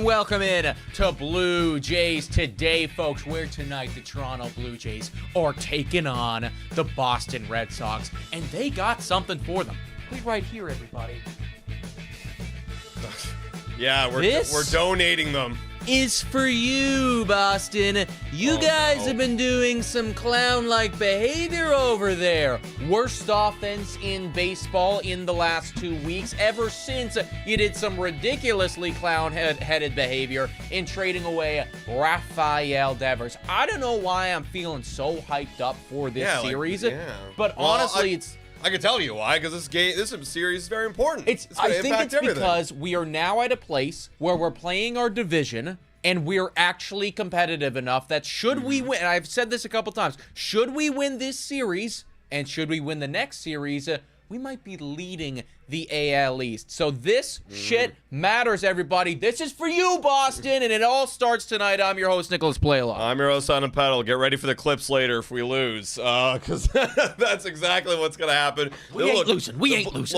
and welcome in to Blue Jays Today, folks, where tonight the Toronto Blue Jays are taking on the Boston Red Sox, and they got something for them. Wait right here, everybody. Yeah, we're donating them. Is for you, Boston. You guys have been doing some clown-like behavior over there. Worst offense in baseball in the last 2 weeks, ever since you did some ridiculously clown-headed behavior in trading away Rafael Devers. I don't know why I'm feeling so hyped up for this series, but honestly, I can tell you why, because this series is very important. I think it's because we are now at a place where we're playing our division and we're actually competitive enough that should we win, and I've said this a couple times, should we win this series and should we win the next series, we might be leading the AL East. So this shit matters, everybody. This is for you, Boston, and it all starts tonight. I'm your host, Nicholas Playlaw. I'm your host, Simon Peddle. Get ready for the clips later if we lose, because that's exactly what's going to happen. We ain't losing.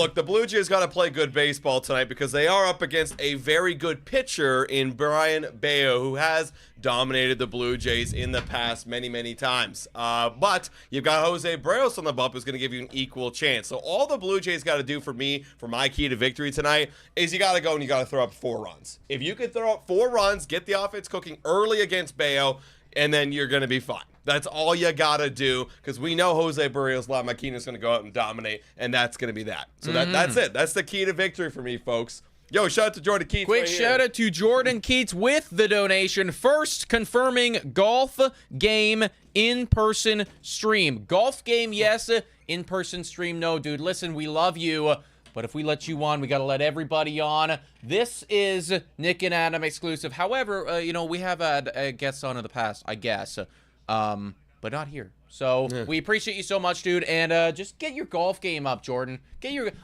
Look, the Blue Jays got to play good baseball tonight because they are up against a very good pitcher in Brayan Bello, who has dominated the Blue Jays in the past many, many times. But you've got Jose Ramirez on the bump who's going to give you an equal chance. So all the Blue Jays got to do for me, for my key to victory tonight, is you got to go and you got to throw up 4 runs. If you can throw up 4 runs, get the offense cooking early against Bello, and then you're going to be fine. That's all you got to do, because we know Jose Barrios La Maquina is going to go out and dominate, and that's going to be that. So that's it. That's the key to victory for me, folks. Yo, shout out to Jordan Keats. Quick shout out to Jordan Keats with the donation. First, confirming golf game in-person stream. Golf game, yes. In-person stream, no, dude. Listen, we love you, but if we let you on, we got to let everybody on. This is Nick and Adam exclusive. However, we have had guests on in the past, I guess, but not here. So we appreciate you so much, dude, and just get your golf game up, Jordan.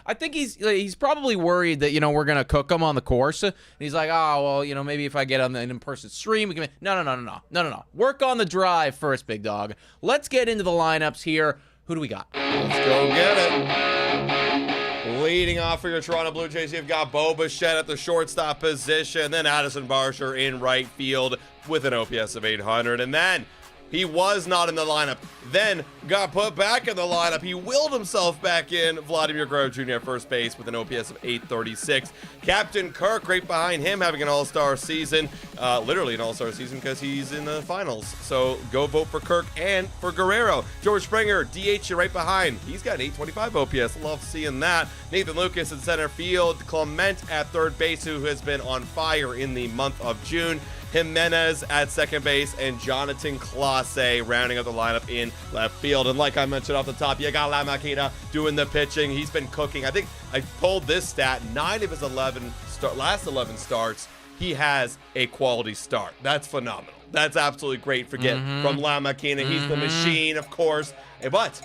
I think he's probably worried that we're gonna cook him on the course. And he's like, oh well, maybe if I get on an in-person stream, we can. No. Work on the drive first, big dog. Let's get into the lineups here. Who do we got? Let's go get it. Leading off for your Toronto Blue Jays, you've got Bo Bichette at the shortstop position, then Addison Barsher in right field with an OPS of 800, and then he was not in the lineup, then got put back in the lineup. He willed himself back in. Vladimir Guerrero Jr. at first base with an OPS of 836. Captain Kirk right behind him, having an all-star season. Literally an all-star season because he's in the finals. So go vote for Kirk and for Guerrero. George Springer, DH right behind. He's got an 825 OPS. Love seeing that. Nathan Lucas in center field. Clement at third base, who has been on fire in the month of June. Jimenez at second base, and Jonathan Clase rounding up the lineup in left field. And like I mentioned off the top, you got La Maquina doing the pitching. He's been cooking. I think I pulled this stat. 9 of his last 11 starts, he has a quality start. That's phenomenal. That's absolutely great from La Maquina. He's the machine, of course. But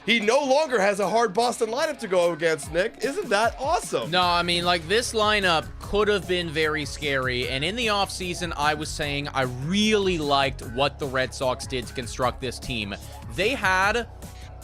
he no longer has a hard Boston lineup to go against, Nick. Isn't that awesome? No, I mean, this lineup could have been very scary. And in the offseason, I was saying I really liked what the Red Sox did to construct this team. They had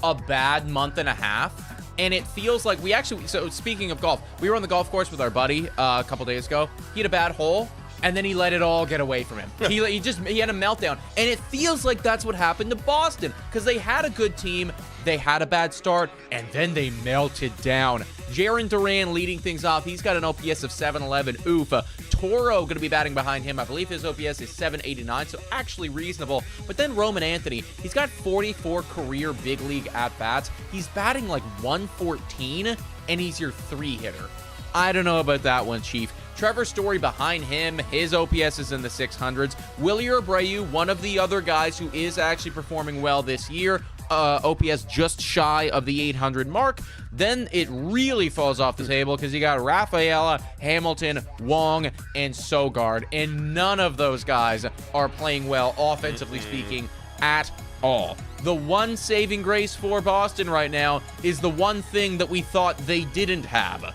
a bad month and a half, and it feels like so speaking of golf, we were on the golf course with our buddy a couple days ago. He had a bad hole, and then he let it all get away from him. He had a meltdown. And it feels like that's what happened to Boston, because they had a good team, they had a bad start, and then they melted down. Jarren Duran leading things off. He's got an OPS of 711. Oof. Toro going to be batting behind him. I believe his OPS is 789, so actually reasonable. But then Roman Anthony, he's got 44 career big league at-bats. He's batting like 114, and he's your 3-hitter. I don't know about that one, Chief. Trevor Story behind him. His OPS is in the 600s. Willie Abreu, one of the other guys who is actually performing well this year. OPS just shy of the 800 mark. Then it really falls off the table because you got Rafaela, Hamilton, Wong, and Sogard. And none of those guys are playing well, offensively speaking, at all. The one saving grace for Boston right now is the one thing that we thought they didn't have.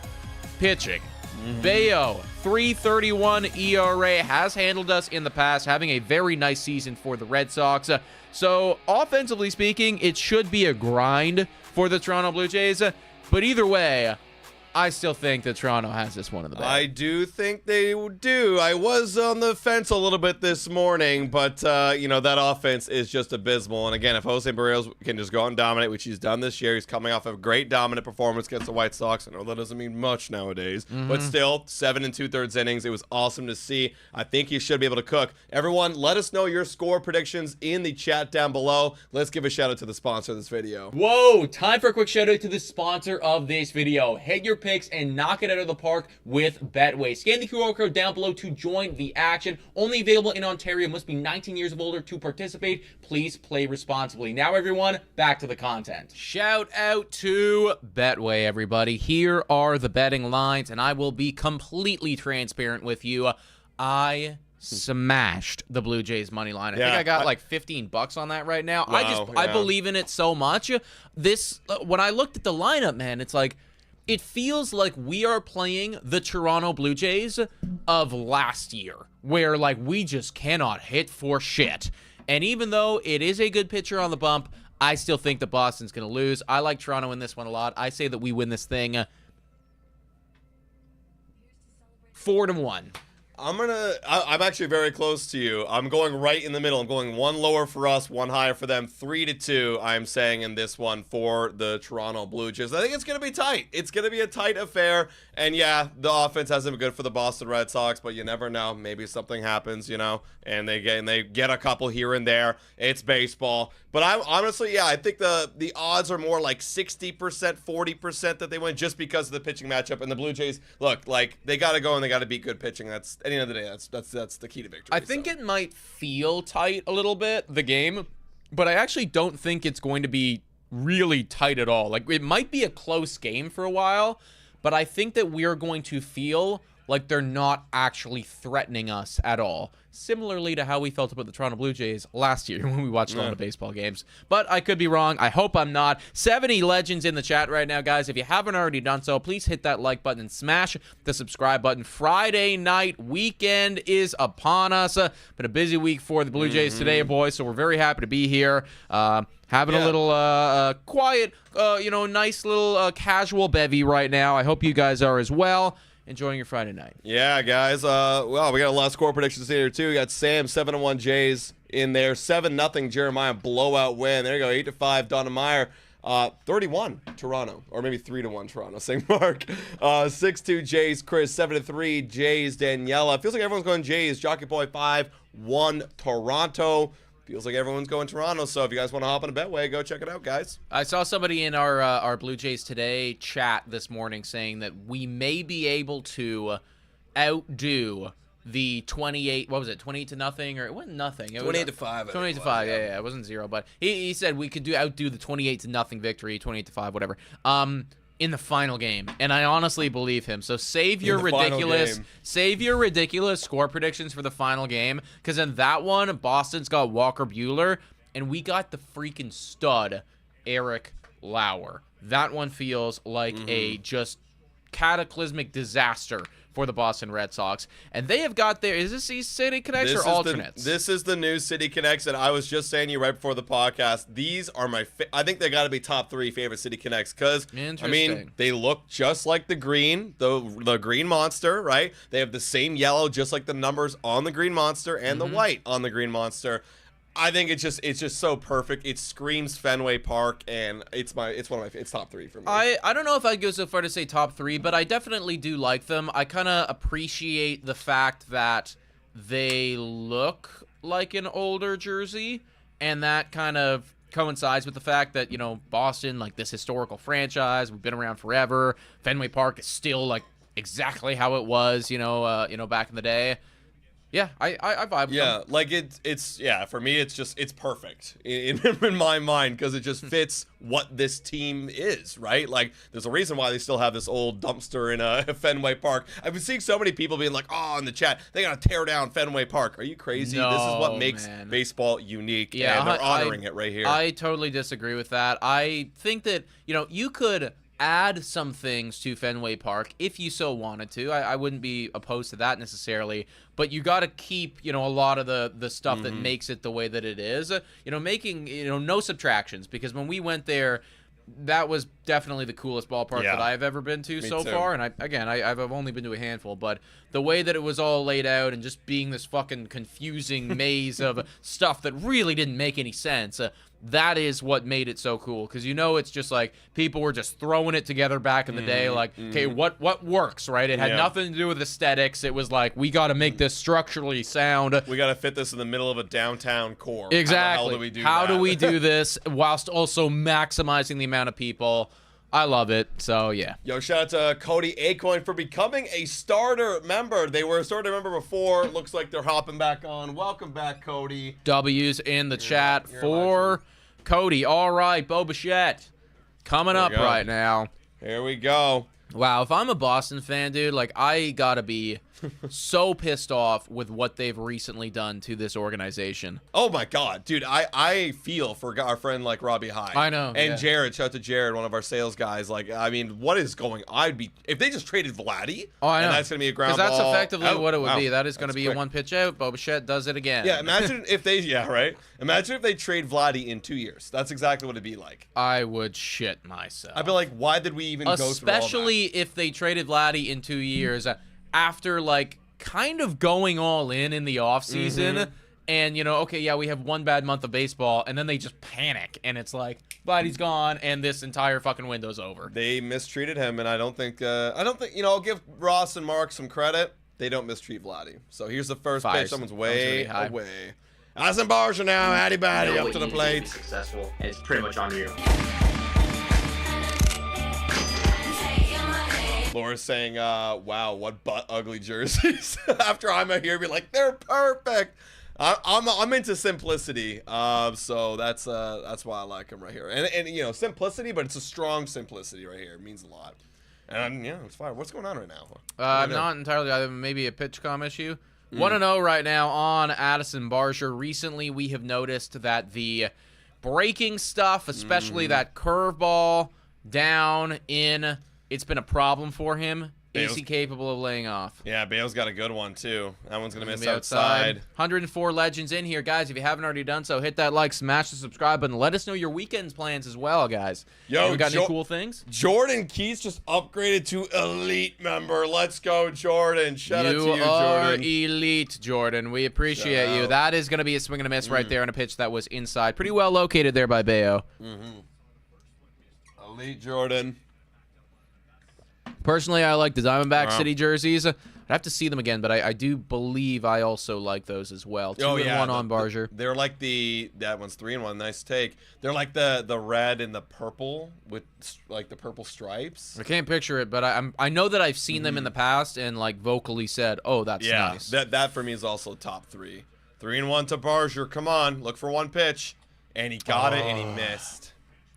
Pitching. Bello, 3.31 ERA, has handled us in the past, having a very nice season for the Red Sox. So, offensively speaking, it should be a grind for the Toronto Blue Jays. But either way, I still think that Toronto has this one in the bag. I do think they do. I was on the fence a little bit this morning, but, that offense is just abysmal. And again, if Jose Ramirez can just go out and dominate, which he's done this year, he's coming off a great dominant performance against the White Sox. I know that doesn't mean much nowadays, but still, 7 2/3 innings. It was awesome to see. I think he should be able to cook. Everyone, let us know your score predictions in the chat down below. Let's give a shout out to the sponsor of this video. Whoa, time for a quick shout out to the sponsor of this video. Hit your picks and knock it out of the park with Betway. Scan the QR code down below to join the action. Only available in Ontario. Must be 19 years of older to participate. Please play responsibly. Now, everyone, back to the content. Shout out to Betway, everybody. Here are the betting lines, and I will be completely transparent with you. I smashed the Blue Jays money line. I think I got like 15 bucks on that right now. Wow, I believe in it so much. When I looked at the lineup, man, it's like, it feels like we are playing the Toronto Blue Jays of last year, where like we just cannot hit for shit. And even though it is a good pitcher on the bump, I still think that Boston's going to lose. I like Toronto in this one a lot. I say that we win this thing 4-1. I'm actually very close to you. I'm going right in the middle. I'm going one lower for us, one higher for them. 3-2, I'm saying in this one for the Toronto Blue Jays. I think it's going to be tight. It's going to be a tight affair. And yeah, the offense hasn't been good for the Boston Red Sox, but you never know. Maybe something happens, and they get a couple here and there. It's baseball. But I honestly, I think the odds are more like 60%, 40% that they win just because of the pitching matchup. And the Blue Jays, look, like they got to go and they got to beat good pitching. That's at the end of the day, that's the key to victory. I think it might feel tight a little bit, the game, but I actually don't think it's going to be really tight at all. Like, it might be a close game for a while, but I think that we're going to feel like they're not actually threatening us at all. Similarly to how we felt about the Toronto Blue Jays last year when we watched a lot of baseball games. But I could be wrong. I hope I'm not. 70 legends in the chat right now, guys. If you haven't already done so, please hit that like button and smash the subscribe button. Friday night weekend is upon us. Been a busy week for the Blue Jays today, boys, so we're very happy to be here. Having a little quiet, nice little casual bevy right now. I hope you guys are as well. Enjoying your Friday night. Yeah, guys. Well, we got a lot of score predictions here, too. We got Sam, 7-1 Jays in there. 7-0 Jeremiah, blowout win. There you go, 8-5 Donna Meyer. 31 Toronto, or maybe 3-1 Toronto. St. Mark. 6-2 Jays. Chris, 7-3 Jays. Daniela. Feels like everyone's going Jays. Jockey Boy, 5-1 Toronto. Feels like everyone's going Toronto, so if you guys want to hop on a Betway, go check it out, guys. I saw somebody in our Blue Jays Today chat this morning saying that we may be able to outdo the 28, what was it, 28-0, or it wasn't nothing. 28-5. 28-5, yeah, it wasn't 0, but he said we could outdo the 28-0 victory, 28-5, whatever. In the final game, and I honestly believe him. So save your ridiculous score predictions for the final game, because in that one, Boston's got Walker Buehler, and we got the freaking stud Eric Lauer. That one feels like a just cataclysmic disaster for the Boston Red Sox. And they have got their, is this these City Connects or alternates? This is the new City Connects, and I was just saying to you right before the podcast, these are my, I think they got to be top 3 favorite City Connects, because, I mean, they look just like the green, the green monster, right? They have the same yellow, just like the numbers on the green monster, and the white on the green monster. I think it's just so perfect. It screams Fenway Park, and it's top 3 for me. I don't know if I'd go so far to say top 3, but I definitely do like them. I kind of appreciate the fact that they look like an older jersey, and that kind of coincides with the fact that, Boston, like this historical franchise, we've been around forever. Fenway Park is still like exactly how it was, back in the day. Yeah, I vibe with them. Like it's for me it's perfect in my mind, because it just fits what this team is, right? Like, there's a reason why they still have this old dumpster in Fenway Park. I've been seeing so many people being like, oh, in the chat, they gotta tear down Fenway Park. Are you crazy? No, this is what makes baseball unique, and they're honoring it right here. I totally disagree with that. I think that, you could add some things to Fenway Park if you so wanted to. I wouldn't be opposed to that necessarily, but you got to keep, a lot of the stuff that makes it the way that it is. Making, no subtractions, because when we went there, that was definitely the coolest ballpark that I've ever been to so far. And I've only been to a handful, but the way that it was all laid out and just being this fucking confusing maze of stuff that really didn't make any sense, that is what made it so cool. Because it's just like people were just throwing it together back in the day. Like, okay, what works, right? It had nothing to do with aesthetics. It was like, we got to make this structurally sound. We got to fit this in the middle of a downtown core. Exactly. How do we do this whilst also maximizing the amount of people? I love it. So, yeah. Yo, shout out to Cody Acoin for becoming a starter member. They were a starter member before. Looks like they're hopping back on. Welcome back, Cody. W's in the chat for Cody. All right, Bo Bichette coming up right now. Here we go. Wow, if I'm a Boston fan, dude, like, I gotta be so pissed off with what they've recently done to this organization. Oh my god, dude, I feel for our friend like Robbie High. I know. And Jared, shout out to Jared, one of our sales guys. Like, I mean, what is going on? If they just traded Vladdy, I know. And that's gonna be a ground ball. Because that's effectively what it would be. That is gonna be a one pitch out. Bo Bichette does it again. Yeah, imagine if they Imagine if they trade Vladdy in 2 years. That's exactly what it'd be like. I would shit myself. I'd be like, why did we even go through all that? Especially if they traded Vladdy in 2 years after, like, kind of going all in the offseason. And, okay, yeah, we have one bad month of baseball, and then they just panic, and it's like, Vladdy's gone, and this entire fucking window's over. They mistreated him, and I don't think, I'll give Ross and Mark some credit. They don't mistreat Vladdy. So here's the first pitch. Someone's way away. Addison Barcia now, Addy Batty up to the plate. Successful. It's pretty much on you. Laura's saying, wow, what butt ugly jerseys. After I'm out here, be like, they're perfect. I'm into simplicity, so that's why I like them right here. And simplicity, but it's a strong simplicity right here. It means a lot. And it's fine. What's going on right now? Not entirely. Maybe a pitch-com issue. 1-0 right now on Addison Barcia. Recently, we have noticed that the breaking stuff, especially that curveball down in, it's been a problem for him. Is he capable of laying off? Yeah, Bale's got a good one, too. That one's going to miss outside. 104 legends in here. Guys, if you haven't already done so, hit that like, smash the subscribe button. Let us know your weekend's plans as well, guys. Yo, we got any cool things? Jordan Keys just upgraded to Elite member. Let's go, Jordan. Shout out to you, Jordan. You are elite, Jordan. We appreciate you. That is going to be a swing and a miss right there on a pitch that was inside. Pretty well located there by Bayo. Elite, Jordan. Personally, I like the Diamondback City jerseys. I'd have to see them again, but I do believe I also like those as well. 2-1 on Barcia. They're like that one's 3-1. Nice take. They're like the red and the purple with like the purple stripes. I can't picture it, but I know that I've seen them in the past and like vocally said, "Oh, that's nice." That for me is also top 3. 3-1 to Barcia. Come on, look for one pitch, and he got it and he missed.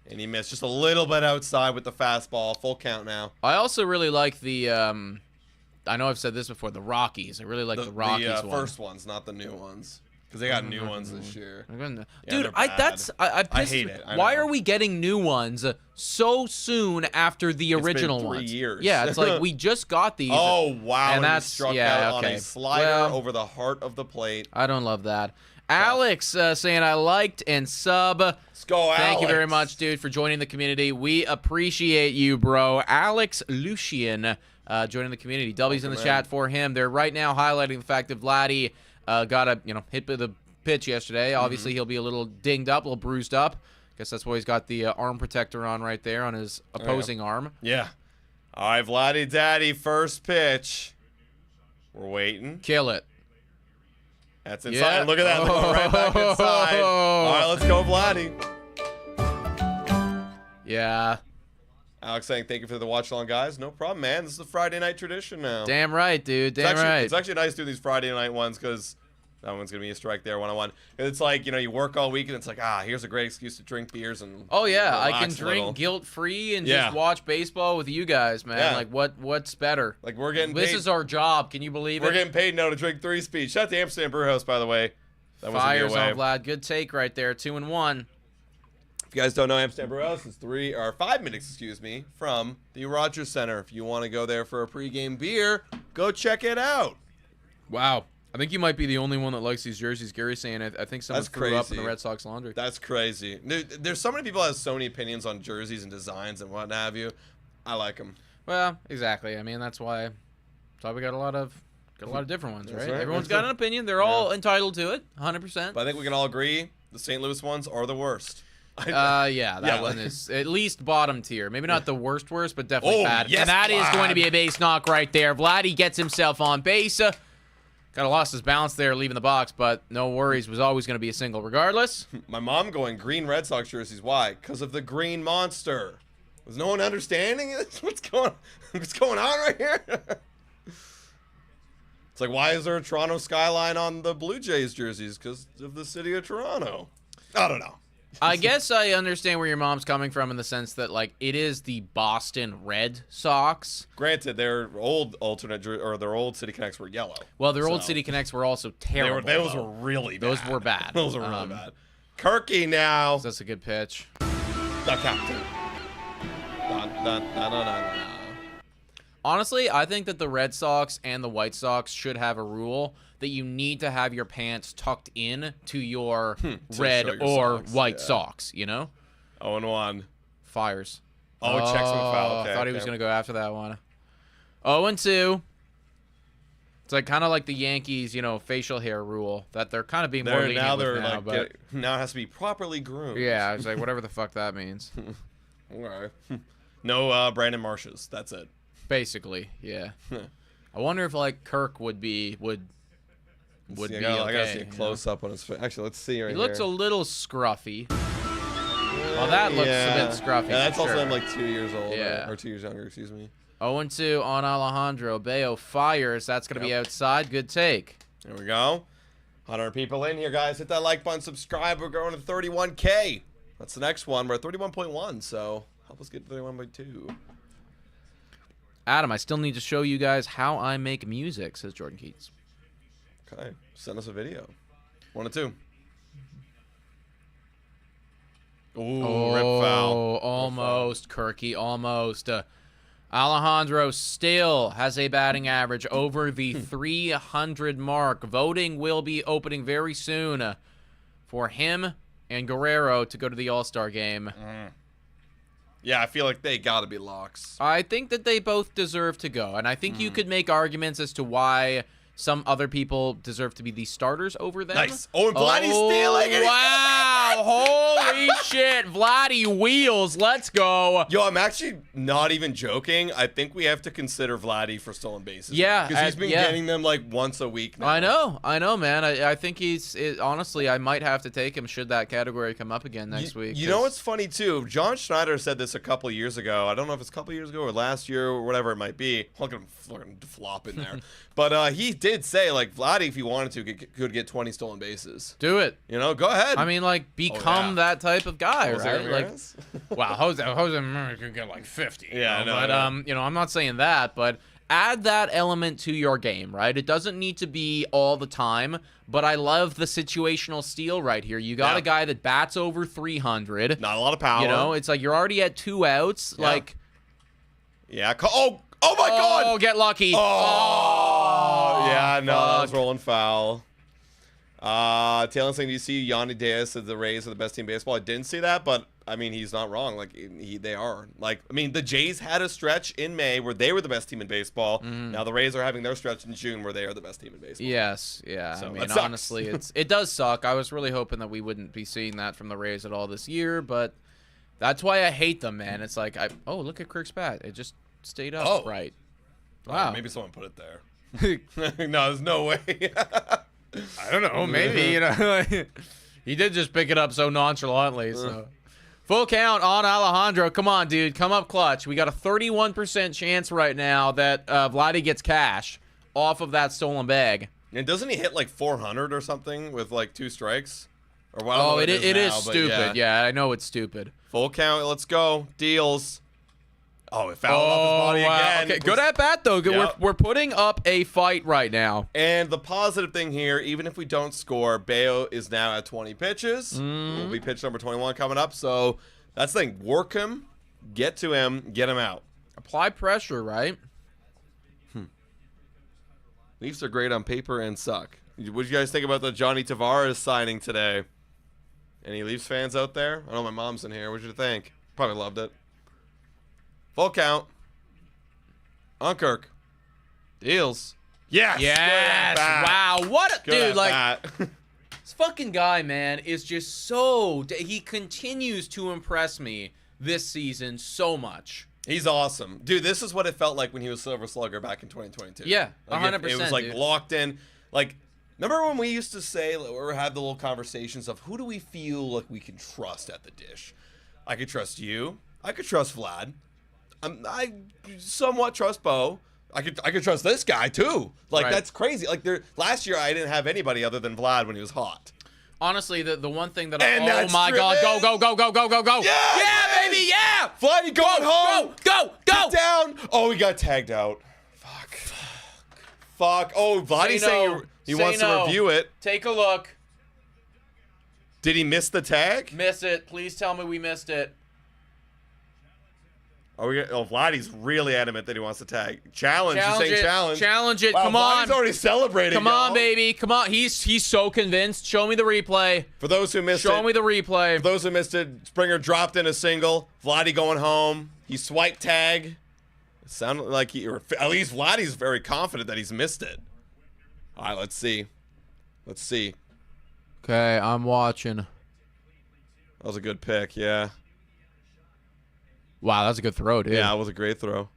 And he missed just a little bit outside with the fastball. Full count now. I also really like the, I know I've said this before, the Rockies. I really like the Rockies the first ones, not the new ones. Because they got new ones this year. Dude, I hate it. Why are we getting new ones so soon after the original ones? 3 years. Yeah, it's like we just got these. Oh, wow. And that's, struck out on a slider over the heart of the plate. I don't love that. Alex saying I liked and sub. Let's go, Alex. Thank you very much, dude, for joining the community. We appreciate you, bro. Alex Lucian joining the community. W's in the chat for him. They're right now highlighting the fact that Vladdy got a hit with the pitch yesterday. Obviously, he'll be a little dinged up, a little bruised up. Guess that's why he's got the arm protector on right there on his opposing arm. Yeah. All right, Vladdy Daddy, first pitch. We're waiting. Kill it. That's inside. Yeah. Look at that. Right back inside. All right, let's go, Vladdy. Yeah. Alex saying thank you for the watch along, guys. No problem, man. This is a Friday night tradition now. Damn right, dude. Damn right. It's actually nice doing these Friday night ones because that one's going to be a strike there, 1-on-1. It's like, you work all week and it's like, here's a great excuse to drink beers and I can drink guilt-free and just watch baseball with you guys, man. Yeah. Like, what's better? Like, we're getting paid. This is our job. Can you believe it? We're getting paid now to drink 3 speed. Shout out to Amsterdam Brewhouse, by the way. That Fires on Vlad. Good take right there. 2-1. If you guys don't know, Amsterdam Brewhouse is 5 minutes, from the Rogers Center. If you want to go there for a pregame beer, go check it out. Wow. I think you might be the only one that likes these jerseys. Gary's saying I think someone threw up in the Red Sox laundry. That's crazy. There's so many people that have so many opinions on jerseys and designs and what have you. I like them. Well, exactly. I mean, that's why we got a lot of different ones, right? right. Everyone's got an opinion. They're all entitled to it, 100%. But I think we can all agree the St. Louis ones are the worst. Yeah, that one is at least bottom tier. Maybe not the worst, but definitely bad. Yes, and that is going to be a base knock right there. Vladdy gets himself on base. Kind of lost his balance there leaving the box, but no worries. Was always going to be a single regardless. My mom going green Red Sox jerseys. Why? Because of the green monster. Was no one understanding it? What's going on right here? It's like, why is there a Toronto skyline on the Blue Jays jerseys? Because of the city of Toronto. I don't know. I guess I understand where your mom's coming from in the sense that, like, it is the Boston Red Sox. Granted, their old their old City Connects were yellow. Well, their old City Connects were also terrible. Those were really bad. Those were bad. Those were really bad. Kirky now. That's a good pitch. The captain. Honestly, I think that the Red Sox and the White Sox should have a rule that you need to have your pants tucked in to your red or white socks, you know? 0-1. Fires. Oh, it checks him foul. Okay, I thought he was going to go after that one. 0-2. It's like kind of like the Yankees, you know, facial hair rule that they're kind of being more lenient with now, but now it has to be properly groomed. yeah, I was like, whatever the fuck that means. Okay. No Brandon Marshes. That's it. Basically, yeah. I wonder if like Kirk would be okay. I gotta see a close up on his face. Actually, let's see right here. He looks a little scruffy. Well, that looks a bit scruffy. Yeah, that's also sure. him like 2 years old. Yeah. Or 2 years younger, excuse me. 0-2 on Alejandro. Bayo fires. That's going to be outside. Good take. There we go. 100 people in here, guys. Hit that like button, subscribe. We're going to 31K. That's the next one. We're at 31.1, so help us get to 31.2. Adam, I still need to show you guys how I make music, says Jordan Keats. Okay. Send us a video. 1-2. Ooh, rip foul. Almost, Kirky, almost. Alejandro still has a batting average over the 300 mark. Voting will be opening very soon for him and Guerrero to go to the All-Star game. Yeah, I feel like they got to be locks. I think that they both deserve to go, and I think you could make arguments as to why some other people deserve to be the starters over them. Nice. Oh, and Vladdy's stealing it. Wow. Holy shit. Vladdy wheels. Let's go. Yo, I'm actually not even joking. I think we have to consider Vladdy for stolen bases. Yeah. Because he's been getting them like once a week now. I know, man. I think honestly, I might have to take him should that category come up again next week. You know what's funny, too? John Schneider said this a couple years ago. I don't know if it's a couple years ago or last year or whatever it might be. Look at him fucking flop in there. But he did say, like, Vladdy, if he wanted to, could get 20 stolen bases. Do it. You know, go ahead. I mean, like, become that type of guy, Jose right? Ramirez? Like, wow, Jose Ramirez could get like 50. Yeah, you know? I know. But you know, I'm not saying that, but add that element to your game, right? It doesn't need to be all the time, but I love the situational steal right here. You got a guy that bats over 300. Not a lot of power. You know, it's like you're already at 2 outs. Yeah. Like, oh my God! Oh, get lucky. Oh, yeah, no, that was fuck. rolling foul. Taylor saying, do you see Yanni Diaz said the Rays are the best team in baseball? I didn't see that, but I mean, he's not wrong. Like, they are. Like, I mean, the Jays had a stretch in May where they were the best team in baseball. Now the Rays are having their stretch in June where they are the best team in baseball. Yes, yeah. So, I mean, that sucks. honestly, it does suck. I was really hoping that we wouldn't be seeing that from the Rays at all this year, but that's why I hate them, man. It's like, oh, look at Kirk's bat. It just stayed up right. Wow. Maybe someone put it there. No, there's no way. I don't know. Maybe, you know. He did just pick it up so nonchalantly. So, full count on Alejandro. Come on, dude. Come up clutch. We got a 31% chance right now that Vladdy gets cash off of that stolen bag. And doesn't he hit like 400 or something with like 2 strikes? Or what? Oh, it is stupid. Yeah, I know it's stupid. Full count. Let's go. Deals. Oh, it fouled off his body again. Okay, good at bat, though. Yep. We're putting up a fight right now. And the positive thing here, even if we don't score, Bayo is now at 20 pitches. Will be pitch number 21 coming up. So that's the thing. Work him, get to him, get him out. Apply pressure, right? Leafs are great on paper and suck. What did you guys think about the Johnny Tavares signing today? Any Leafs fans out there? I know my mom's in here. What did you think? Probably loved it. Full count. On Kirk. Deals. Yes. Yes. Wow. What a dude. Like, this fucking guy, man, is just so. He continues to impress me this season so much. He's awesome. Dude, this is what it felt like when he was Silver Slugger back in 2022. Yeah, like 100%. It was like dude. locked in. Like, remember when we used to say, or have the little conversations of who do we feel like we can trust at the dish? I could trust you. I could trust Vlad. I somewhat trust Bo. I could trust this guy too. Like, that's crazy. Like, last year I didn't have anybody other than Vlad when he was hot. Honestly, the one thing that And oh my god, go, go, go, go, go, go, go. Yeah, baby, yeah! Vladdy going home. Go! Get down. Oh, he got tagged out. Fuck. Oh, Vladdy's saying he wants to review it. Take a look. Did he miss the tag? Miss it. Please tell me we missed it. Vladdy's really adamant that he wants to tag. Challenge. He's saying challenge. Challenge it. Wow, Come on. Vladdy's already celebrating. Come on, baby. Come on. He's so convinced. Show me the replay. For those who missed it. Show me the replay. For those who missed it, Springer dropped in a single. Vladdy going home. He swiped tag. It sounded like or at least Vladdy's very confident that he's missed it. All right, let's see. Let's see. Okay, I'm watching. That was a good pick, yeah. Wow, that was a good throw, dude. Yeah, it was a great throw.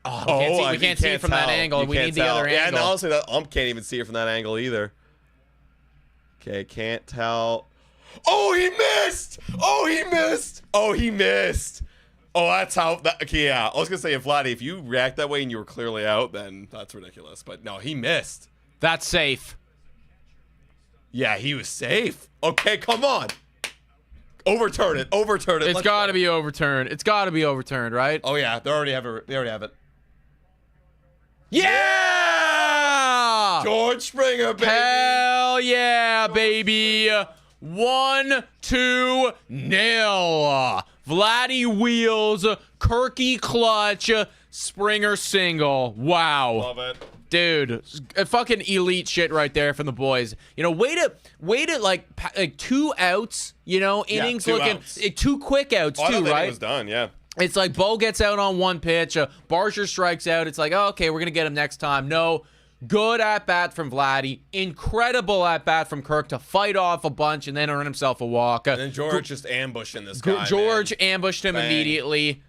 We can't see it from that angle. We need the other angle. Yeah, and honestly, that ump can't even see it from that angle either. Okay, can't tell. Oh, he missed! Oh, he missed! Oh, he missed! Oh, that's how. Okay, yeah. I was gonna say, Vladdy, if you react that way and you were clearly out, then that's ridiculous. But no, he missed. That's safe. Yeah, he was safe. Okay, come on. Overturn it. Overturn it. It's got to be overturned. It's got to be overturned, right? Oh yeah, they already have it. Yeah! George Springer, baby. Hell yeah, baby. 1-2-0. Vladdy wheels, Kirky clutch, Springer single. Wow. Love it. Dude, fucking elite shit right there from the boys. You know, way to like 2 outs, you know, innings two looking outs. 2 quick outs I too, don't think right? it was done, yeah. It's like Bo gets out on 1 pitch, Barsher strikes out. It's like, oh, okay, we're gonna get him next time. No, good at bat from Vladdy, incredible at bat from Kirk to fight off a bunch and then earn himself a walk. And then George just ambushing this guy. George ambushed him immediately.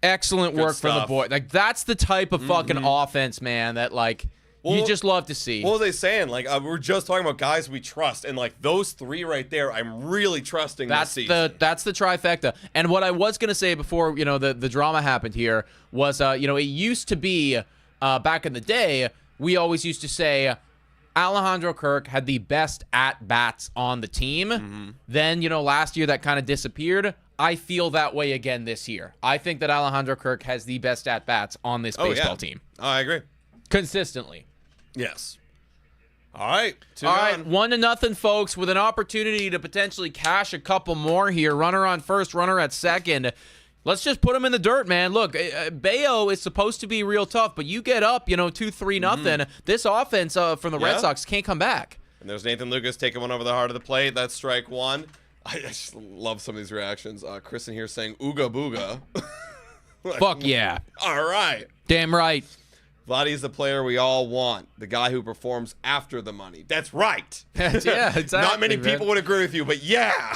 Excellent work from the boy. Like, that's the type of fucking offense, man, that like you just love to see. What was they saying? Like, we're just talking about guys we trust, and like those 3 right there, I'm really trusting this season. That's the trifecta. And what I was gonna say before, you know, the drama happened here was, you know, it used to be back in the day, we always used to say Alejandro Kirk had the best at-bats on the team. Then, you know, last year that kind of disappeared. I feel that way again this year. I think that Alejandro Kirk has the best at-bats on this baseball team. Oh, I agree. Consistently. Yes. All right. All right, 1-0, folks, with an opportunity to potentially cash a couple more here. Runner on first, runner at second. Let's just put him in the dirt, man. Look, Bayo is supposed to be real tough, but you get up, you know, 2-3-0. This offense from the Red Sox can't come back. And there's Nathan Lucas taking one over the heart of the plate. That's strike 1. I just love some of these reactions. Chris in here saying ooga booga. Fuck yeah. All right. Damn right. Vladdy's the player we all want. The guy who performs after the money. That's right. Yeah, exactly. Not many people would agree with you, but yeah.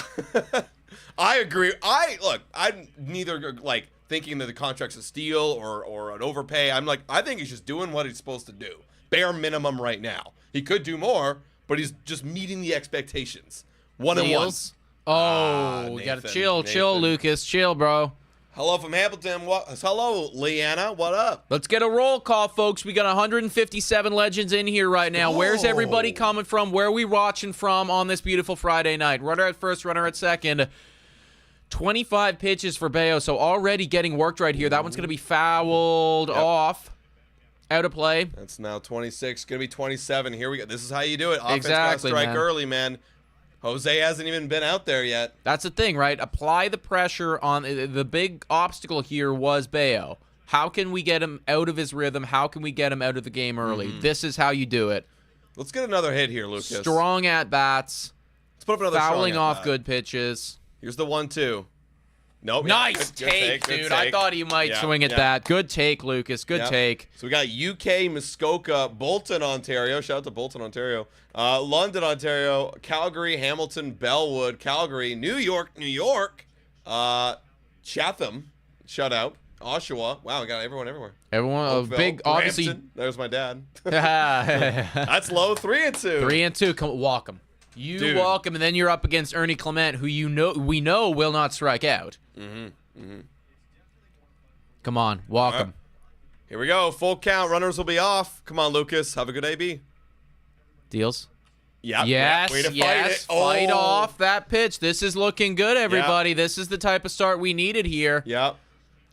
I agree. I'm neither like thinking that the contract's a steal or an overpay. I'm like, I think he's just doing what he's supposed to do. Bare minimum right now. He could do more, but he's just meeting the expectations. 1-1. Oh, we gotta chill, Lucas. Chill, bro. Hello from Hamilton. Hello, Leanna. What up? Let's get a roll call, folks. We got 157 legends in here right now. Where's everybody coming from? Where are we watching from on this beautiful Friday night? Runner at first, runner at second. 25 pitches for Bayo, so already getting worked right here. That one's going to be fouled off. Out of play. That's now 26. Going to be 27. Here we go. This is how you do it. Offense Exactly, got strike man. early, man. Jose hasn't even been out there yet. That's the thing, right? Apply the pressure on the big obstacle here was Bayo. How can we get him out of his rhythm? How can we get him out of the game early? This is how you do it. Let's get another hit here, Lucas. Strong at bats. Let's put up another Fouling strong off at-bat. good pitches. Here's the 1-2. Nope. Nice Good take, good dude. take. I thought he might swing at that. Good take, Lucas. Good take. So we got UK, Muskoka, Bolton, Ontario. Shout out to Bolton, Ontario. London, Ontario. Calgary, Hamilton, Bellwood, Calgary, New York, New York. Chatham, shout out. Oshawa. Wow, we got everyone everywhere. Everyone, Oakville, big, obviously. Brampton. There's my dad. 3 That's low. 3-2. and 2. Come walk him. You Dude. walk him, and then you're up against Ernie Clement, who we know will not strike out. Come on, walk him. Here we go. Full count. Runners will be off. Come on, Lucas. Have a good AB. Deals. Yeah. Yes, Way to yes. Fight off that pitch. This is looking good, everybody. This is the type of start we needed here. Yep.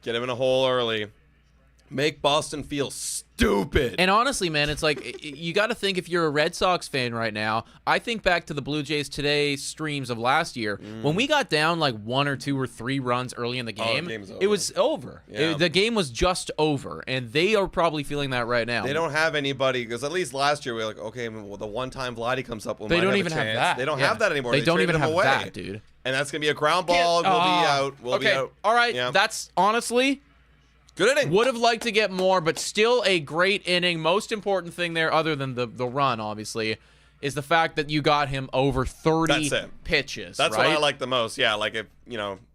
Get him in a hole early. Make Boston feel stupid. And honestly, man, it's like you got to think if you're a Red Sox fan right now. I think back to the Blue Jays Today streams of last year when we got down like 1 or 2 or 3 runs early in the game. It was over. Yeah. The game was just over, and they are probably feeling that right now. They don't have anybody because at least last year we were like, okay, well, the one time Vladdy comes up, They don't even have that. They don't have that anymore. They don't traded even him have away. that, dude. And that's gonna be a ground ball. We'll be out. We'll be out. All right. Yeah. That's honestly. Good inning. Would have liked to get more, but still a great inning. Most important thing there, other than the run, obviously, is the fact that you got him over 30 pitches. That's right? what I like the most. Yeah, like if,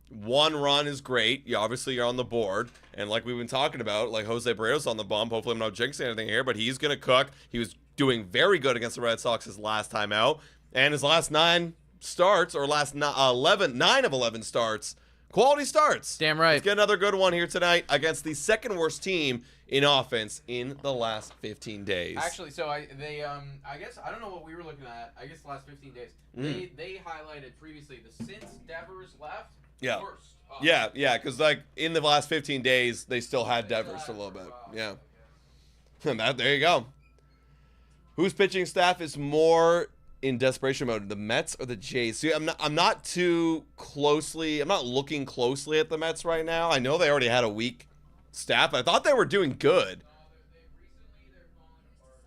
one run is great. You're on the board. And like we've been talking about, like Jose Ramirez on the bump. Hopefully I'm not jinxing anything here, but he's going to cook. He was doing very good against the Red Sox his last time out. And his last 9 starts, or last 9 of 11 starts, quality starts. Damn right. Let's get another good one here tonight against the second worst team in offense in the last 15 days. Actually, so I guess I don't know what we were looking at. I guess the last 15 days. They highlighted previously the since Devers left. Yeah. Worst. Yeah, because like in the last 15 days, they still had Devers for a little bit. Yeah. And there you go. Whose pitching staff is more in desperation mode, the Mets or the Jays? See, I'm not looking closely at the Mets right now. I know they already had a weak staff. I thought they were doing good.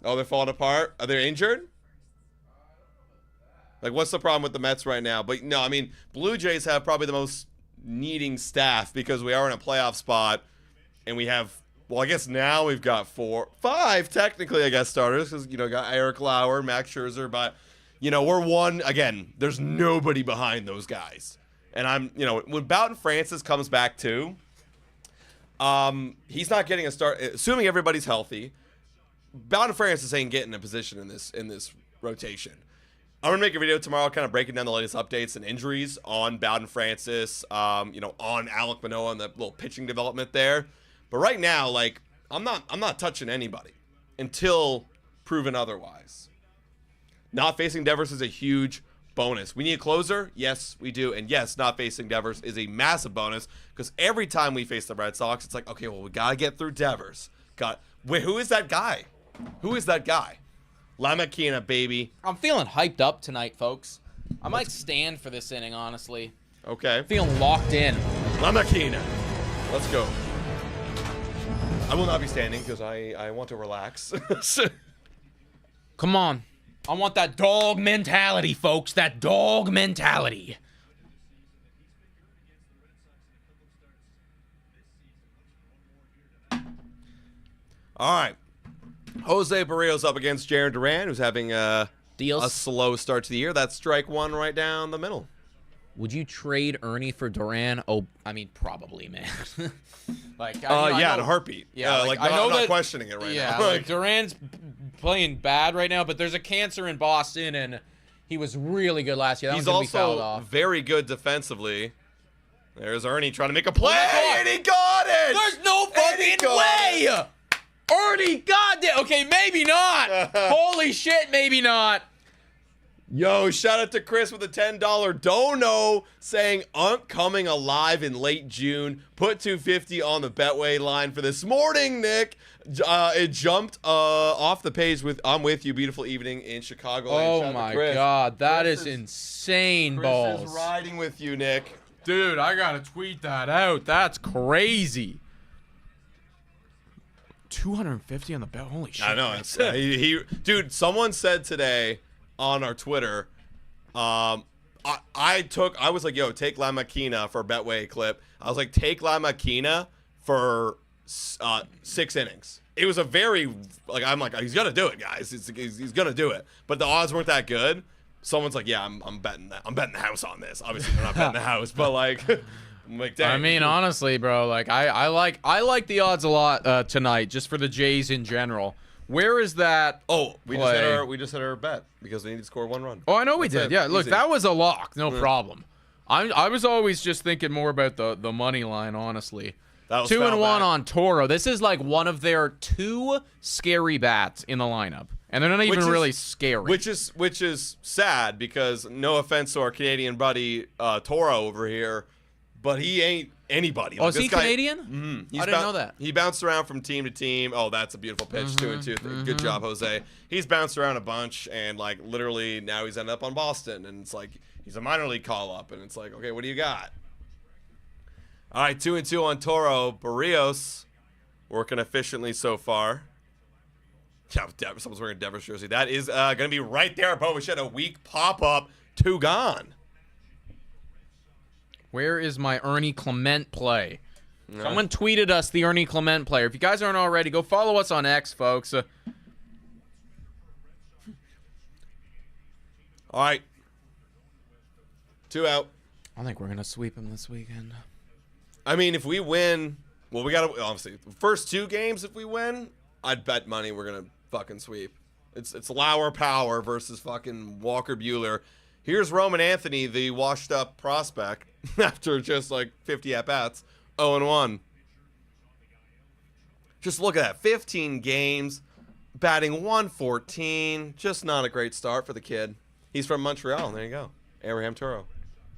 Oh, they're falling apart? Are they injured? Like, what's the problem with the Mets right now? But no, I mean, Blue Jays have probably the most needing staff because we are in a playoff spot, and we have, well, I guess now we've got 5 technically, I guess, starters because, got Eric Lauer, Max Scherzer, but we're one, again, there's nobody behind those guys. And when Bowden Francis comes back too, he's not getting a start, assuming everybody's healthy. Bowden Francis ain't getting a position in this rotation. I'm going to make a video tomorrow kind of breaking down the latest updates and injuries on Bowden Francis, on Alek Manoah and the little pitching development there. But right now, like, I'm not touching anybody until proven otherwise. Not facing Devers is a huge bonus. We need a closer? Yes, we do. And yes, not facing Devers is a massive bonus because every time we face the Red Sox, it's like, okay, well, we got to get through Devers. Wait, who is that guy? Who is that guy? Lamakina, baby. I'm feeling hyped up tonight, folks. I might stand for this inning, honestly. Okay. Feeling locked in. Lamakina. Let's go. I will not be standing because I want to relax. Come on. I want that dog mentality, folks. That dog mentality. All right. Jose Barrios up against Jarren Duran, who's having a Deals. slow start to the year. That's strike 1 right down the middle. Would you trade Ernie for Duran? Oh, I mean, probably, man. Like, In a heartbeat. Yeah, I'm not questioning it right now. Yeah, like Duran's playing bad right now, but there's a cancer in Boston, and he was really good last year. That He's one's gonna be fouled also off. very good defensively. There's Ernie trying to make a play, God. and he got it! There's no fucking way! Ernie, goddamn. Okay, maybe not. Holy shit, maybe not. Yo, shout out to Chris with a $10 dono saying Unk coming alive in late June. Put $250 on the Betway line for this morning, Nick. It jumped off the page with I'm with you, beautiful evening in Chicago. Oh my God, that is insane, balls. Chris is riding with you, Nick. Dude, I gotta tweet that out. That's crazy. 250 on the bet. Holy shit. I know. Dude, someone said today on our Twitter, I was like, yo, take La Maquina for a Betway clip. I was like, take La Maquina for 6 innings. It was a very, like, I'm like, he's going to do it, guys. He's going to do it. But the odds weren't that good. Someone's like, yeah, I'm betting that. I'm betting the house on this. Obviously, they're not betting the house, but like, I'm like, dang. I mean, honestly, bro, like, I like the odds a lot tonight, just for the Jays in general. Where is that? Oh, we just hit our bet because we need to score 1 run. Oh, I know we did. Yeah, look, Easy. that was a lock, no problem. I was always just thinking more about the money line, honestly. That was 2-1 back. on Toro. This is like one of their 2 scary bats in the lineup, and they're not even really scary. Which is sad because no offense to our Canadian buddy Toro over here, but he ain't anybody. Oh, Like, is this he guy, Canadian? Mm-hmm. I didn't know that. He bounced around from team to team. Oh, that's a beautiful pitch. 2-2. Good job, Jose. He's bounced around a bunch, and like literally now he's ended up on Boston, and it's like he's a minor league call up, and it's like, okay, what do you got? All right, 2-2 on Toro. Barrios working efficiently so far. Yeah, someone's wearing a Devers jersey. That is going to be right there. Bo, we should have a weak pop-up. 2 gone. Where is my Ernie Clement play? Someone tweeted us the Ernie Clement player. If you guys aren't already, go follow us on X, folks. All right. 2 out. I think we're going to sweep him this weekend. I mean, if we win, well, we got to, obviously, first 2 games, if we win, I'd bet money we're going to fucking sweep. It's Lauer Power versus fucking Walker Buehler. Here's Roman Anthony, the washed up prospect, after just like 50 at-bats, 0-1. Just look at that, 15 games, batting 114. Just not a great start for the kid. He's from Montreal, there you go. Abraham Toro.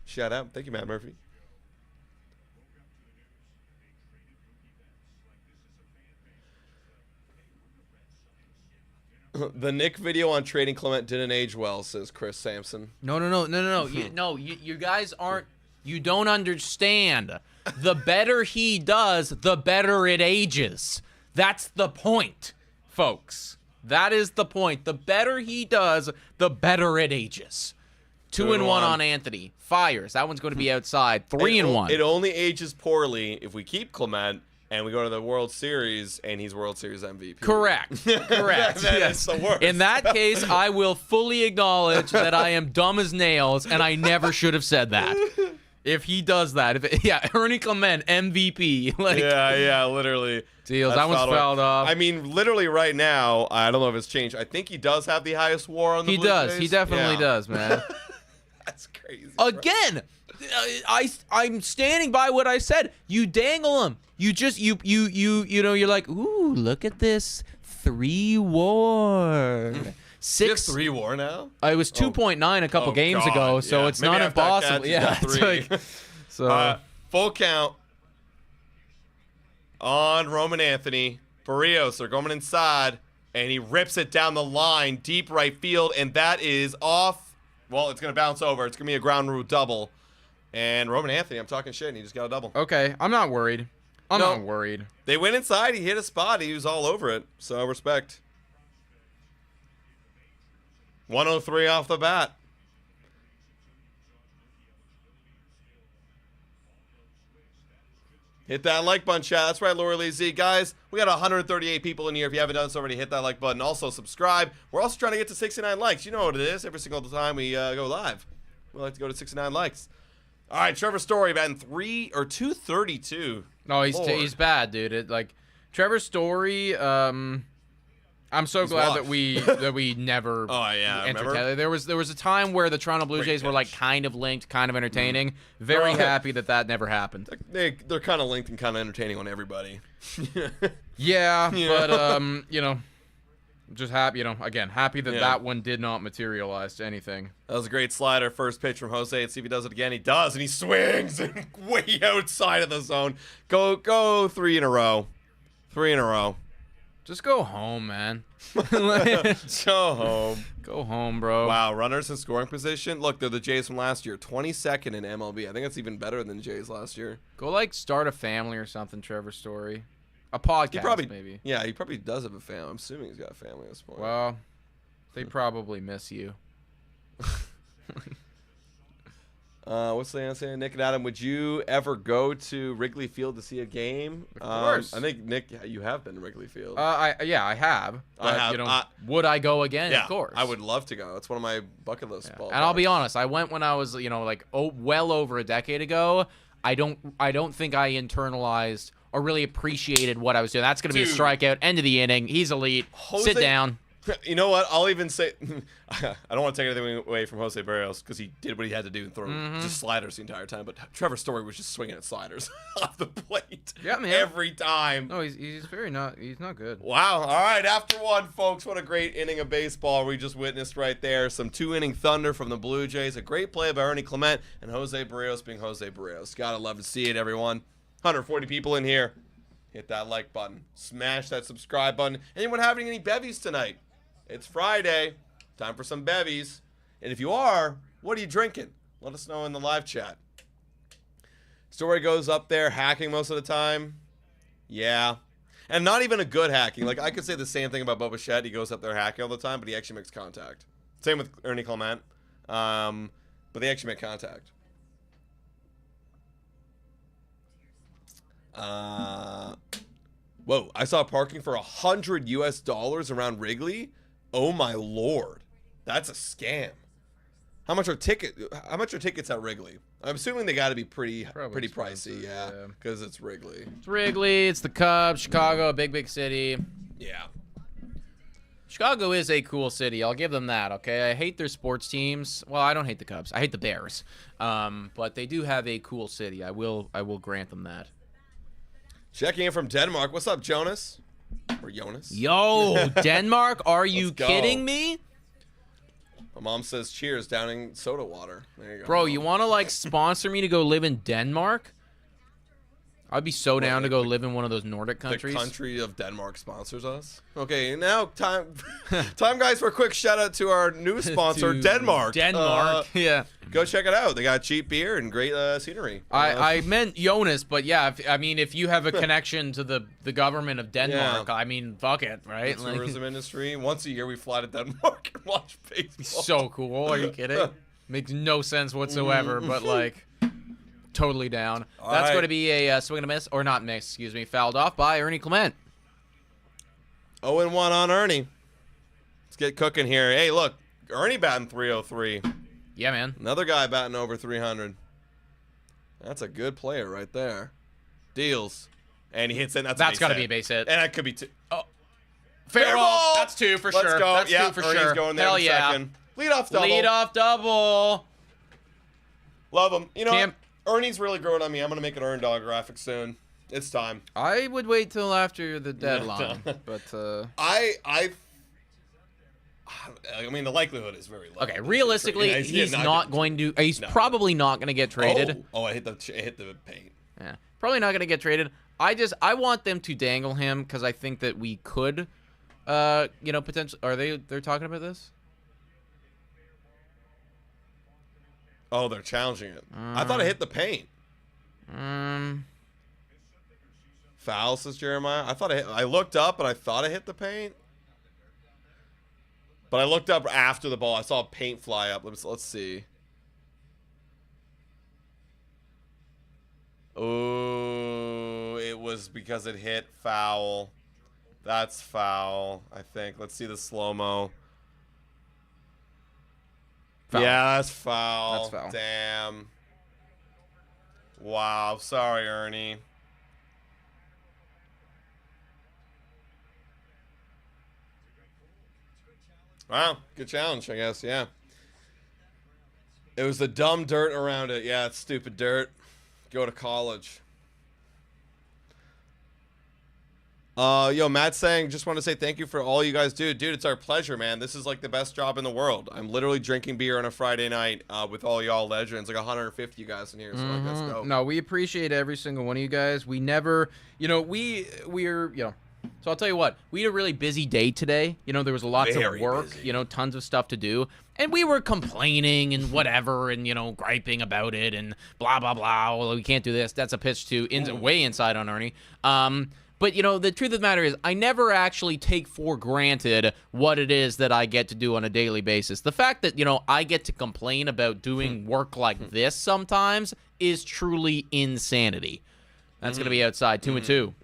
Shout out. Thank you, Matt Murphy. The Nick video on trading Clement didn't age well, says Chris Sampson. No. You guys aren't. You don't understand. The better he does, the better it ages. That's the point, folks. That is the point. The better he does, the better it ages. 2-1 on Anthony. Fires. That one's going to be outside. 3-1. It only ages poorly if we keep Clement and we go to the World Series and he's World Series MVP. Correct. Correct. That's the worst. In that case, I will fully acknowledge that I am dumb as nails and I never should have said that. If he does that, Ernie Clement MVP. Like, yeah, literally. Deals. That one's fouled off. I mean, literally right now, I don't know if it's changed. I think he does have the highest WAR on the He Blue does. Jays. He definitely does, man. That's crazy. Bro. Again, I'm standing by what I said. You dangle him. You just you know, you're like, ooh, look at this 3 WAR. 6 3 WAR now. It was 2.9 a couple games ago, so it's maybe not after that impossible. catch, Yeah, he's it's got 3. like, so Full count on Roman Anthony. Barrios are going inside, and he rips it down the line, deep right field, and that is off. Well, it's going to bounce over. It's going to be a ground rule double. And Roman Anthony, I'm talking shit, and he just got a double. okay, I'm not worried. I'm not worried. They went inside. He hit a spot. He was all over it. So respect. 103 off the bat. Hit that like button, chat. That's right, Laura Lee Z. Guys, we got 138 people in here. If you haven't done so already, hit that like button. Also, subscribe. We're also trying to get to 69 likes. You know what it is. Every single time we go live, we like to go to 69 likes. All right, Trevor Story batting 232. No, he's bad, dude. Trevor Story. I'm so glad that we never. Oh yeah, remember? There was a time where the Toronto Blue Jays were like kind of linked, kind of entertaining. Very happy that never happened. They're kind of linked and kind of entertaining on everybody. Yeah, but you know, just happy. You know, again, happy that that one did not materialize to anything. That was a great slider. First pitch from Jose. Let's see if he does it again. He does, and he swings way outside of the zone. Go 3 in a row. 3 in a row. Just go home, man. Go home. Go home, bro. Wow, runners in scoring position. Look, they're the Jays from last year. 22nd in MLB. I think that's even better than Jays last year. Go start a family or something, Trevor Story. A podcast, He probably, maybe. Yeah, he probably does have a family. I'm assuming he's got a family at this point. Well, they probably miss you. What's the answer? Nick and Adam, would you ever go to Wrigley Field to see a game? Of course. I think, Nick, you have been to Wrigley Field. Yeah, I have. But, I have. You know, would I go again? Yeah, Of course. I would love to go. It's one of my bucket list ballparks. And I'll be honest, I went when I was, you know, like well over a decade ago. I don't think I internalized or really appreciated what I was doing. That's going to be a Dude. strikeout, end of the inning. He's elite. Sit down. You know what? I'll even say, I don't want to take anything away from Jose Barrios because he did what he had to do and throw just sliders the entire time. But Trevor Story was just swinging at sliders off the plate. Yeah, man. Every time. No, he's not good. Wow. All right. After one, folks, what a great inning of baseball we just witnessed right there. Some 2-inning thunder from the Blue Jays. A great play by Ernie Clement and Jose Barrios being Jose Barrios. Gotta love to see it, everyone. 140 people in here. Hit that like button. Smash that subscribe button. Anyone having any bevies tonight? It's Friday. Time for some bevies. And if you are, what are you drinking? Let us know in the live chat. Story goes up there hacking most of the time. Yeah. And not even a good hacking. Like, I could say the same thing about Bo Bichette. He goes up there hacking all the time, but he actually makes contact. Same with Ernie Clement. But they actually make contact. Whoa, I saw parking for $100 around Wrigley. Oh my lord, that's a scam. How much are tickets at Wrigley? I'm assuming they got to be pretty pricey, yeah, because it's Wrigley. It's Wrigley. It's the Cubs. Chicago, a big city. Yeah. Chicago is a cool city. I'll give them that, okay? I hate their sports teams. Well, I don't hate the Cubs. I hate the Bears. But they do have a cool city. I will grant them that. Checking in from Denmark. What's up, Jonas? Or Jonas? Yo, Denmark, are you go. kidding me? My mom says cheers, downing soda water. There you go. Bro, you want to, like, sponsor me to go live in Denmark? I'd be so down to go live in one of those Nordic countries. The country of Denmark sponsors us. Okay, now time guys, for a quick shout out to our new sponsor, Denmark. Denmark, yeah. Go check it out. They got cheap beer and great scenery. I meant Jonas, but yeah, if you have a connection to the government of Denmark, Yeah. I mean, fuck it, right? The tourism industry. Once a year, we fly to Denmark and watch baseball. So cool. Are you kidding? Makes no sense whatsoever, but like, totally down. That's right. going to be a swing and a miss, or not miss, excuse me, fouled off by Ernie Clement. 0-1 on Ernie. Let's get cooking here. Hey, look, Ernie batting 303. Yeah, man. Another guy batting over 300. That's a good player right there. Deals. And he hits it. That's got to be a base hit. And that could be two. Oh, fair ball. That's two for sure. Let's go. That's yeah, two for Ernie's sure. going there Hell in yeah. second. Leadoff double. Leadoff double. Love him. You know, Cam- Ernie's really growing on me. I'm going to make an Earn Dog graphic soon. It's time. I would wait till after the deadline, but I mean, the likelihood is very low. okay. Realistically, Yeah, he's not going to. He's No. probably not going to get traded. Oh, I hit the paint. Yeah, probably not going to get traded. I want them to dangle him because I think that we could, potentially. They're talking about this? Oh, they're challenging it. I thought I hit the paint. Foul, says Jeremiah. I looked up and I thought I hit the paint. But I looked up after the ball. I saw paint fly up. Let's see. Oh, it was because it hit foul. That's foul, I think. Let's see the slow-mo. Foul. Yeah, that's foul. That's foul. Damn. Wow. Sorry, Ernie. Wow. Good challenge, I guess. Yeah. It was the dumb dirt around it. Yeah, it's stupid dirt. Go to college. Yo, Matt's saying, just want to say thank you for all you guys do. Dude, it's our pleasure, man. This is like the best job in the world. I'm literally drinking beer on a Friday night with all y'all legends. Like 150 you guys in here, so like, that's dope. No, we appreciate every single one of you guys. We never, we're. So I'll tell you what, we had a really busy day today. There was lots Very of work, busy. Tons of stuff to do. And we were complaining and whatever and, griping about it and blah, blah, blah. Well, we can't do this. That's a pitch to way inside on Ernie. But, you know, the truth of the matter is I never actually take for granted what it is that I get to do on a daily basis. The fact that, you know, I get to complain about doing work like this sometimes is truly insanity. That's going to be outside 2-2.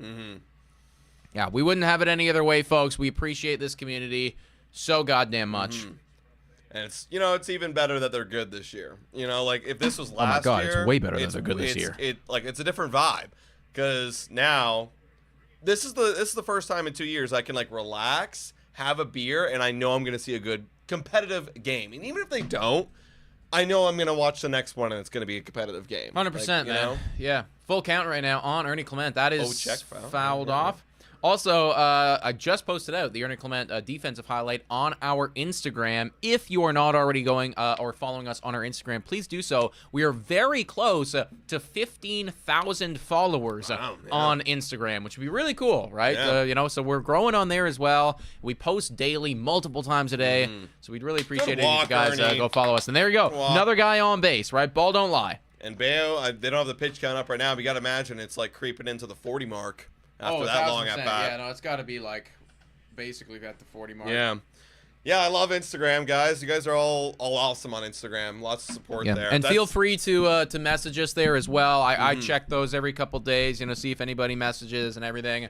Yeah, we wouldn't have it any other way, folks. We appreciate this community so goddamn much. And it's, you know, it's even better that they're good this year. You know, like if this was last God, year, it's way better that they're good this year. It's a different vibe because now this is the first time in 2 years I can like relax, have a beer, and I know I'm going to see a good competitive game. And even if they don't, I know I'm going to watch the next one and it's going to be a competitive game. 100%, like, man. Know? Yeah, full count right now on Ernie Clement. That is check foul. fouled off. Also, I just posted out the Ernie Clement defensive highlight on our Instagram. If you are not already going or following us on our Instagram, please do so. We are very close to 15,000 followers on Instagram, which would be really cool, right? Yeah. You know, so we're growing on there as well. We post daily, multiple times a day, so we'd really appreciate it if you guys go follow us. And there you go, another guy on base, right? Ball don't lie. And Bayo, they don't have the pitch count up right now, but you got to imagine it's like creeping into the 40 mark. After that long at bat. Yeah, no, it's got to be like basically at the 40 mark. Yeah. Yeah, I love Instagram, guys. You guys are all awesome on Instagram. Lots of support there. And feel free to message us there as well. I check those every couple days, you know, see if anybody messages and everything.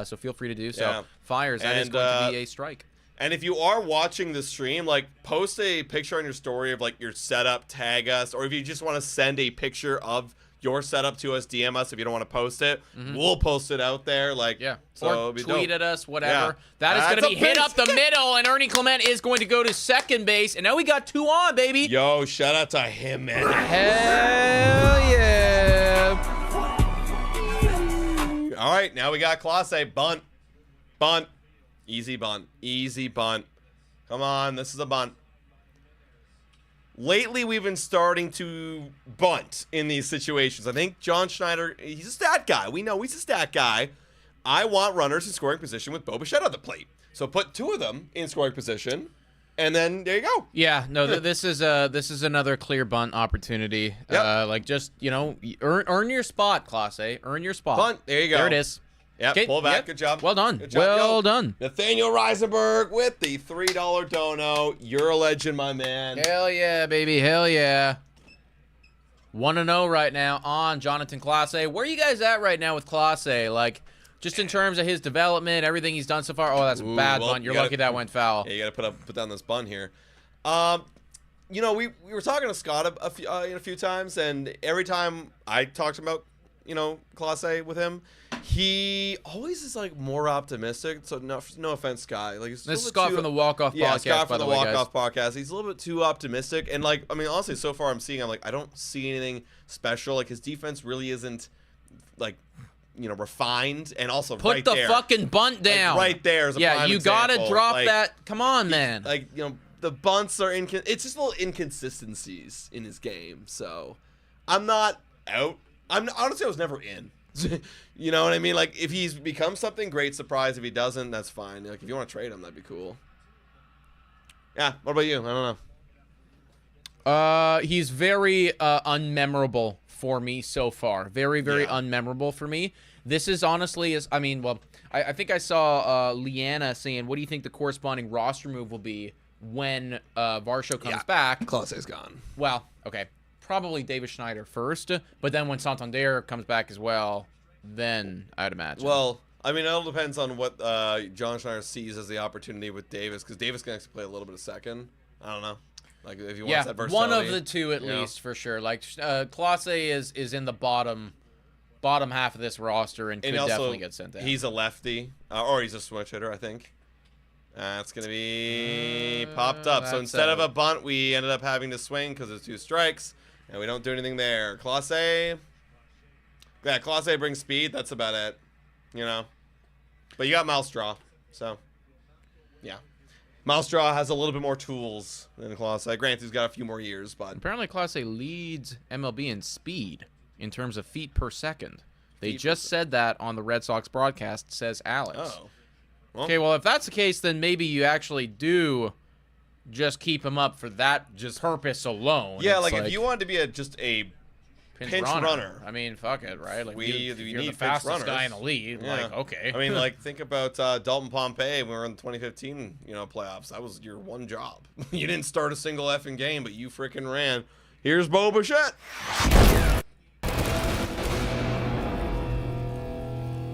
So feel free to do so. Yeah. Fires, that is going to be a strike. And if you are watching the stream, like post a picture on your story of like your setup, tag us, or if you just want to send a picture of your setup to us, DM us if you don't want to post it. We'll post it out there. Like, so or tweet at us, whatever. Yeah. That is going to be hit up the middle, and Ernie Clement is going to go to second base. And now we got two on, baby. Yo, shout out to him, man. Hell yeah. All right, now we got Clase. Bunt. Bunt. Easy bunt. Easy bunt. Come on, this is a bunt. Lately, we've been starting to bunt in these situations. I think John Schneider, he's a stat guy. We know he's a stat guy. I want runners in scoring position with Bo Bichette on the plate. So put two of them in scoring position, and then there you go. Yeah, no, this is another clear bunt opportunity. Yep. Like just, you know, earn your spot, Clase. Earn your spot. Bunt. There you go. There it is. Yep, pull back. Good job. Well done. Good job. Well done. Nathaniel Reisenberg with the $3 dono. You're a legend, my man. Hell yeah, baby. Hell yeah. 1-0 right now on Jonathan Clase. Where are you guys at right now with Clase? Like, just in terms of his development, everything he's done so far. Oh, that's a bad bunt. You're lucky that went foul. Yeah, you got to put down this bunt here. You know, we were talking to Scott a few times, and every time I talked about, you know, Clase with him, he always is like more optimistic. So no offense, Scott. Like this is Scott from the Walk Off podcast. Scott from by the way, Walk guys. Off podcast. He's a little bit too optimistic, and like, I mean, honestly, so far I'm like, I don't see anything special. Like his defense really isn't like, you know, refined, and also put right the there, fucking bunt down. like right there is a prime you example. gotta drop like, that. Come on, man. Like, you know, the bunts are it's just little inconsistencies in his game. So I'm not out. Honestly, I was never in. You know what I mean? Like, if he's become something, great surprise. If he doesn't, that's fine. Like, if you want to trade him, that'd be cool. Yeah. What about you? I don't know. He's very unmemorable for me so far. Very, very unmemorable for me. This is honestly, I think I saw Leanna saying, what do you think the corresponding roster move will be when Varsho comes back? Clase's gone. Well, okay. Probably Davis Schneider first, but then when Santander comes back as well, then I'd imagine. Well, I mean, it all depends on what John Schneider sees as the opportunity with Davis, because Davis can actually play a little bit of second. I don't know. Like, if he wants that versatility. One of the two at least, for sure. Like, Clase is in the bottom half of this roster and could definitely get sent down. He's a lefty, or he's a switch hitter, I think. It's going to be popped up. So instead of a bunt, we ended up having to swing because there's 2 strikes. And we don't do anything there. Clase. Yeah, Clase brings speed. That's about it. You know. But you got Malstraw. So, yeah. Malstraw has a little bit more tools than Clase. Granted, he's got a few more years, but... Apparently, Clase leads MLB in speed in terms of feet per second. They just said that on the Red Sox broadcast, says Alex. Oh. Well, okay, well, if that's the case, then maybe you actually do... just keep him up for that purpose alone. Yeah, like if you wanted to be just a pinch runner. I mean, fuck it, right? Like We you're need the pinch fastest guy runners. in the league. Yeah. Like, okay. I mean, like, think about Dalton Pompey when we were in the 2015, playoffs. That was your one job. You didn't start a single effing game, but you freaking ran. Here's Bo Bichette.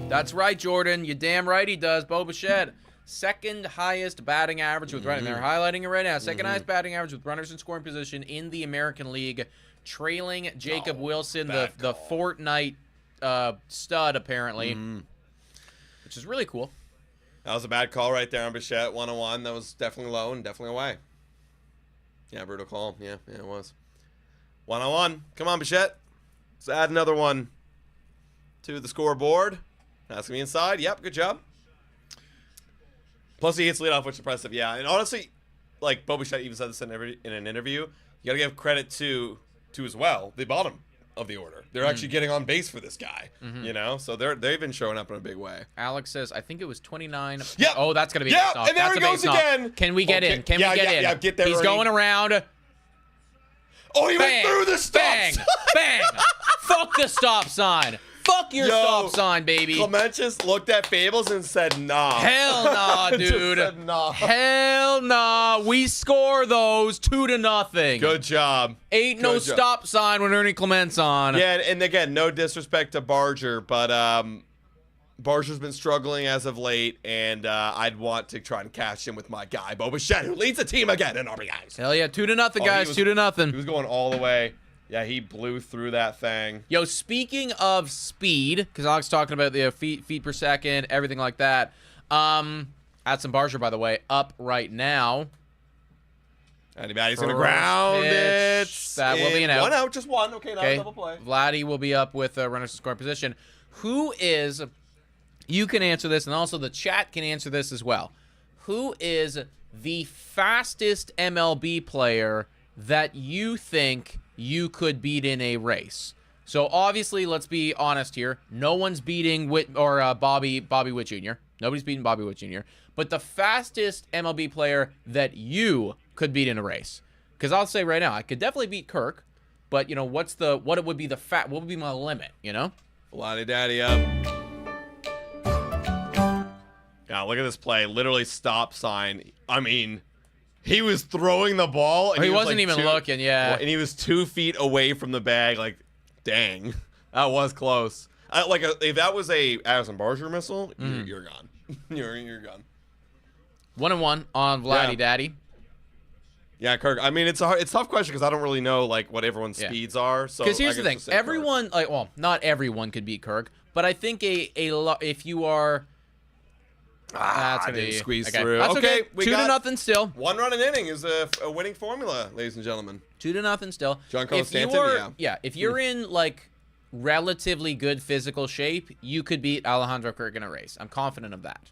That's right, Jordan. You damn right he does. Bo Bichette, second highest batting average with runners. They're highlighting it right now. Second highest batting average with runners in scoring position in the American League, trailing Jacob Wilson, the Fortnite stud, apparently, which is really cool. That was a bad call right there on Bichette. 1-1. That was definitely low and definitely away. Yeah, brutal call. Yeah, it was. 1-1. Come on, Bichette. Let's add another one to the scoreboard. That's going to be inside. Yep, good job. Plus, he hits leadoff, which is impressive. Yeah, and honestly, like Bo Bichette even said this in an interview, you got to give credit to as well the bottom of the order. They're actually getting on base for this guy, So they've been showing up in a big way. Alex says, I think it was 29. Yeah. Oh, that's going to be Yeah, a base and there That's he a goes base knock. again. Can we get in? Can we get in? Yeah, get there, He's Ernie. going around. Oh, he Bang, went through the stop bang, sign. bang. Fuck the stop sign. Fuck your stop sign, baby. Clement just looked at Fables and said, nah. Hell nah, Just dude. said nah. Hell nah. We score those 2-0. Good job. Ain't no Good job. stop sign when Ernie Clement's on. Yeah, and again, no disrespect to Barger, but Barger's been struggling as of late, and I'd want to try and catch him with my guy, Bo Bichette, who leads the team again in RBIs. Hell yeah, 2-0, guys. 2-0. He was going all the way. Yeah, he blew through that thing. Yo, speaking of speed, because Alex talking about the feet per second, everything like that. Addison Barger, by the way, up right now. Anybody's going to ground it. That will be an out. One out, just one. Okay, not a double play. Vladdy will be up with runners in scoring position. Who is, you can answer this, and also the chat can answer this as well. Who is the fastest MLB player that you think you could beat in a race? So obviously, let's be honest here. No one's beating Bobby Witt Jr. Nobody's beating Bobby Witt Jr. But the fastest MLB player that you could beat in a race, because I'll say right now, I could definitely beat Kirk. But what would be my limit? Vladdy Daddy up. Yeah, look at this play. Literally stop sign. I mean, he was throwing the ball. And he wasn't even looking, yeah. And he was 2 feet away from the bag. Like, dang. That was close. If that was a Addison Barger missile, you're gone. you're gone. 1-1 on Vladdy Daddy. Yeah, Kirk. I mean, it's a tough question because I don't really know what everyone's speeds are. So because here's the thing, everyone not everyone could beat Kirk, but I think if you are, that's gonna be squeeze okay. through. That's okay. We 2-0 still. 1 run an inning is a winning formula, ladies and gentlemen. 2-0 still. Giancarlo Stanton, if you're in relatively good physical shape, you could beat Alejandro Kirk in a race. I'm confident of that.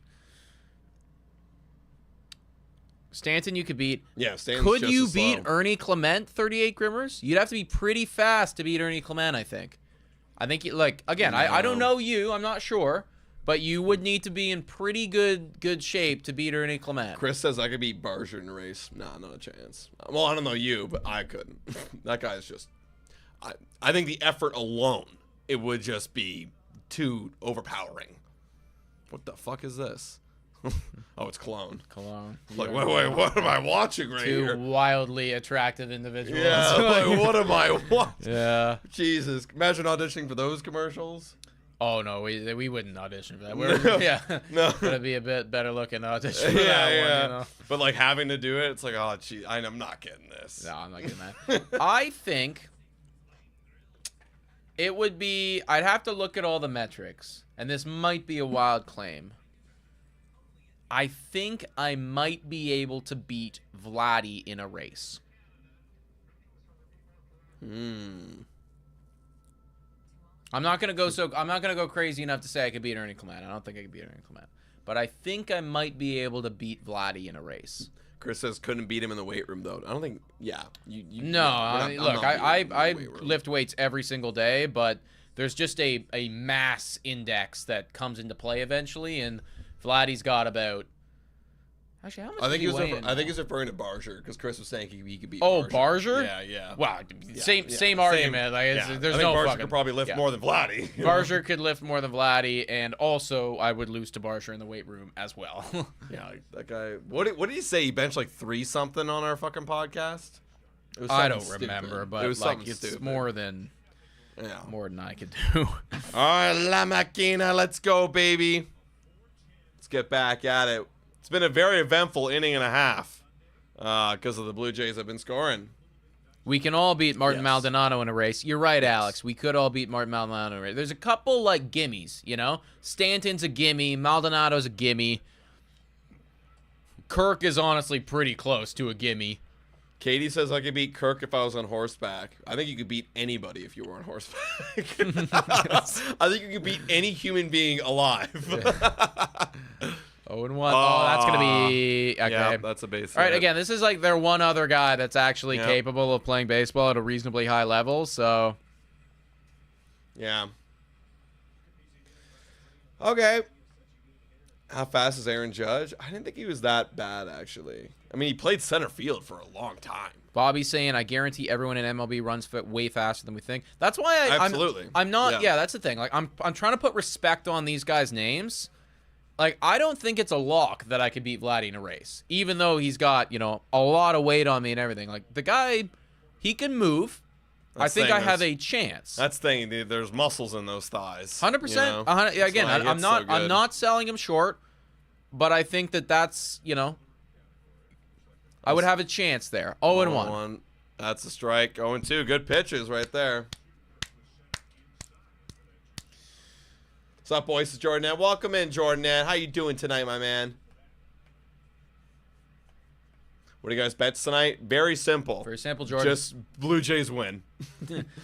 Stanton, you could beat. Yeah, Stanton's Could just you as beat slow. Ernie Clement 38 Grimmers? You'd have to be pretty fast to beat Ernie Clement, I think. I think, again, I don't know you. I'm not sure. But you would need to be in pretty good shape to beat Ernie Clement. Chris says I could beat Barger in a race. Nah, not a chance. Well, I don't know you, but I couldn't. That guy's just... I think the effort alone, it would just be too overpowering. What the fuck is this? Oh, it's Cologne. Like, wait, what am I watching right here? Two wildly attractive individuals. Yeah, like, what am I watching? Yeah. Jesus. Imagine auditioning for those commercials. Oh, no, we wouldn't audition for that. No. Gonna be a bit better looking audition for Yeah. that one, But, having to do it, it's like, oh, gee, I'm not getting this. No, I'm not getting that. I think it would be... I'd have to look at all the metrics, and this might be a wild claim. I think I might be able to beat Vladdy in a race. I'm not gonna go crazy enough to say I could beat Ernie Clement. I don't think I could beat Ernie Clement, but I think I might be able to beat Vladdy in a race. Chris says couldn't beat him in the weight room though. I don't think. Yeah. No, I lift weights every single day, but there's just a mass index that comes into play eventually, and Vladdy's got about Actually, how much? I think did weigh in I think now? he's referring to Barger because Chris was saying he could beat. Oh, Barger. Barger? Yeah, yeah. Wow, Yeah, same yeah. argument. Like, Yeah. there's I think no Barger fucking. could probably lift yeah. more than Vladdy. Barger could lift more than Vladdy, and also I would lose to Barger in the weight room as well. Yeah, that guy. What did he say? He benched like 3 something on our fucking podcast. It was I something don't stupid. remember, but it was like something it's stupid. more than I could do. All right, La Maquina, let's go, baby. Let's get back at it. It's been a very eventful inning and a half because of the Blue Jays have been scoring. We can all beat Martin Yes. Maldonado in a race. You're right, Alex. We could all beat Martin Maldonado in a race. There's a couple, like, gimmies, you know? Stanton's a gimme. Maldonado's a gimme. Kirk is honestly pretty close to a gimme. Katie says I could beat Kirk if I was on horseback. I think you could beat anybody if you were on horseback. I think you could beat any human being alive. 0-1. Oh, that's going to be... Okay. Yeah, that's a base All right, hit. again, this is like their one other guy that's actually Yeah. capable of playing baseball at a reasonably high level, so... Yeah. Okay. How fast is Aaron Judge? I didn't think he was that bad, actually. I mean, he played center field for a long time. Bobby's saying, I guarantee everyone in MLB runs way faster than we think. That's why Absolutely. I'm not... Yeah. Yeah, that's the thing. Like, I'm trying to put respect on these guys' names. Like, I don't think it's a lock that I could beat Vladdy in a race, even though he's got, you know, a lot of weight on me and everything. Like, the guy, he can move. That's I think saying I have there's- a chance. That's the thing. There's muscles in those thighs. 100%. you know? Again, That's why I'm he not. hits so I'm good. not selling him short, but I think that's, you know, I would have a chance there. 0-1. That's a strike. 0-2. Good pitches right there. What's up, boys? It's Jordan. Welcome in, Jordan. How you doing tonight, my man? What do you guys bet tonight? Very simple. Very simple, Jordan. Just Blue Jays win.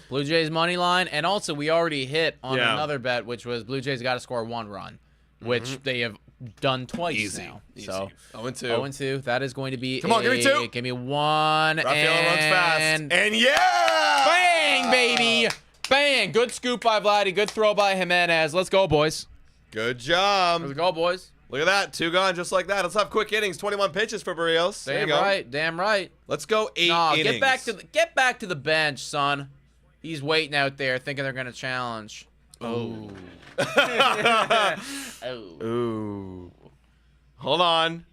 Blue Jays money line, and also we already hit on Yeah. another bet, which was Blue Jays got to score 1 run, which they have done twice now. Easy. So 0-2. 0-2. That is going to be. Come on, give me 2. Give me 1. Rafael runs fast. And yeah! bang, baby. Bang. Good scoop by Vladdy. Good throw by Jimenez. Let's go, boys. Good job. Let's go, boys. Look at that. 2 gone just like that. Let's have quick innings. 21 pitches for Barrios. There you Damn go. right. Damn right. Let's go 8 No, innings. get back to the bench, son. He's waiting out there thinking they're going to challenge. Oh. Oh. Ooh. Hold on.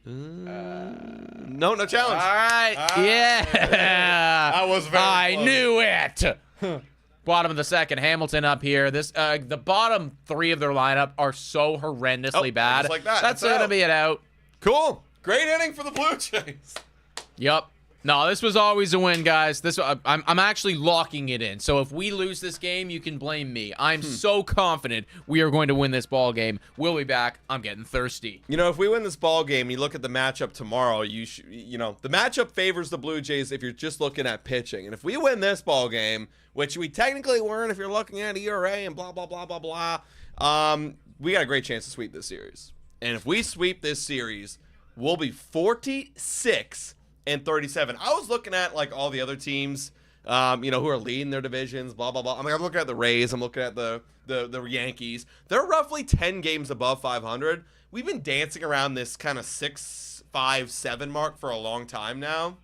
No challenge. All right. Yeah. That was very I close. knew it. Bottom of the second, Hamilton up here. This the bottom 3 of their lineup are so horrendously Oh, bad. just like that. That's That's gonna out. be it out. Cool. Great inning for the Blue Jays. Yup. No, this was always a win, guys. I'm actually locking it in. So if we lose this game, you can blame me. I'm so confident we are going to win this ball game. We'll be back. I'm getting thirsty. You know, if we win this ball game, you look at the matchup tomorrow, the matchup favors the Blue Jays if you're just looking at pitching. And if we win this ball game, which we technically weren't if you're looking at ERA and blah, blah, blah, blah, blah, we got a great chance to sweep this series. And if we sweep this series, we'll be 46 and 37. I was looking at like all the other teams, who are leading their divisions, blah, blah, blah. I mean, I'm looking at the Rays. I'm looking at the Yankees. They're roughly 10 games above 500. We've been dancing around this kind of 6, 5, 7 mark for a long time now.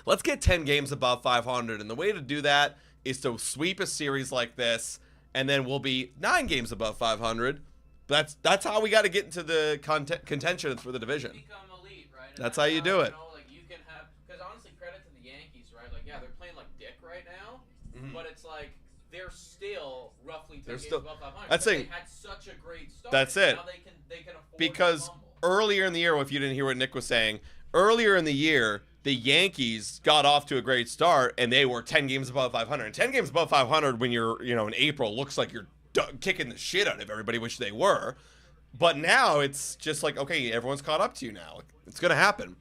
Let's get 10 games above 500. And the way to do that is to sweep a series like this, and then we'll be 9 games above 500. That's how we got to get into the contention for the division. Become elite, right? That's how you do it. Because honestly, credit to the Yankees, right? Like, yeah, they're playing like dick right now, but it's like they're still roughly 10 games above 500. That's but it. They had such a great start. That's it. Now they can afford Because to fumble. earlier in the year, if you didn't hear what Nick was saying, earlier in the year, the Yankees got off to a great start, and they were 10 games above 500. And 10 games above 500 when you're, in April looks like you're kicking the shit out of everybody, which they were. But now it's just like, okay, everyone's caught up to you now. It's going to happen.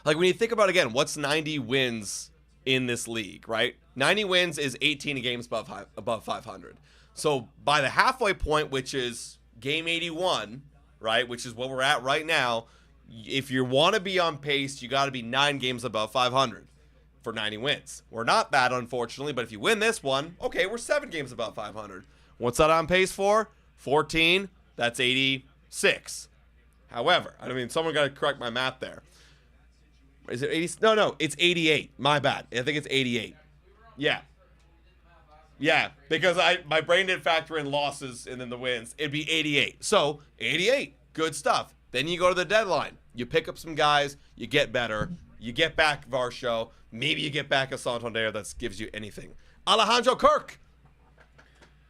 Like, when you think about, again, what's 90 wins in this league, right? 90 wins is 18 games above 500. So by the halfway point, which is game 81, right, which is what we're at right now, if you want to be on pace, you got to be 9 games above 500 for 90 wins. We're not that, unfortunately, but if you win this one, okay, we're 7 games above 500. What's that on pace for? 14. That's 80, 6. However, I mean, someone got to correct my math there. Is it 80? No, it's 88. My bad. I think it's 88. Yeah. Yeah, because my brain didn't factor in losses and then the wins. It'd be 88. So, 88. Good stuff. Then you go to the deadline. You pick up some guys. You get better. You get back Varsho. Maybe you get back a Santander that gives you anything. Alejandro Kirk.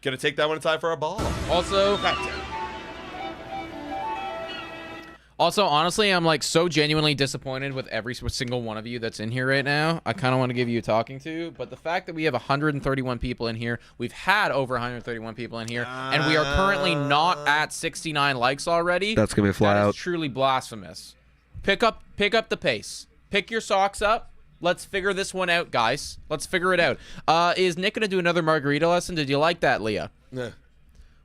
Gonna take that one in time for a ball. Also, honestly, I'm like so genuinely disappointed with every single one of you that's in here right now. I kind of want to give you a talking to, but the fact that we have 131 people in here, we've had over 131 people in here, and we are currently not at 69 likes already. That's gonna be flat out. That is truly blasphemous. Pick up the pace. Pick your socks up. Let's figure this one out, guys. Let's figure it out. Is Nick gonna do another margarita lesson? Did you like that, Leah? Yeah.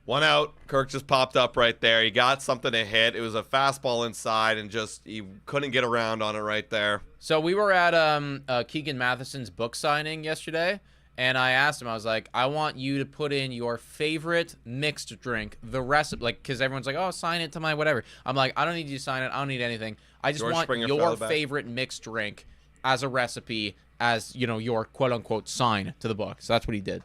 One out. Kirk just popped up right there. He got something to hit. It was a fastball inside, and just he couldn't get around on it right there. So we were at Keegan Matheson's book signing yesterday, and I asked him, I was like, I want you to put in your favorite mixed drink, the recipe, like, because everyone's like, oh, sign it to my whatever. I'm like, I don't need you to sign it. I don't need anything. I just want your favorite mixed drink as a recipe, as, you know, your quote-unquote sign to the book. So that's what he did.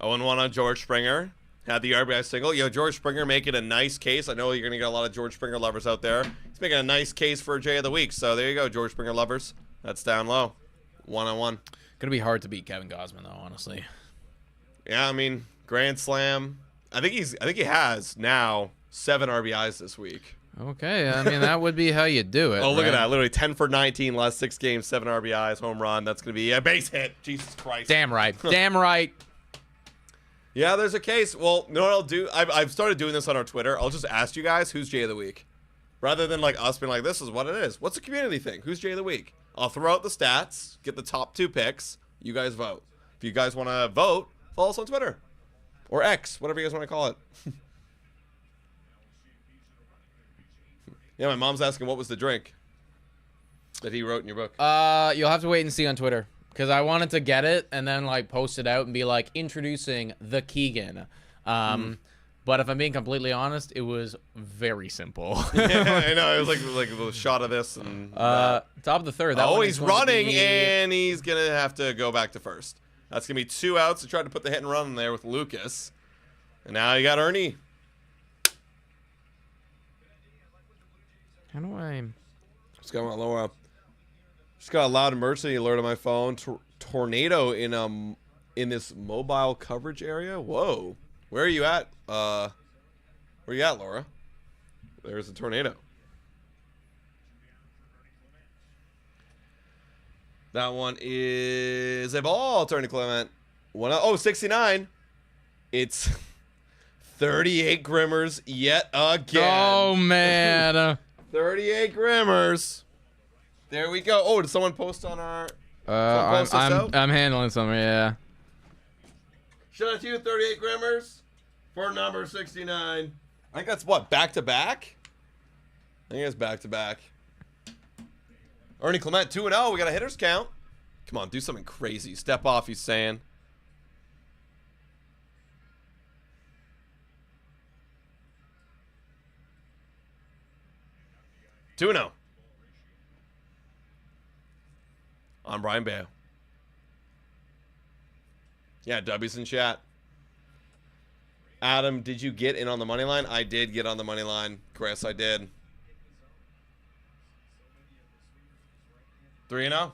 0-1 on George Springer. Had the RBI single. Yo, George Springer making a nice case. I know you're going to get a lot of George Springer lovers out there. He's making a nice case for Jay of the Week. So there you go, George Springer lovers. That's down low. 1-1. Going to be hard to beat Kevin Gausman, though, honestly. Yeah, I mean, Grand Slam. I think he has now 7 RBIs this week. Okay, I mean, that would be how you do it. Oh, look at that. Literally 10 for 19 last 6 games, 7 RBIs, home run. That's going to be a base hit. Jesus Christ. Damn right. Damn right. Yeah, there's a case. Well, you know what I'll do? I've started doing this on our Twitter. I'll just ask you guys who's Jay of the Week. Rather than like us being like, this is what it is. What's the community thing? Who's Jay of the Week? I'll throw out the stats, get the top 2 picks. You guys vote. If you guys want to vote, follow us on Twitter. Or X, whatever you guys want to call it. Yeah, my mom's asking what was the drink that he wrote in your book. You'll have to wait and see on Twitter. Because I wanted to get it and then, like, post it out and be like, introducing the Keegan. But if I'm being completely honest, it was very simple. Yeah, I know. It was like a shot of this. And top of the third. That he's running, and he's going to have to go back to first. That's going to be 2 outs. He tried to put the hit and run in there with Lucas. And now you got Ernie. How do I... Just got on lower. Just got a loud emergency alert on my phone. Tornado in this mobile coverage area. Whoa. Where are you at? Where are you at, Laura? There's a tornado. That one is a ball, Tony Clement. 69. It's 38 Grimmers yet again. Oh, man. 38 Grimmers. There we go. Oh, did someone post on our... I'm handling something, yeah. Shout out to you, 38 Grimmers, for number 69. I think that's what, back-to-back? I think it's back-to-back. Ernie Clement, 2-0. We got a hitter's count. Come on, do something crazy. Step off, he's saying. Two 2-0. I'm Brian Bayo. Yeah, W's in chat. Adam, did you get in on the money line? I did get on the money line. Chris, I did. 3-0.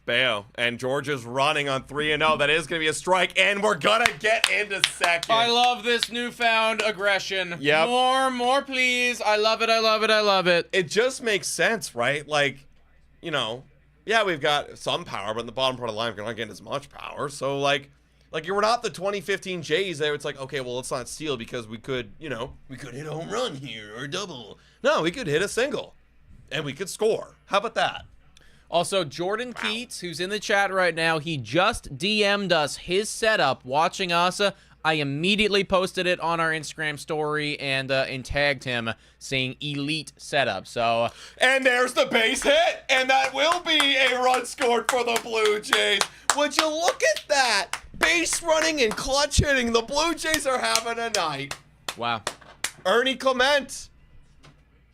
Bayo. And George is running on 3-0. That is going to be a strike, and we're going to get into second. I love this newfound aggression. Yep. More, please. I love it, I love it, I love it. It just makes sense, right? Like, you know, yeah, we've got some power, but in the bottom part of the line, we're not getting as much power. So, like you're not the 2015 Jays there. It's like, okay, well, let's not steal because we could, you know, we could hit a home run here or a double. No, we could hit a single, and we could score. How about that? Also, Jordan Keats, who's in the chat right now, he just DM'd us his setup watching us. I immediately posted it on our Instagram story and tagged him saying elite setup. So, and there's the base hit, and that will be a run scored for the Blue Jays. Would you look at that? base running and clutch hitting. The Blue Jays are having a night. Wow. Ernie Clement.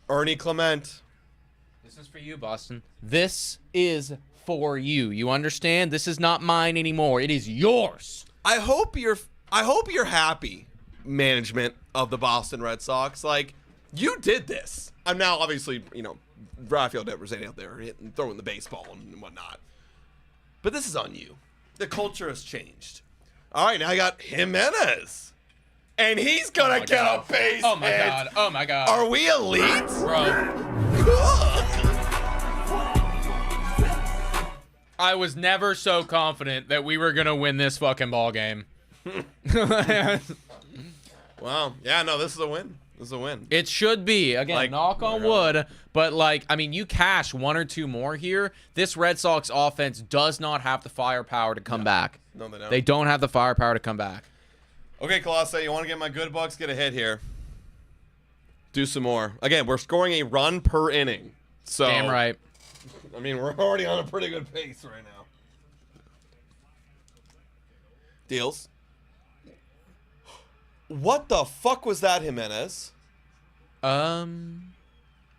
Ernie Clement. This is for you, Boston. This is for you. You understand? This is not mine anymore. It is yours. I hope you're happy, management of the Boston Red Sox. Like, you did this. I'm now obviously, Rafael Devers ain't out there hitting, throwing the baseball and whatnot. But this is on you. The culture has changed. All right, now I got Jimenez. And he's going to get a base Oh, my hit. God. Oh, my God. Are we elite? Bro. I was never so confident that we were going to win this fucking ball game. Wow. Yeah, no, this is a win. This is a win. It should be. Again, Like, knock on wood. But, you cash one or two more here. This Red Sox offense does not have the firepower to come back. No, they don't. They don't have the firepower to come back. Okay, Colossae, you want to get my good bucks? Get a hit here. Do some more. Again, we're scoring a run per inning. So, Damn right. I mean, we're already on a pretty good pace right now. Deals. What the fuck was that, Jimenez? Were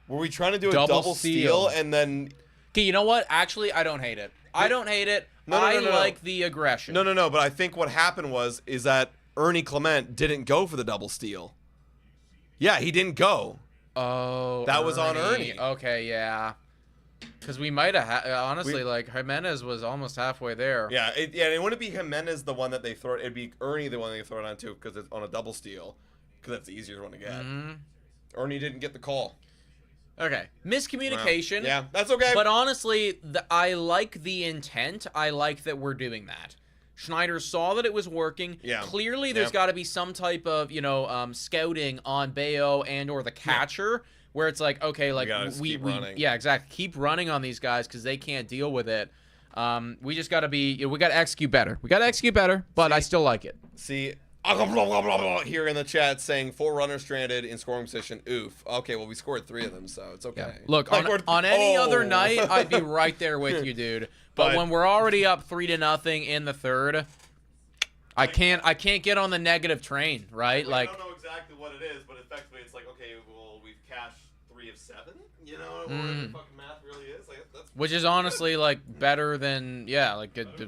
we trying to do a double steal and then... Okay, you know what? Actually, I don't hate it. I don't hate it. No, I like the aggression. No, but I think what happened is that Ernie Clement didn't go for the double steal. Yeah, he didn't go. Oh, That was on Ernie. Okay, yeah. Because we might have, honestly, Jimenez was almost halfway there. Yeah, it wouldn't be Jimenez the one that they throw it. It'd be Ernie the one they throw it on to because it's on a double steal. Because that's the easier one to get. Mm-hmm. Ernie didn't get the call. Okay. Miscommunication. Wow. Yeah, that's okay. But honestly, I like the intent. I like that we're doing that. Schneider saw that it was working. Yeah. Clearly, there's got to be some type of, scouting on Bayo and or the catcher where it's like, okay, like keep running. Yeah, exactly. Keep running on these guys because they can't deal with it. We just got to be, we got to execute better. We got to execute better, but I still like it. See, blah, blah, blah, blah, here in the chat saying 4 runners stranded in scoring position. Oof. Okay, well, we scored 3 of them, so it's okay. Yeah. Look, on any other night, I'd be right there with you, dude. But when we're already up 3-0 in the third, I can't get on the negative train, right? I don't know exactly what it is, but effectively it's like, okay, well, we've cashed 3 of 7, or whatever the fucking math really is. Like, that's which is honestly better than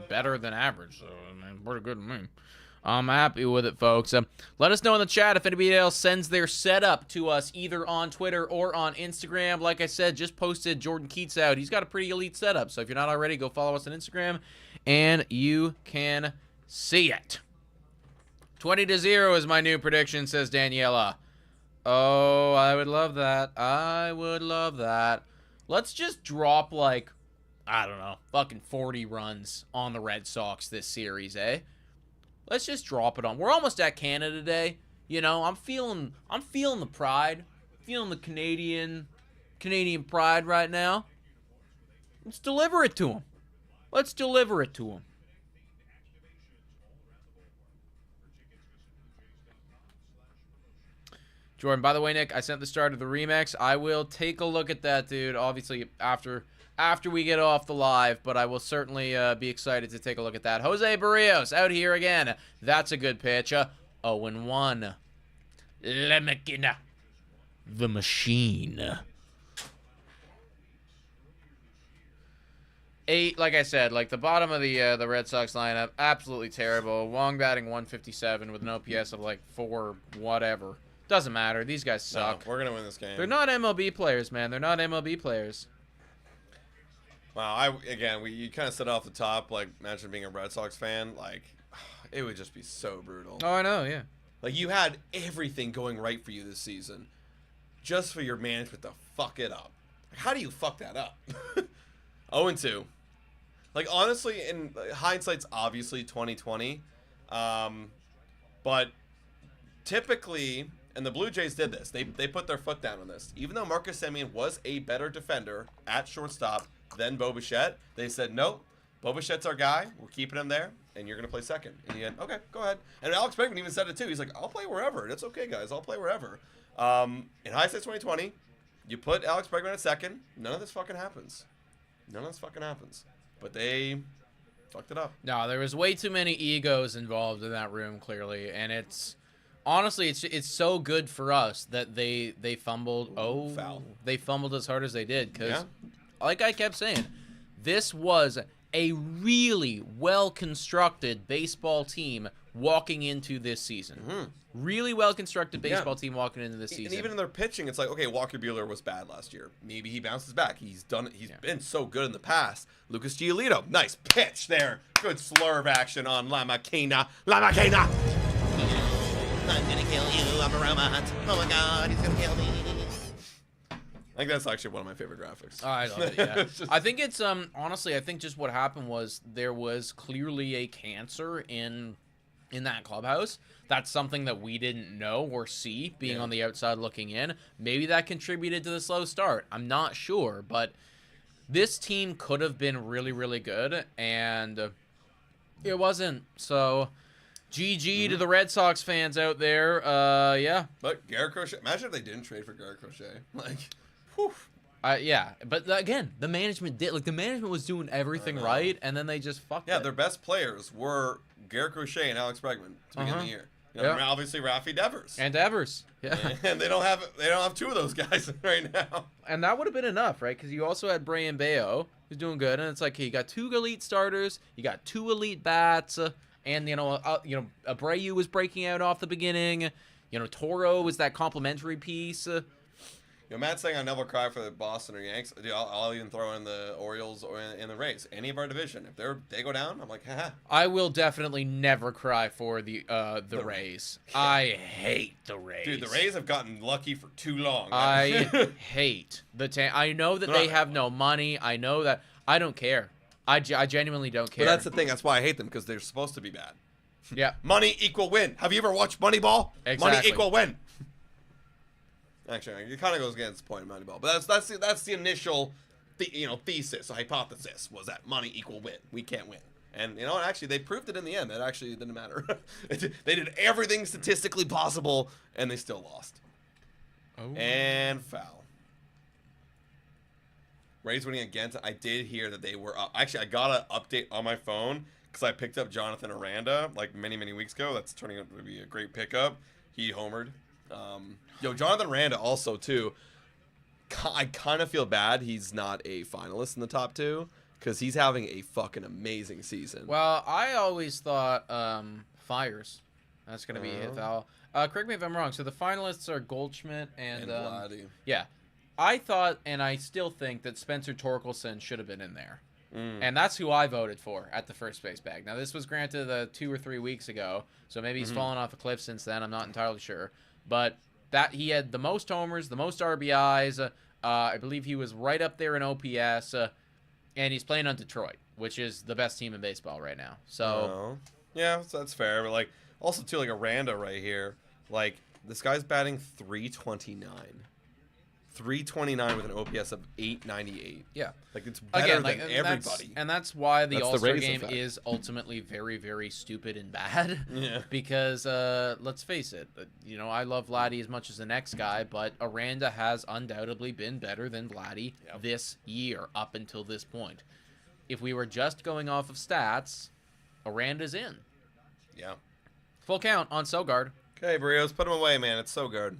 better than average. So I mean, pretty good to me. I'm happy with it, folks. Let us know in the chat if anybody else sends their setup to us either on Twitter or on Instagram. Like I said, just posted Jordan Keats out. He's got a pretty elite setup. So if you're not already, go follow us on Instagram and you can see it. 20-0 is my new prediction, says Daniela. Oh, I would love that. I would love that. Let's just drop I don't know, fucking 40 runs on the Red Sox this series, eh? Let's just drop it on. We're almost at Canada Day. I'm feeling the pride. Feeling the Canadian pride right now. Let's deliver it to them. Let's deliver it to them. Jordan, by the way, Nick, I sent the start of the remix. I will take a look at that, dude. Obviously, after we get off the live, but I will certainly be excited to take a look at that. Jose Barrios out here again. That's a good pitch. 0-1. Le Machina. The Machine. 8, like I said, the bottom of the Red Sox lineup, absolutely terrible. Wong batting 157 with an OPS of 4 whatever. Doesn't matter. These guys suck. No, we're gonna win this game. They're not MLB players, man. They're not MLB players. Wow, you kind of said off the top, imagine being a Red Sox fan, it would just be so brutal. Oh, I know, yeah. You had everything going right for you this season, just for your management to fuck it up. How do you fuck that up? 0-2. Honestly, in hindsight's obviously 2020, but typically, and the Blue Jays did this. They put their foot down on this. Even though Marcus Semien was a better defender at shortstop than Bo Bichette, they said, nope, Bo Bichette's our guy. We're keeping him there, and you're going to play second. And he had, okay, go ahead. And Alex Bregman even said it too. He's like, I'll play wherever. It's okay, guys. I'll play wherever. In hindsight 2020, you put Alex Bregman at second. None of this fucking happens. But they fucked it up. No, there was way too many egos involved in that room, clearly, and it's honestly it's so good for us that they fumbled. Foul. They fumbled as hard as they did because, like I kept saying, this was a really well constructed baseball team walking into this season. Really well constructed baseball team walking into this season. And even in their pitching, it's like, okay, Walker Buehler was bad last year. Maybe he bounces back. He's done it. He's been so good in the past. Lucas Giolito, nice pitch there. Good slurve action on La Maquina. La Maquina. I'm gonna kill you. I'm a robot. Oh my God, he's gonna kill me. I think that's actually one of my favorite graphics. Oh, I love it, yeah. I think it's, honestly, I think just what happened was there was clearly a cancer in that clubhouse. That's something that we didn't know or see being on the outside looking in. Maybe that contributed to the slow start. I'm not sure, but this team could have been really, really good, and it wasn't. So, GG to the Red Sox fans out there. Yeah. But Garrett Crochet, imagine if they didn't trade for Garrett Crochet. Like, whew. Yeah, but again, the management was doing everything right, and then they just fucked it. Yeah, their best players were Garrett Crochet and Alex Bregman to begin the year. You know, obviously Rafi Devers. And Devers. Yeah. And they don't have two of those guys right now. And that would have been enough, right? Because you also had Brian Bayo, who's doing good, and it's like, hey, you got two elite starters, you got two elite bats, and Abreu was breaking out off the beginning. Toro was that complimentary piece. Matt's saying I never cry for the Boston or Yanks. Dude, I'll even throw in the Orioles or in the Rays. Any of our division. If they go down, I'm like, haha. I will definitely never cry for the Rays. I hate the Rays. Dude, the Rays have gotten lucky for too long. I hate the I know that they have no money. I know that. I don't care. I genuinely don't care. But that's the thing. That's why I hate them, because they're supposed to be bad. Yeah. Money equal win. Have you ever watched Moneyball? Exactly. Money equal win. Actually, it kind of goes against the point of Moneyball, but that's the initial, thesis, hypothesis was that money equal win. We can't win, and actually they proved it in the end. That actually didn't matter. They did everything statistically possible, and they still lost. Oh. And foul. Rays winning again. I did hear that they were up. Actually, I got an update on my phone because I picked up Jonathan Aranda like many weeks ago. That's turning out to be a great pickup. He homered. Jonathan Randa also, too. I kind of feel bad he's not a finalist in the top two because he's having a fucking amazing season. Well, I always thought Fires. That's going to be a foul. Correct me if I'm wrong. So the finalists are Goldschmidt and Vladdy. Yeah. I thought, and I still think, that Spencer Torkelson should have been in there. And that's who I voted for at the first base bag. Now, this was granted 2 or 3 weeks ago, so maybe he's fallen off a cliff since then. I'm not entirely sure. But that he had the most homers, the most RBIs. I believe he was right up there in OPS. And he's playing on Detroit, which is the best team in baseball right now. So yeah, so that's fair. But also too, Aranda right here. This guy's batting 329. 329 with an OPS of 898. Yeah. It's better than everybody. That's why the All-Star game is ultimately very, very stupid and bad. Yeah. Because, let's face it, I love Vladdy as much as the next guy, but Aranda has undoubtedly been better than Vladdy this year up until this point. If we were just going off of stats, Aranda's in. Yeah. Full count on Sogard. Okay, Barrios, put him away, man. It's Sogard.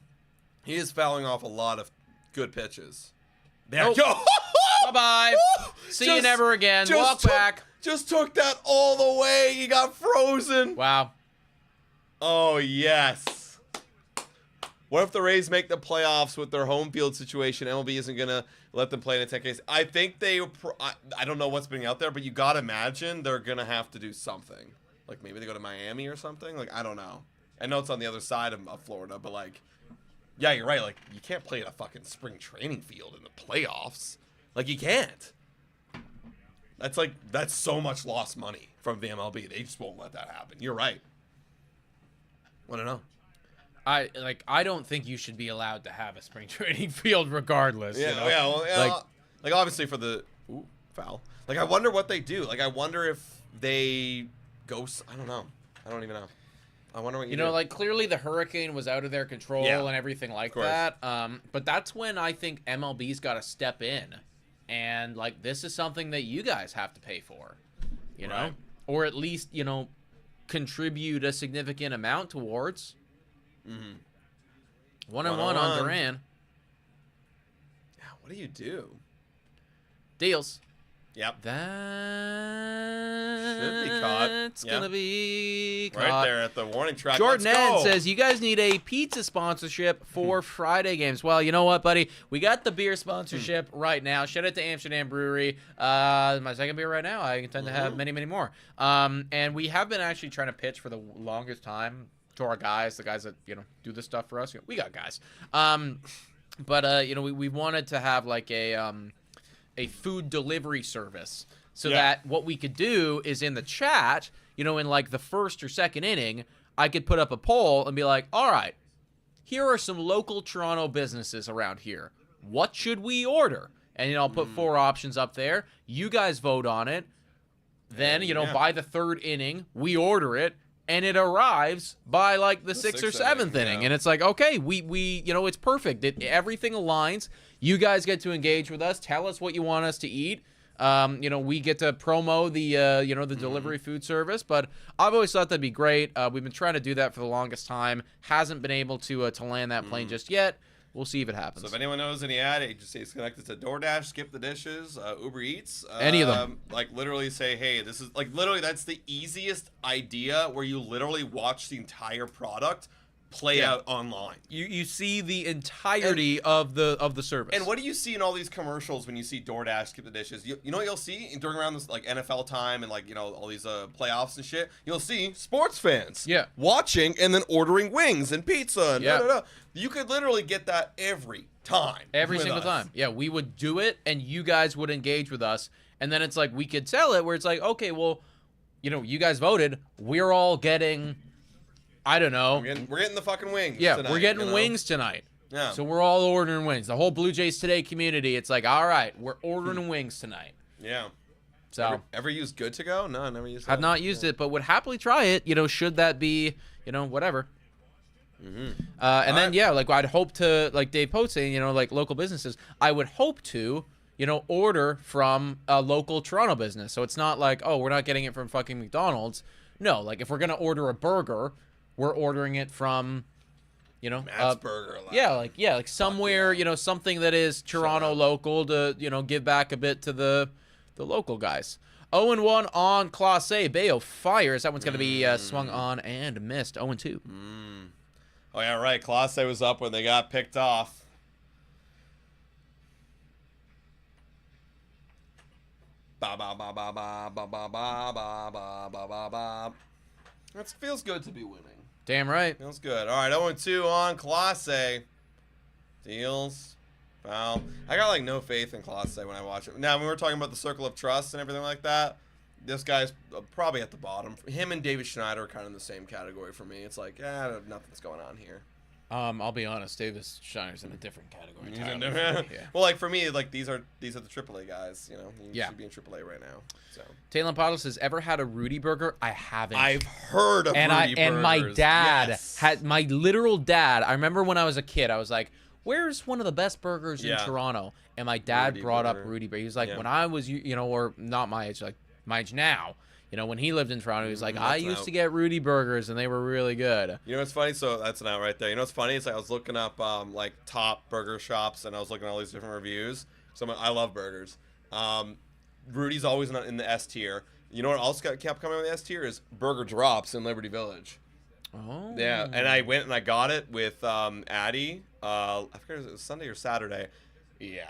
He is fouling off a lot of good pitches. There you go. Bye-bye. See you never again. Walk back. Just took that all the way. He got frozen. Wow. Oh, yes. What if the Rays make the playoffs with their home field situation? MLB isn't going to let them play in a 10 case. I think I don't know what's being out there, but you got to imagine they're going to have to do something. Maybe they go to Miami or something. I don't know. I know it's on the other side of Florida, but yeah, you're right. You can't play at a fucking spring training field in the playoffs. You can't. That's so much lost money from the MLB. They just won't let that happen. You're right. I don't know. I don't think you should be allowed to have a spring training field regardless. Yeah, obviously for the foul. I wonder what they do. I wonder if they go. I don't know. I don't even know. I wonder what you do. Clearly the hurricane was out of their control and everything like that. But that's when I think MLB's got to step in. And, this is something that you guys have to pay for. you know, Right. or at least, you know, contribute a significant amount towards. Mm-hmm. 1-1 on 1-1. Duran. Yeah, what do you do? Deals. Yep. That's Should be caught. gonna be caught. Right there at the warning track. Jordan Let's Ed go. says, you guys need a pizza sponsorship for Friday games. Well, you know what, buddy? We got the beer sponsorship right now. Shout out to Amsterdam Brewery. My second beer right now. I intend to have many, many more. And we have been actually trying to pitch for the longest time to our guys, the guys that, you know, do this stuff for us. You know, we got guys. But you know, we wanted to have like a food delivery service so that what we could do is in the chat, you know, in like the first or second inning, I could put up a poll and be like, all right, here are some local Toronto businesses around here. What should we order? And, you know, I'll put 4 options up there. You guys vote on it. Then, you know, by the third inning, we order it. And it arrives by like the 6th or 7th inning. And it's like, okay, we you know, it's perfect. Everything aligns. You guys get to engage with us. Tell us what you want us to eat. You know, we get to promo the, you know, the delivery food service. But I've always thought that'd be great. We've been trying to do that for the longest time. Hasn't been able to land that plane just yet. We'll see if it happens. So if anyone knows any ad agencies connected to DoorDash, Skip the Dishes, Uber Eats, any of them, like literally say, hey, this is like literally that's the easiest idea where you literally watch the entire product play out online. You see the entirety of the service. And what do you see in all these commercials when you see DoorDash, Skip the Dishes? You know what you'll see during around this like NFL time and like, you know, all these playoffs and shit? You'll see sports fans watching and then ordering wings and pizza and You could literally get that every time. Every single time. Yeah, we would do it and you guys would engage with us. And then it's like we could sell it where it's like, okay, well, you know, you guys voted. We're all getting, I don't know. We're getting the fucking wings tonight, we're getting wings tonight. Yeah. So we're all ordering wings. The whole Blue Jays Today community, it's like, all right, we're ordering wings tonight. Yeah. So ever used Good to Go? No, I never used it. I've not used it, but would happily try it, you know, should that be, you know, whatever. And then, like I'd hope to, like Dave Pote saying, you know, like local businesses, I would hope to, you know, order from a local Toronto business. So it's not like, oh, we're not getting it from fucking McDonald's. No, like if we're going to order a burger, we're ordering it from, you know, Matt's Burger. Like somewhere, you know, something that is Toronto local to, you know, give back a bit to the local guys. 0-1 on Class A. Bayo fires. That one's going to be swung on and missed. 0-2. Oh, yeah, right. Class A was up when they got picked off. Ba ba ba ba ba ba ba ba ba ba ba ba ba. That feels good to be winning. Damn right. Feels good. All right, 0-2 on Class A. Deals. Well, I got like no faith in Class A when I watch it. Now, when we were talking about the circle of trust and everything like that, this guy's probably at the bottom. Him and David Schneider are kind of in the same category for me. It's like, nothing's going on here. I'll be honest, Davis Schneider's in a different category. Well, like for me, like these are the AAA guys. You know, you should be in AAA right now. So Talon Pottle says, "Ever had a Rudy Burger? I haven't. I've heard of Rudy Burgers. And my dad had my literal dad. I remember when I was a kid, I was like, "Where's one of the best burgers in Toronto?" And my dad brought up Rudy Burger. He was like, "When I was, you know, or not my age, like my age now." You know, when he lived in Toronto, he was like, I used to get Rudy Burgers, and they were really good. You know what's funny? So that's an out right there. You know what's funny? It's like I was looking up, like, top burger shops, and I was looking at all these different reviews. I love burgers. Rudy's always in the S tier. You know what else kept coming on the S tier is Burger Drops in Liberty Village. Oh. Yeah, and I went and I got it with Addie. I forget if it was Sunday or Saturday. Yeah.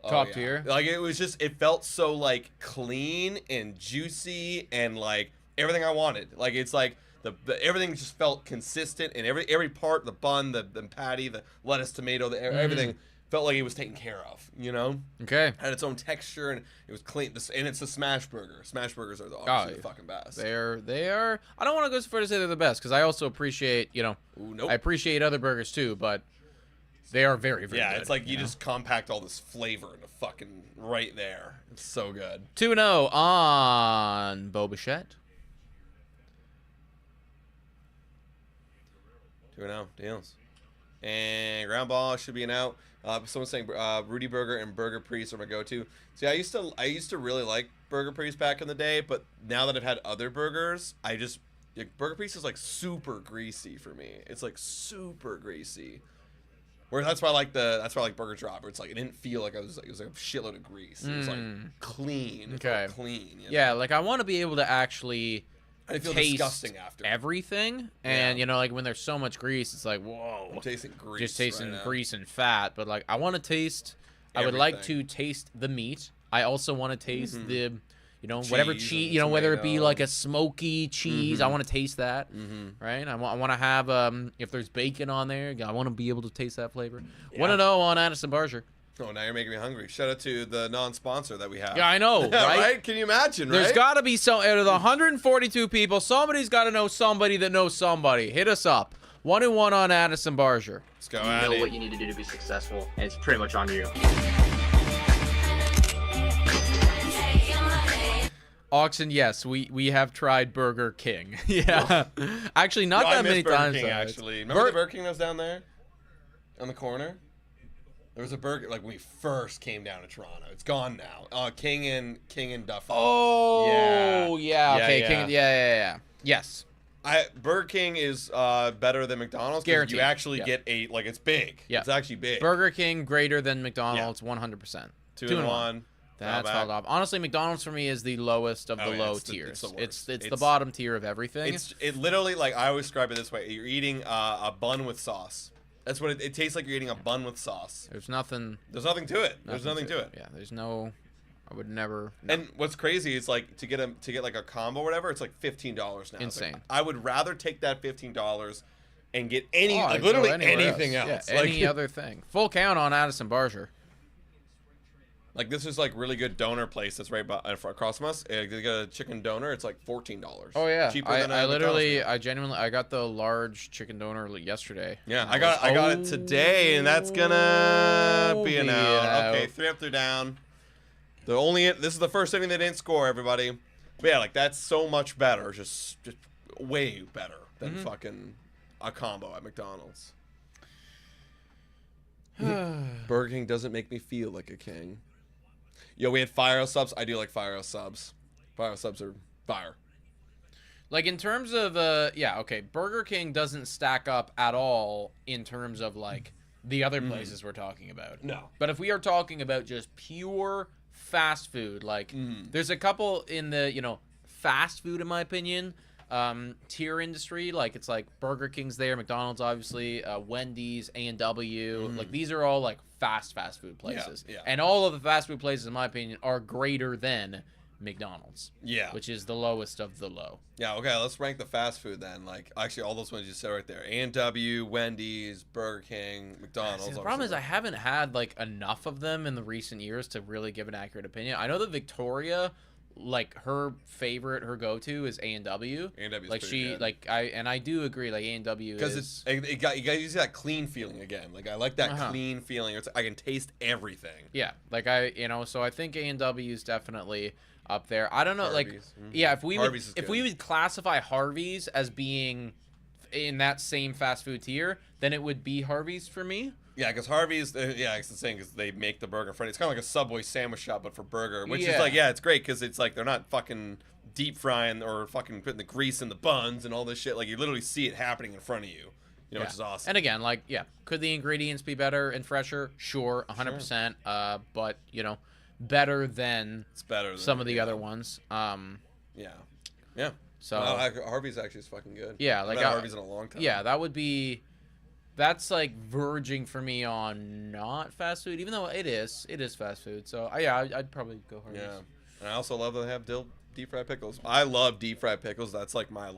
Top tier. Like it felt so like clean and juicy and like everything I wanted. Like it's like the everything just felt consistent and every part, the bun, the patty, the lettuce, tomato, everything felt like it was taken care of. You know. Okay. Had its own texture and it was clean. And it's a smash burger. Smash burgers are obviously the fucking best. They are. I don't want to go so far to say they're the best because I also appreciate I appreciate other burgers too, but. They are very, very good. Yeah, it's like you just compact all this flavor into fucking right there. It's so good. 2-0 on Bo Bichette. 2-0 deals. And ground ball should be an out. Someone's saying Rudy Burger and Burger Priest are my go-to. See, I used to really like Burger Priest back in the day, but now that I've had other burgers, Burger Priest is like super greasy for me. It's like super greasy. Whereas that's why I like Burger Drop. Where it's like it didn't feel like it was like a shitload of grease. It was like clean. Okay. It felt clean. You know? Yeah, like I want to be able to actually I feel taste disgusting after everything, and you know, like when there's so much grease, it's like whoa. I'm tasting grease. Just tasting right grease and fat, but like I want to taste. I would like to taste the meat. I also want to taste the, you know, whatever cheese, you know, whether it be like a smoky cheese. I want to taste that, right? I want to have if there's bacon on there, I want to be able to taste that flavor. Want to know on Addison Barger. Oh, now you're making me hungry. Shout out to the non-sponsor that we have. Yeah, I know, right? Right? Can you imagine, right? There's got to be some, out of the 142 people, somebody's got to know somebody that knows somebody. Hit us up. 1-1 on Addison Barger. Let's go You at know it. what you need to do to be successful, and it's pretty much on you. Auction, yes, we have tried Burger King. Yeah. Actually, not I that miss many Burger times. King, actually. Remember the Burger King that was down there? On the corner? There was a burger, like when we first came down to Toronto. It's gone now. King and Duffy. Oh, yeah. Okay, yeah. King. Yeah. Yes. Burger King is better than McDonald's because Guaranteed. you actually get like it's big. Yeah. It's actually big. Burger King greater than McDonald's, 100%. 2-1. That's held off. Honestly, McDonald's for me is the lowest of the low tiers. It's the bottom tier of everything. It literally, like I always describe it this way: you're eating a bun with sauce. That's what it tastes like. You're eating a bun with sauce. There's nothing. There's nothing to it. There's nothing to it. Yeah. There's no. I would never. No. And what's crazy is like to get like a combo or whatever, it's like $15 now. Insane. Like, I would rather take that $15 and get any I'd go literally anywhere anything else. Yeah, Like, any other thing. Full count on Addison Barger. Like this is like really good donor place that's right across from us. They got a chicken donor. It's like $14. Oh yeah, Cheaper than I literally, McDonald's. I got the large chicken donor yesterday. Yeah, I got it today, and that's gonna be an out. Okay, 3 up, 3 down. This is the first inning they didn't score, everybody. But yeah, like that's so much better, just way better than fucking a combo at McDonald's. Burger King doesn't make me feel like a king. Yo, we had Fire subs. I do like Fire subs. Fire subs are fire. Like in terms of Burger King doesn't stack up at all in terms of like the other places we're talking about. No. But if we are talking about just pure fast food, like there's a couple in the, you know, fast food in my opinion, tier industry, like it's like Burger King's there, McDonald's obviously, Wendy's, A&W, like these are all like fast food places. Yeah. And all of the fast food places in my opinion are greater than McDonald's. Yeah. Which is the lowest of the low. Yeah, okay, let's rank the fast food then. Like actually all those ones you said right there. A&W, Wendy's, Burger King, McDonald's. See, the problem is I haven't had like enough of them in the recent years to really give an accurate opinion. I know that Victoria, like her favorite, her go-to is A&W. A&W's like pretty good. I do agree, like A&W because you got to use that clean feeling again. Like I like that clean feeling. It's I can taste everything. Yeah, like so I think A&W is definitely up there. I don't know, Harvey's. if we would classify Harvey's as being in that same fast food tier, then it would be Harvey's for me. Yeah, because Harvey's, it's the same because they make the burger Friday. It's kind of like a Subway sandwich shop, but for burger, which is like, it's great because it's like they're not fucking deep frying or fucking putting the grease in the buns and all this shit. Like you literally see it happening in front of you, which is awesome. And again, like, could the ingredients be better and fresher? Sure, 100%. But better than some of the other ones. Yeah. So Harvey's actually is fucking good. Yeah, like Harvey's in a long time. Yeah, that's like verging for me on not fast food, even though it is fast food. So I'd probably go Harvey's. Yeah, and I also love that they have deep fried pickles. I love deep fried pickles. That's like my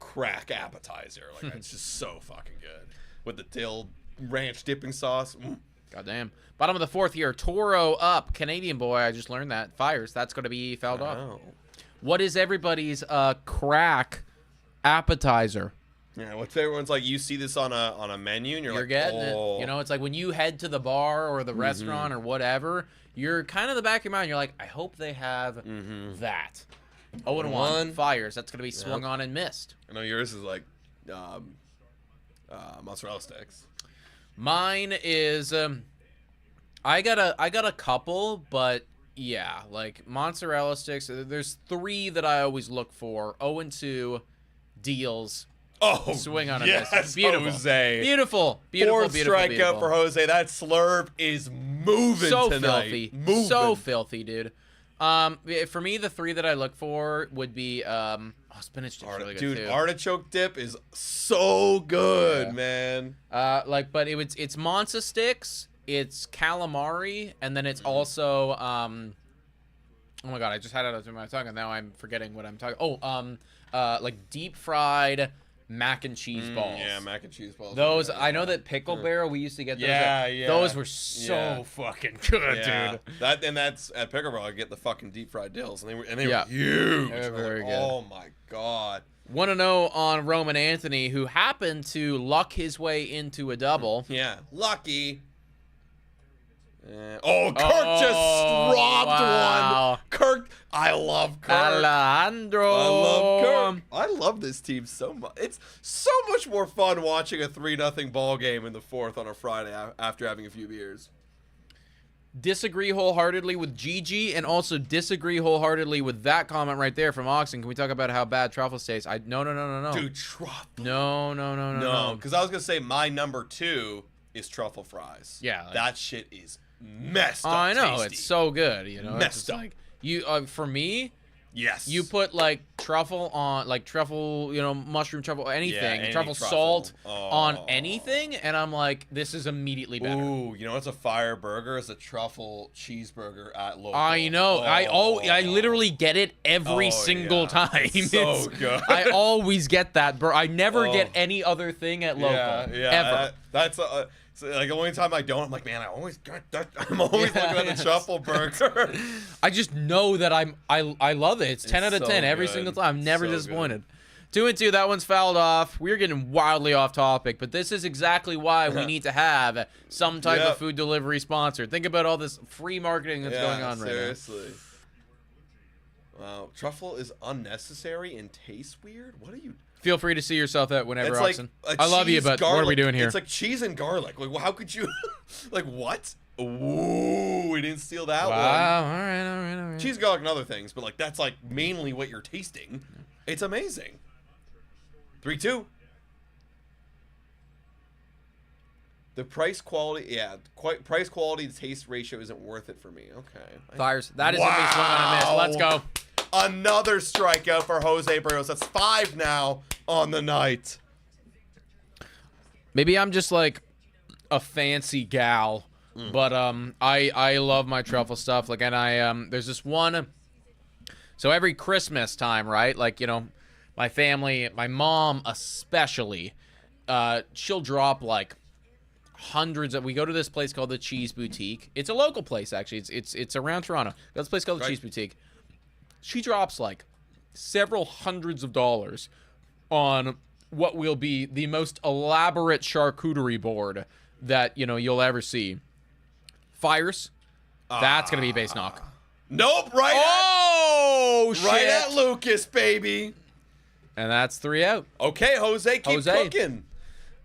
crack appetizer. Like it's just so fucking good with the dill ranch dipping sauce. Goddamn. Bottom of the fourth here, Toro up. Canadian boy, I just learned that. Fires. That's going to be fouled off. What is everybody's crack appetizer? Yeah, what's everyone's like? You see this on a menu, and you're like, getting it. It's like when you head to the bar or the restaurant or whatever, you're kind of the back of your mind. You're like, I hope they have that. 0-1 Fires. That's going to be swung on and missed. I know yours is like mozzarella sticks. Mine is I got a couple, but yeah, like mozzarella sticks. There's 3 that I always look for. 0-2 deals. Oh, Swing on a yes, miss. Beautiful. Jose. Beautiful. Fourth Beautiful. strikeout for Jose. That slurp is moving So tonight. filthy. Moving. So filthy, dude. For me, the 3 that I look for would be spinach dip's really good Dude, too. artichoke dip is so good, man. But it's Monza sticks, it's calamari, and then it's also oh my god, I just had it out of my tongue and now I'm forgetting what I'm talking. Like deep fried mac and cheese balls. Yeah, mac and cheese balls. Those I know that Pickle Barrel we used to get those. Yeah. Those were so fucking good, dude. That's at Pickle Barrel. I get the fucking deep fried dills, and they were Yeah. huge. They were very good. Oh my god. Want to know on Roman Anthony, who happened to luck his way into a double. Yeah, lucky. Kirk just dropped one. Kirk, I love Kirk. Alejandro. I love Kirk. I love this team so much. It's so much more fun watching a 3-0 ball game in the 4th on a Friday after having a few beers. Disagree wholeheartedly with Gigi, and also disagree wholeheartedly with that comment right there from Oxen. Can we talk about how bad truffle tastes? No. Dude, truffle. No. Because I was gonna say my number 2 is truffle fries. Yeah, that shit is messed up. I know, tasty. it's so good. You know, Messed it's just up. like you. For me, yes. you put like truffle on, like truffle, mushroom truffle, anything, any truffle truffle. salt Oh. on anything, and I'm like, this is immediately better. Ooh, you know what's a fire burger? Is a truffle cheeseburger at local. I know. I literally get it every single time. It's so good. I always get that, bro. I never get any other thing at local. Ever. That's so, like the only time I don't, I'm like, man, I always got that. I'm always looking at the truffle burger. I just know that I love it. It's 10 out of 10 every single time. I'm never disappointed. 2-2, that one's fouled off. We're getting wildly off topic, but this is exactly why we need to have some type of food delivery sponsor. Think about all this free marketing that's going on right now. Seriously. Wow, truffle is unnecessary and tastes weird. What are you? Feel free to see yourself out whenever, It's Oxen. like I love you, but what are we doing here? It's like cheese and garlic. Like, how could you? Like, what? Ooh, we didn't steal that one. Wow, all right. Cheese, garlic, and other things, but like that's like mainly what you're tasting. It's amazing. 3-2. The price quality, price quality to taste ratio isn't worth it for me. Okay. Fires. That is a big swing on a miss. Let's go. Another strikeout for Jose Barrios. That's 5 now on the night. Maybe I'm just like a fancy gal, but I love my truffle stuff. Like, and there's this one. So every Christmas time, right? Like, my family, my mom especially, she'll drop like hundreds of. We go to this place called the Cheese Boutique. It's a local place actually. It's around Toronto. There's a place called the Cheese Boutique. She drops like several hundreds of dollars on what will be the most elaborate charcuterie board that you'll ever see. Fires. That's gonna be base knock. Nope. Shit. Right at Lucas, baby. And that's 3 out. Okay, Jose, keep cooking.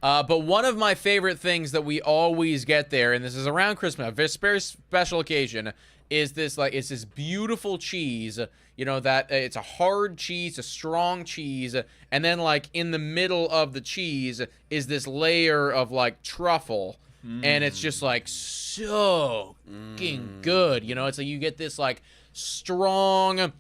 But one of my favorite things that we always get there, and this is around Christmas, a very special occasion, is this it's this beautiful cheese, that it's a hard cheese, a strong cheese, and then like in the middle of the cheese is this layer of like truffle, and it's just like so fucking good. It's like you get this like strong,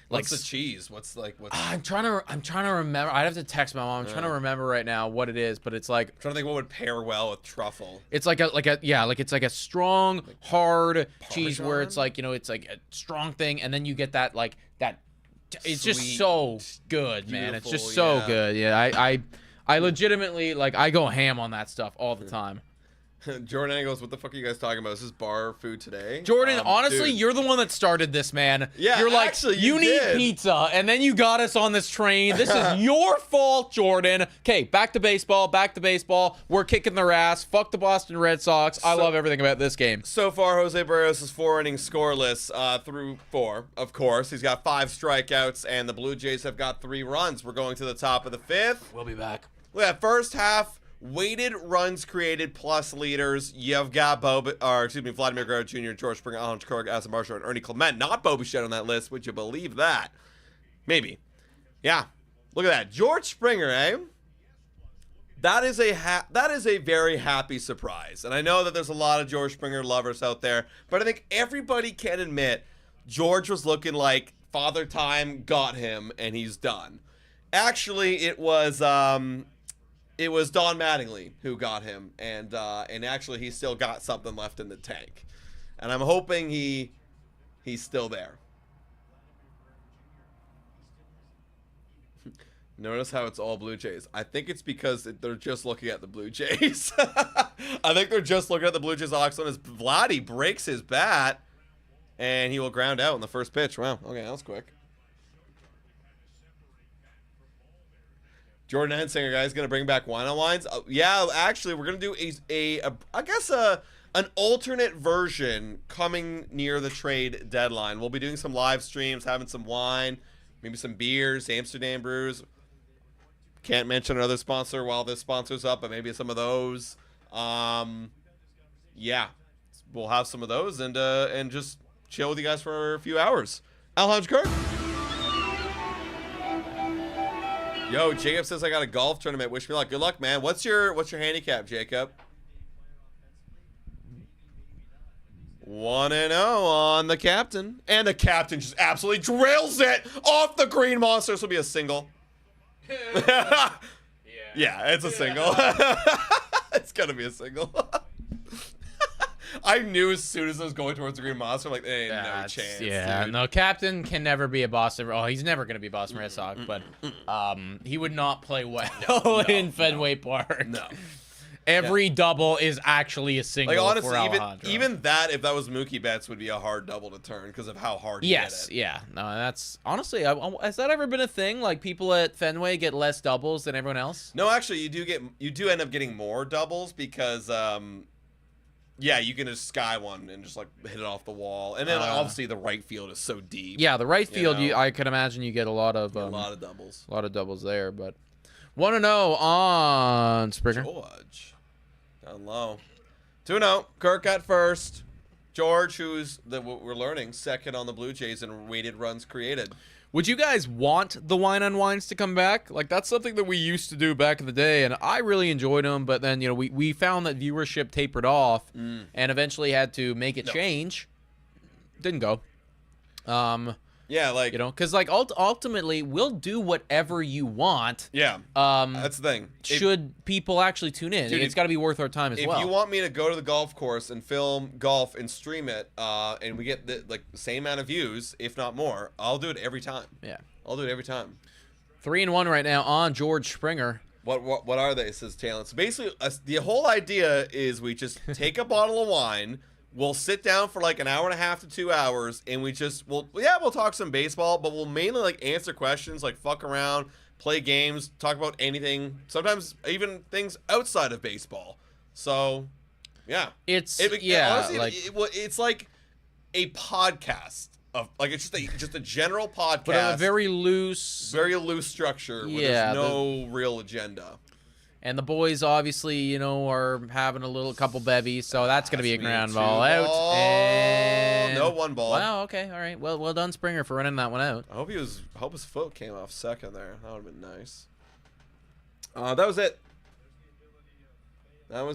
What's the cheese? What's I'm trying to remember. I'd have to text my mom. I'm trying to remember right now what it is, but it's like I'm trying to think what would pair well with truffle. it's like it's like a strong, hard cheese where it's like, it's like a strong thing, and then you get that it's Sweet, just so good, man. It's just beautiful, so good. Yeah, I legitimately I go ham on that stuff all the time. Jordan goes, what the fuck are you guys talking about? Is this bar food today? Jordan, honestly, dude. you're the one that started this, man. Yeah, you're like, actually, you need did. pizza, and then you got us on this train. This is your fault, Jordan. Okay, back to baseball. We're kicking their ass. Fuck the Boston Red Sox. I love everything about this game. So far, Jose Barrios is 4 innings scoreless through 4, of course. He's got 5 strikeouts, and the Blue Jays have got 3 runs. We're going to the top of the 5th. We'll be back. Look at that first half. weighted runs created plus leaders. You've got Vladimir Guerrero Jr., George Springer, Alan Kirk, Addison Barcia, and Ernie Clement. Not Bo Bichette on that list. Would you believe that? Maybe. Yeah. Look at that. George Springer, eh? That is a very happy surprise. And I know that there's a lot of George Springer lovers out there, but I think everybody can admit George was looking like Father Time got him and he's done. Actually, it was Don Mattingly who got him, and actually he's still got something left in the tank. And I'm hoping he's still there. Notice how it's all Blue Jays. I think it's because they're just looking at the Blue Jays. I think they're just looking at the Blue Jays. Oxley as Vladdy breaks his bat, and he will ground out in the first pitch. Wow, okay, that was quick. Jordan Hensinger, guys, going to bring back Wine on Wines. Yeah, actually, we're going to do an alternate version coming near the trade deadline. We'll be doing some live streams, having some wine, maybe some beers, Amsterdam brews. Can't mention another sponsor while this sponsor's up, but maybe some of those. Yeah, we'll have some of those and just chill with you guys for a few hours. Alhaj Kirk. Yo, Jacob says I got a golf tournament. Wish me luck. Good luck, man. What's your handicap, Jacob? 1-0 on the captain. And the captain just absolutely drills it off the green monster. This will be a single. Yeah, it's a single. It's going to be a single. I knew as soon as I was going towards the green monster, I'm like, there ain't no chance. Yeah, dude. no, captain can never be a Boston. Oh, he's never going to be Boston Red Sox, but he would not play well in Fenway Park. No. Every double is actually a single. Like, honestly, for Alejandro. even that, if that was Mookie Betts, would be a hard double to turn because of how hard he hit it. Yeah. No, that's honestly, has that ever been a thing? Like, people at Fenway get less doubles than everyone else? No, actually, you do end up getting more doubles because, yeah, you can just sky one and just like hit it off the wall, and then obviously the right field is so deep. Yeah, the right field, know? I could imagine you get a lot of doubles. a lot of doubles there. But 1-0 on Springer. George down low. 2-0. Kirk at first. George, who's what we're learning, second on the Blue Jays in weighted runs created. Would you guys want the Wine on Wines to come back? Like, that's something that we used to do back in the day, and I really enjoyed them. But then, we found that viewership tapered off, and eventually had to make it change. Didn't go. Yeah, like because like ultimately, we'll do whatever you want. Yeah. That's the thing. Should people actually tune in? Dude, It's got to be worth our time as well. If you want me to go to the golf course and film golf and stream it, and we get the same amount of views, if not more, I'll do it every time. Yeah. I'll do it every time. 3-1 right now on George Springer. What are they? Says Talent. So basically, the whole idea is we just take a bottle of wine. We'll sit down for like an hour and a half to 2 hours, and we'll talk some baseball, but we'll mainly like answer questions, like fuck around, play games, talk about anything. Sometimes even things outside of baseball. So, yeah, honestly, it's like a podcast of like it's just a general podcast, but a very loose structure. Where there's no real agenda. And the boys obviously, are having a couple bevies, so that's going to be a ground ball out. And no one ball. Wow, okay, all right. Well done, Springer, for running that one out. I hope his foot came off second there. That would have been nice. That was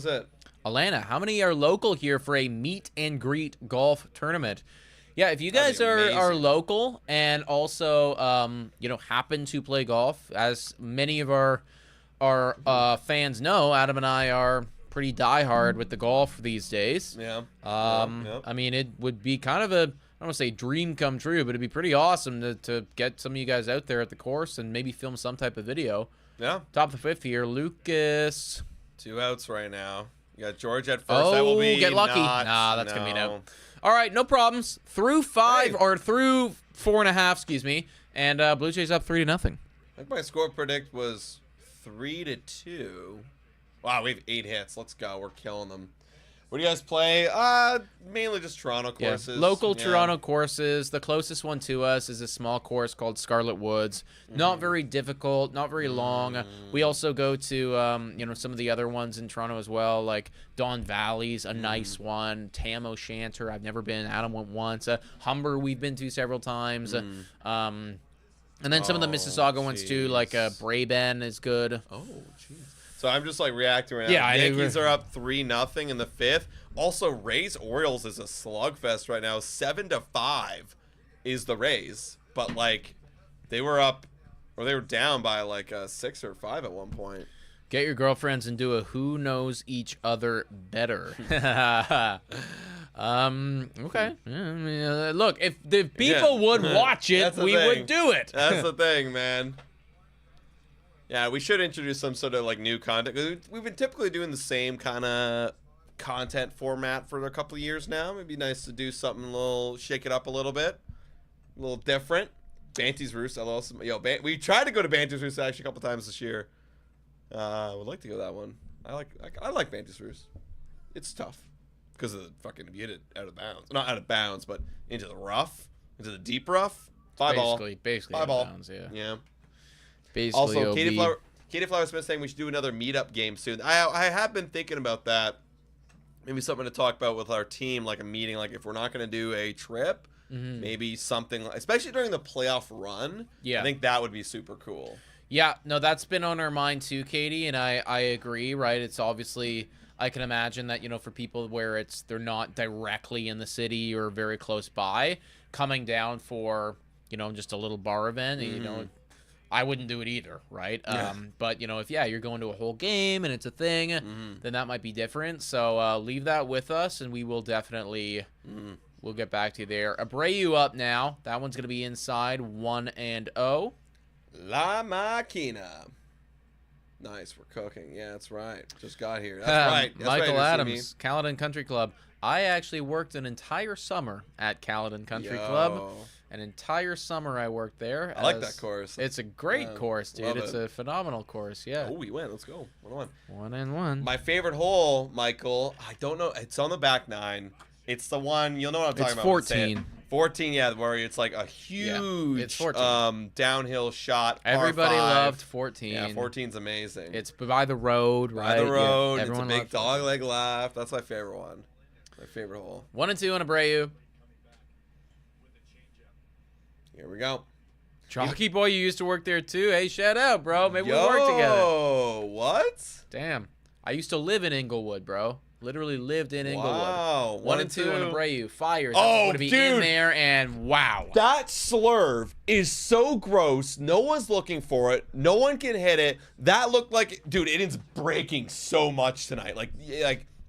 it. Alana, how many are local here for a meet and greet golf tournament? Yeah, if you guys are local and also happen to play golf, as many of our fans know, Adam and I are pretty diehard with the golf these days. Yeah. I mean, it would be kind of I don't want to say dream come true, but it'd be pretty awesome to get some of you guys out there at the course and maybe film some type of video. Yeah. Top of the fifth here, Lucas. 2 outs right now. You got George at first. That will be get lucky. That's going to be no. All right, no problems. Through 5 or through 4.5, excuse me, and Blue Jays up 3-0. I think my score predict was 3-2. Wow, we have 8 hits. Let's go. We're killing them. What do you guys play? Mainly just Toronto Yeah, courses. local Yeah. Toronto courses. The closest one to us is a small course called Scarlet Woods. Not very difficult, not very long. We also go to you know, some of the other ones in Toronto as well, like Don Valley's a nice one. Tam O'Shanter, I've never been. Adam went once. Humber, we've been to several times. And then some of the Mississauga ones too, like Braben is good. Oh, jeez. So I'm just like reacting right now. Yeah, Yankees are up 3-0 in the 5th. Also, Rays Orioles is a slugfest right now. 7-5 is the Rays, but like they were up or they were down by like 6 or 5 at one point. Get your girlfriends and do a who knows each other better. Okay. Yeah, I mean, look, if the people would watch it, That's the we thing. would do it. That's the thing, man. Yeah, we should introduce some sort of like new content. 'Cause we've been typically doing the same kind of content format for a couple of years now. It'd be nice to do something a little, shake it up a little bit, a little different. Banty's Roost, I love some. Yo, we tried to go to Banty's Roost actually a couple times this year. Would like to go to that one. I like Banty's Roost. It's tough because of the fucking, if you hit it out of bounds, not out of bounds, but into the rough, into the deep rough. Fly ball. Basically Fly out ball. of bounds, yeah. Yeah. Basically, Also, OB. Katie Flower Smith saying we should do another meetup game soon. I have been thinking about that. Maybe something to talk about with our team, like a meeting. Like if we're not going to do a trip, maybe something, especially during the playoff run. Yeah. I think that would be super cool. Yeah, no, that's been on our mind too, Katie, and I agree, right? It's obviously, I can imagine that, you know, for people where they're not directly in the city or very close by, coming down for, you know, just a little bar event, you know, I wouldn't do it either, right? Yeah. But, you know, if, you're going to a whole game and it's a thing, then that might be different. So leave that with us, and we will definitely, we'll get back to you there. Abreu up now. That one's going to be inside 1-0. La Máquina. Nice, we're cooking. Yeah, that's right. Just got here. That's right. That's Michael right, Adams, Caledon Country Club. I actually worked an entire summer at Caledon Country Club. An entire summer I worked there. I like that course. It's a great course, dude. It's a phenomenal course, yeah. Oh, we went. Let's go. 1-1. 1-1. My favorite hole, Michael, I don't know. It's on the back nine. It's the one, you'll know what I'm talking It's about. 14. 14, yeah, where it's like a huge it's 14. Downhill shot. Everybody par 5. loved 14. Yeah, 14's amazing. It's by the road, right? by the road. Yeah, It's a everyone big loved dog leg left. That's my favorite one. My favorite hole. 1-2 on Abreu. Here we go. Chalky boy, you used to work there too. Hey, shout out, bro. Maybe Yo, we'll work together. Oh, what? Damn. I used to live in Inglewood, bro. Literally lived in Inglewood. Wow. 1-2 on Abreu. Fires. Oh, going to be dude. in there, and wow. That slurve is so gross. No one's looking for it. No one can hit it. That looked like, dude, it is breaking so much tonight. Like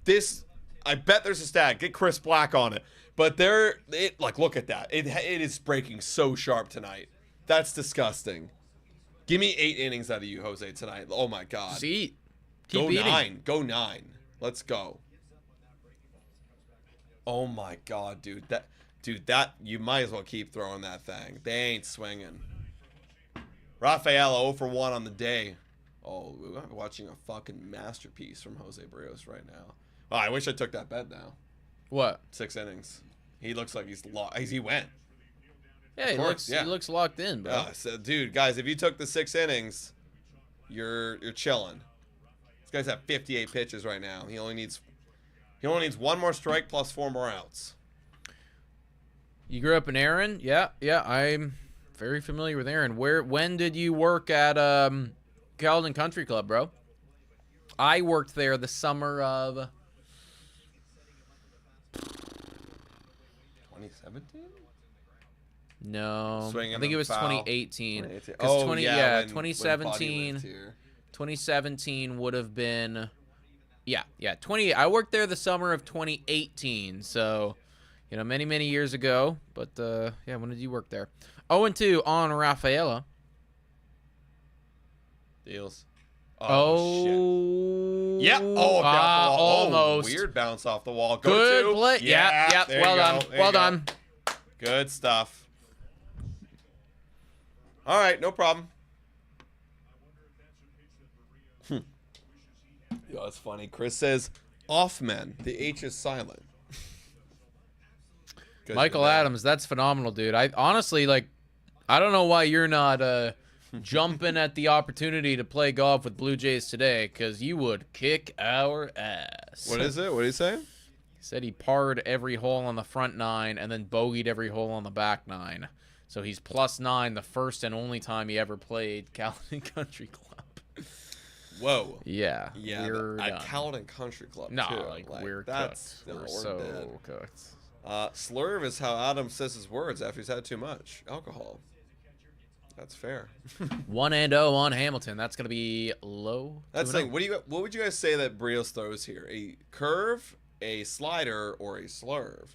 this, I bet there's a stat. Get Chris Black on it. But look at that. It is breaking so sharp tonight. That's disgusting. Give me 8 innings out of you, Jose, tonight. Oh my God. Just eat. Keep Go eating. 9. Go 9. Let's go. Oh my God, dude. That you might as well keep throwing that thing. They ain't swinging. Rafael 0 for 1 on the day. Oh, we're watching a fucking masterpiece from Jose Barrios right now. Oh, I wish I took that bet now. What? 6 innings. He looks like he's locked. He went. Yeah, he looks locked in, bro. So, dude, guys, if you took the 6 innings, you're chilling. This guy's at 58 pitches right now. He only needs 1 more strike plus 4 more outs. You grew up in Aaron? Yeah, I'm very familiar with Aaron. When did you work at Caledon Country Club, bro? I worked there the summer of 2017? No, Swinging I think it was foul. 2018. 2018. 'Cause When 2017. Buddy lived here. 2017 would have been, yeah. I worked there the summer of 2018, so you know, many years ago. But yeah, when did you work there? 0-2 on Rafaela. Deals. Oh, shit. Yep. Oh, it bounced off the wall. almost. Oh, weird bounce off the wall. Good play. Yeah. there Well you done. go. There Well you go. done. Good stuff. All right, no problem. Yo, that's funny. Chris says Off-men. The H is silent. Good Michael for that. Adams, that's phenomenal, dude. I honestly, like, I don't know why you're not jumping at the opportunity to play golf with Blue Jays today, because you would kick our ass. What is it? What did he say? He said he parred every hole on the front 9 and then bogeyed every hole on the back 9. So he's +9 the first and only time he ever played Caledon Country Club. Whoa. Yeah. Yeah, we're at done. Caledon Country Club, No, too. like, we're that's, cooked. no, We're we're so dead. cooked. Slurve is how Adam says his words after he's had too much alcohol. That's fair. 1-0 on Hamilton. That's gonna be low. That's the 2-0. thing. What would you guys say that Brios throws here? A curve, a slider, or a slurve?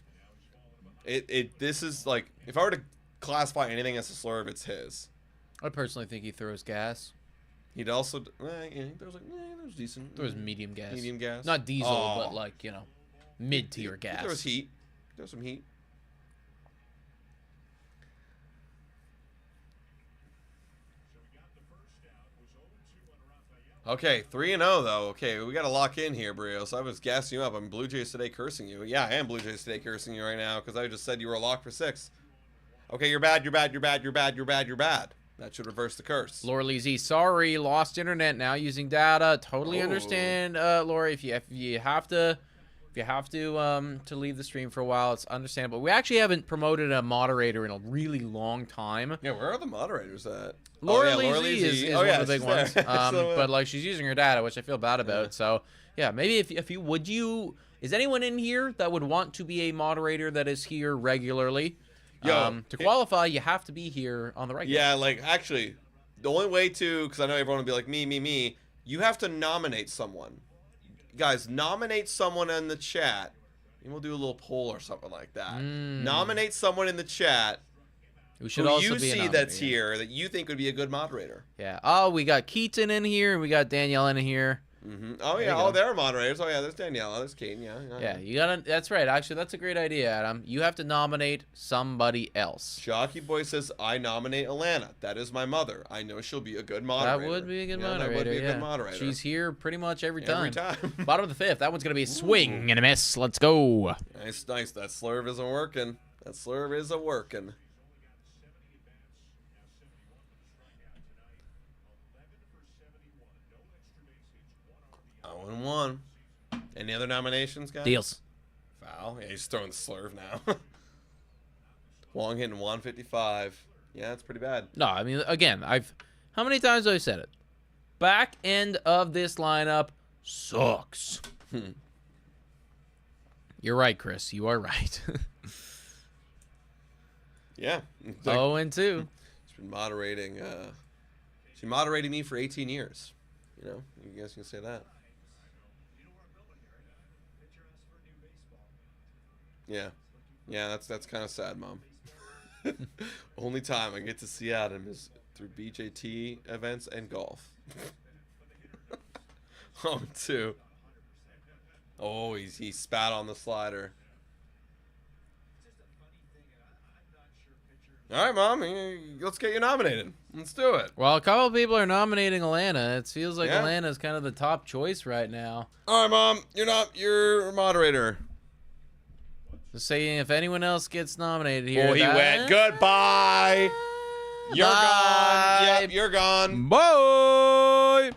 This is like, if I were to classify anything as a slurve, it's his. I personally think he throws gas. He'd also yeah, there's decent. Throws medium gas. Medium gas. Not diesel, Oh. but like, you know, mid-tier He gas. throws heat. Throws some heat. Okay, 3-0 though. Okay, we got to lock in here, Brios. I was gassing you up. I'm Blue Jays today cursing you. Yeah, I am Blue Jays today cursing you right now because I just said you were a lock for 6. Okay, you're bad, you're bad, you're bad, you're bad, you're bad, you're bad. That should reverse the curse. Laura Z, sorry, lost internet now using data. Totally Oh. understand, Laura. If you have to leave the stream for a while, it's understandable. We actually haven't promoted a moderator in a really long time. Yeah, where are the moderators at? Laura oh, yeah, Laura Lee is Oh, one yeah, of the big she's ones. there. But like she's using her data, which I feel bad about. Yeah. So yeah, maybe if you would you is anyone in here that would want to be a moderator that is here regularly? Yo, To qualify, you have to be here on the regular. Yeah, like, actually, the only way to, because I know everyone will be like, me, you have to nominate someone. Guys, nominate someone in the chat, and we'll do a little poll or something like that. Nominate someone in the chat We should who also you be a see nominator. that's here that you think would be a good moderator. Yeah. Oh, we got Keaton in here, and we got Danielle in here. Oh, There yeah. you go. Oh, there are moderators. Oh, yeah, there's Danielle. There's Kane. Yeah. Yeah, you gotta. That's right. Actually, that's a great idea, Adam. You have to nominate somebody else. Jockey Boy says, I nominate Alana. That is my mother. I know she'll be a good moderator. That would be a good Yeah, moderator. That would be a yeah. good moderator. She's here pretty much every time. Every time. Bottom of the 5th. That one's gonna be a swing and a miss. Let's go. Nice. That slurve isn't working. That slurve isn't working. Oh, and 1. Any other nominations, guys? Deals. Foul. Yeah, he's throwing the slurve now. Wong hitting 155. Yeah, that's pretty bad. No, I mean, again, how many times have I said it? Back end of this lineup sucks. You're right, Chris. You are right. Yeah. 0-2. She's been moderating. She's moderating me for 18 years. You know, you guys can say that. Yeah. Yeah, that's kind of sad, Mom. Only time I get to see Adam is through BJT events and golf. 0-2. Oh, he spat on the slider. All right, Mom, let's get you nominated. Let's do it. Well, a couple of people are nominating Alana. It feels like Yeah. Alana's kind of the top choice right now. All right, Mom, you're a moderator. Just saying, if anyone else gets nominated here. Oh, he went. Goodbye. You're Bye. gone. Yep, you're gone. Bye.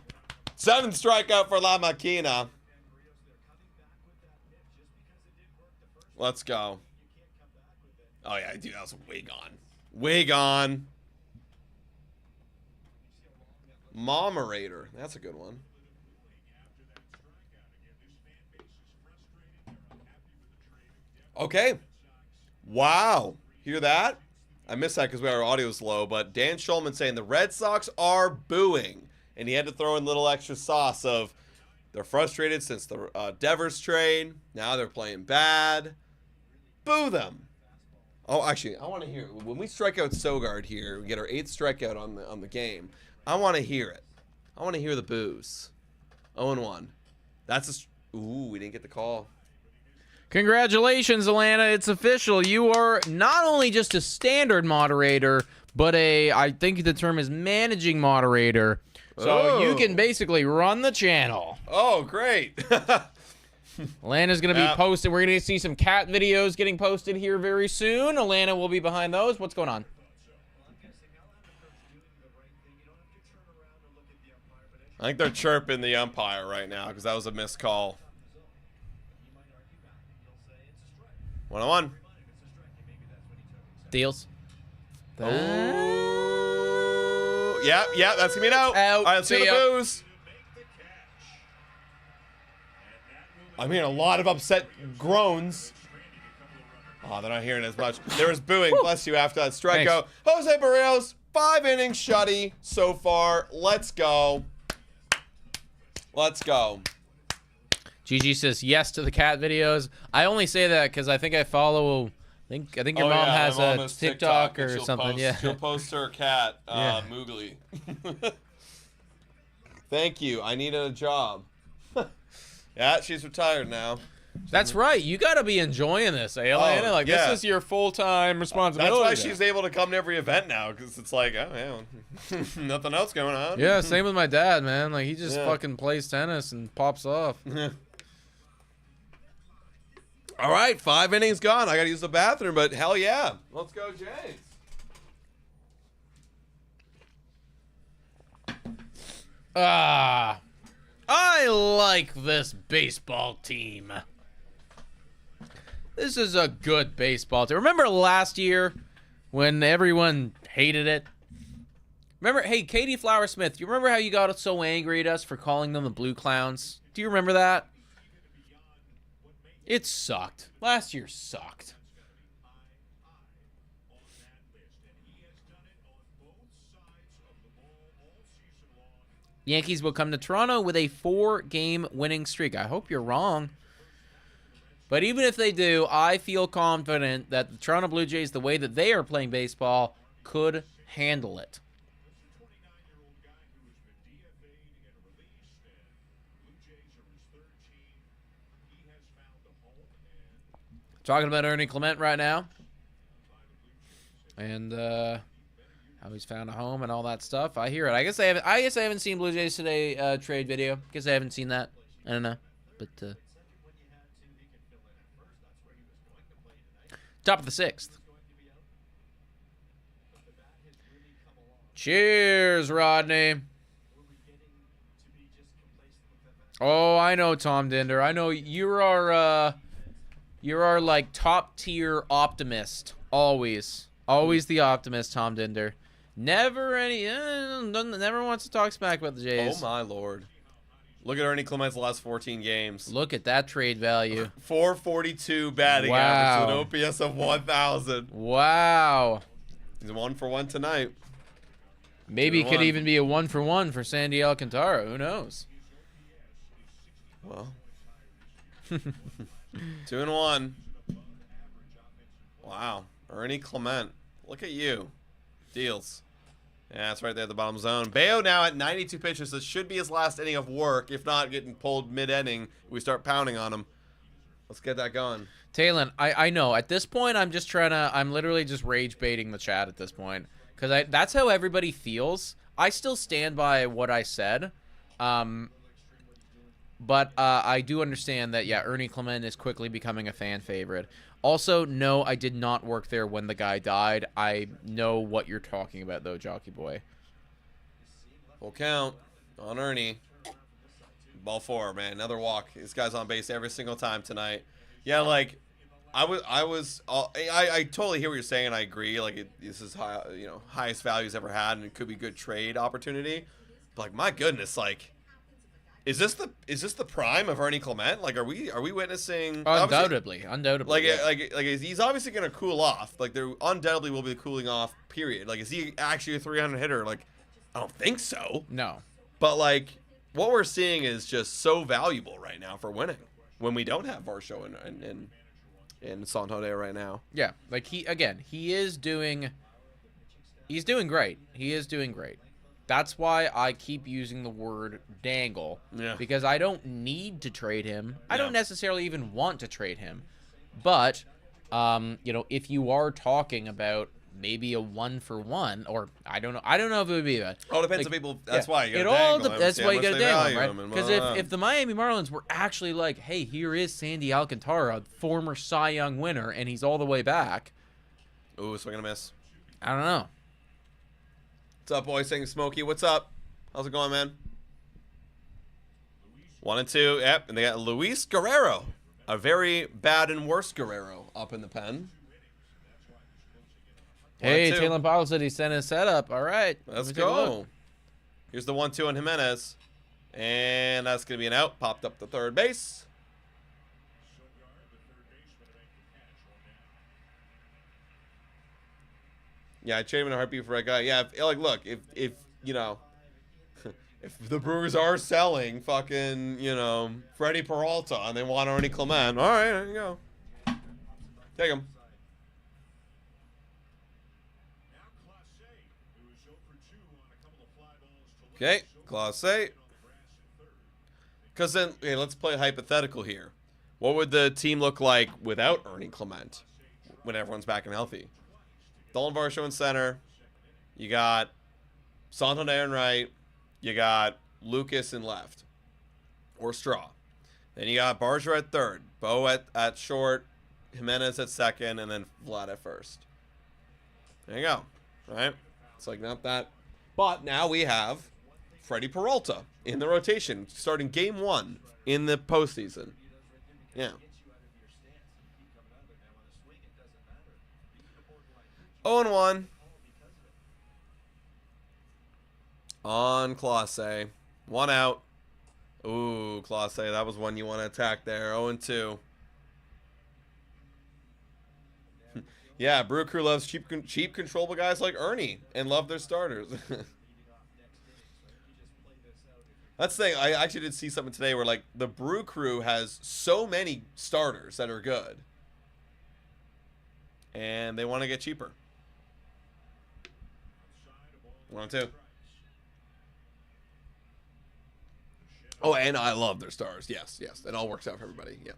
7 strikeout for La Maquina. Let's go. Oh, yeah, dude, that was way gone. Way gone. Momerator. That's a good one. Okay. Wow. Hear that? I missed that because our audio was low, but Dan Schulman saying the Red Sox are booing. And he had to throw in a little extra sauce of they're frustrated since the Devers trade. Now they're playing bad. Boo them. Oh, actually, I want to hear when we strike out Sogard here. We get our 8th strikeout on the game. I want to hear it. I want to hear the boos. 0-1. That's a. Ooh, we didn't get the call. Congratulations, Alana. It's official. You are not only just a standard moderator, but I think the term is managing moderator. So you can basically run the channel. Oh, great. Alana's going to be posted. We're going to see some cat videos getting posted here very soon. Alana will be behind those. What's going on? I think they're chirping the umpire right now because that was a missed call. 1-1. Deals. Oh. Yeah, that's going to be an out. All right, let's see the booze. I'm hearing a lot of upset groans. Oh, they're not hearing as much. There was booing, bless you, after that strikeout. Jose Ramirez, 5 innings shutty so far. Let's go. Let's go. Gigi says yes to the cat videos. I only say that because I think I follow. I think your mom has a TikTok or something. Yeah, she'll post her cat, Moogly. Thank you. I needed a job. Yeah, she's retired now. That's right. You got to be enjoying this, Alana. Like this is your full-time responsibility. That's why she's able to come to every event now, because it's like, oh yeah, nothing else going on. Yeah, same with my dad, man. Like he just fucking plays tennis and pops off. All right, 5 innings gone. I got to use the bathroom, but hell yeah. Let's go, Jays. I like this baseball team. This is a good baseball team. Remember last year when everyone hated it? Remember, hey, Katie Flower-Smith, you remember how you got so angry at us for calling them the Blue Clowns? Do you remember that? It sucked. Last year sucked. Yankees will come to Toronto with a 4-game winning streak. I hope you're wrong. But even if they do, I feel confident that the Toronto Blue Jays, the way that they are playing baseball, could handle it. Talking about Ernie Clement right now. And how he's found a home and all that stuff. I hear it. I guess I haven't seen Blue Jays Today trade video. Guess I haven't seen that. I don't know. But top of the 6th. Cheers, Rodney. Oh, I know, Tom Dinder. I know you're our like top tier optimist. Always the optimist, Tom Dinder. Never wants to talk smack about the Jays. Oh my lord! Look at Ernie Clement's last 14 games. Look at that trade value. 442 batting average with an OPS of 1,000. Wow. He's 1-for-1 tonight. Maybe it could even be a 1-for-1 for Sandy Alcantara. Who knows? Well, 2-1. Wow, Ernie Clement. Look at you. Deals. Yeah, that's right there at the bottom zone. Bayo now at 92 pitches. This should be his last inning of work. If not, getting pulled mid-inning, we start pounding on him. Let's get that going. Talon, I know. At this point, I'm literally just rage baiting the chat at this point. Because that's how everybody feels. I still stand by what I said. But I do understand that, yeah, Ernie Clement is quickly becoming a fan favorite. Also, no, I did not work there when the guy died. I know what you're talking about, though, Jockey Boy. Full count on Ernie. Ball 4, man. Another walk. This guy's on base every single time tonight. Yeah, like, I totally hear what you're saying, and I agree. Like, this is high, highest value he's ever had, and it could be good trade opportunity. But, like, my goodness, like, is this the prime of Ernie Clement? Like, are we witnessing? Undoubtedly. Like, yeah. like he's obviously gonna cool off. Like, there undoubtedly will be a cooling off period. Like, is he actually a 300 hitter? Like, I don't think so. No. But like, what we're seeing is just so valuable right now for winning when we don't have Varsho in Santander right now. Yeah, like he's doing great. He is doing great. That's why I keep using the word dangle. Yeah. Because I don't need to trade him. I don't necessarily even want to trade him. But, if you are talking about maybe a 1-for-1, or I don't know. I don't know if it would be that. Oh, depends Like, on people. That's yeah, why you it gotta all. dangle him, That's see why how you much got to they dangle value him, him right? and Because blah, if the Miami Marlins were actually like, hey, here is Sandy Alcantara, former Cy Young winner, and he's all the way back. Ooh, swing and a miss. I don't know. What's up, boys? Saying Smokey. What's up? How's it going, man? 1 and 2. Yep, and they got Luis Guerrero, a very bad and worse Guerrero up in the pen. Hey, 1-2. Taylor Powell said he sent his setup. All right, Let's let me take a look. go. Here's the 1-2 on Jimenez. And that's going to be an out. Popped up to third base. Yeah, I trade him in a heartbeat for a guy. Yeah, like, look, if you know, if the Brewers are selling fucking, you know, Freddie Peralta and they want Ernie Clement, all right, there you go. Take him. Okay, Class A. Because then, okay, let's play hypothetical here. What would the team look like without Ernie Clement when everyone's back and healthy? Dolan Varsho in center. You got Santander in right. You got Lucas in left. Or Straw. Then you got Barger at third. Bo at short. Jimenez at second. And then Vlad at first. There you go. All right? It's like not that. But now we have Freddie Peralta in the rotation, starting game 1 in the postseason. Yeah. 0-1 on Class A. 1 out. Ooh, Class A. That was one you want to attack there. 0-2. Yeah, Brew Crew loves cheap, controllable guys like Ernie and love their starters. That's the thing. I actually did see something today where, like, the Brew Crew has so many starters that are good. And they want to get cheaper. 1-2. Oh, and I love their stars. Yes, yes. It all works out for everybody. Yeah.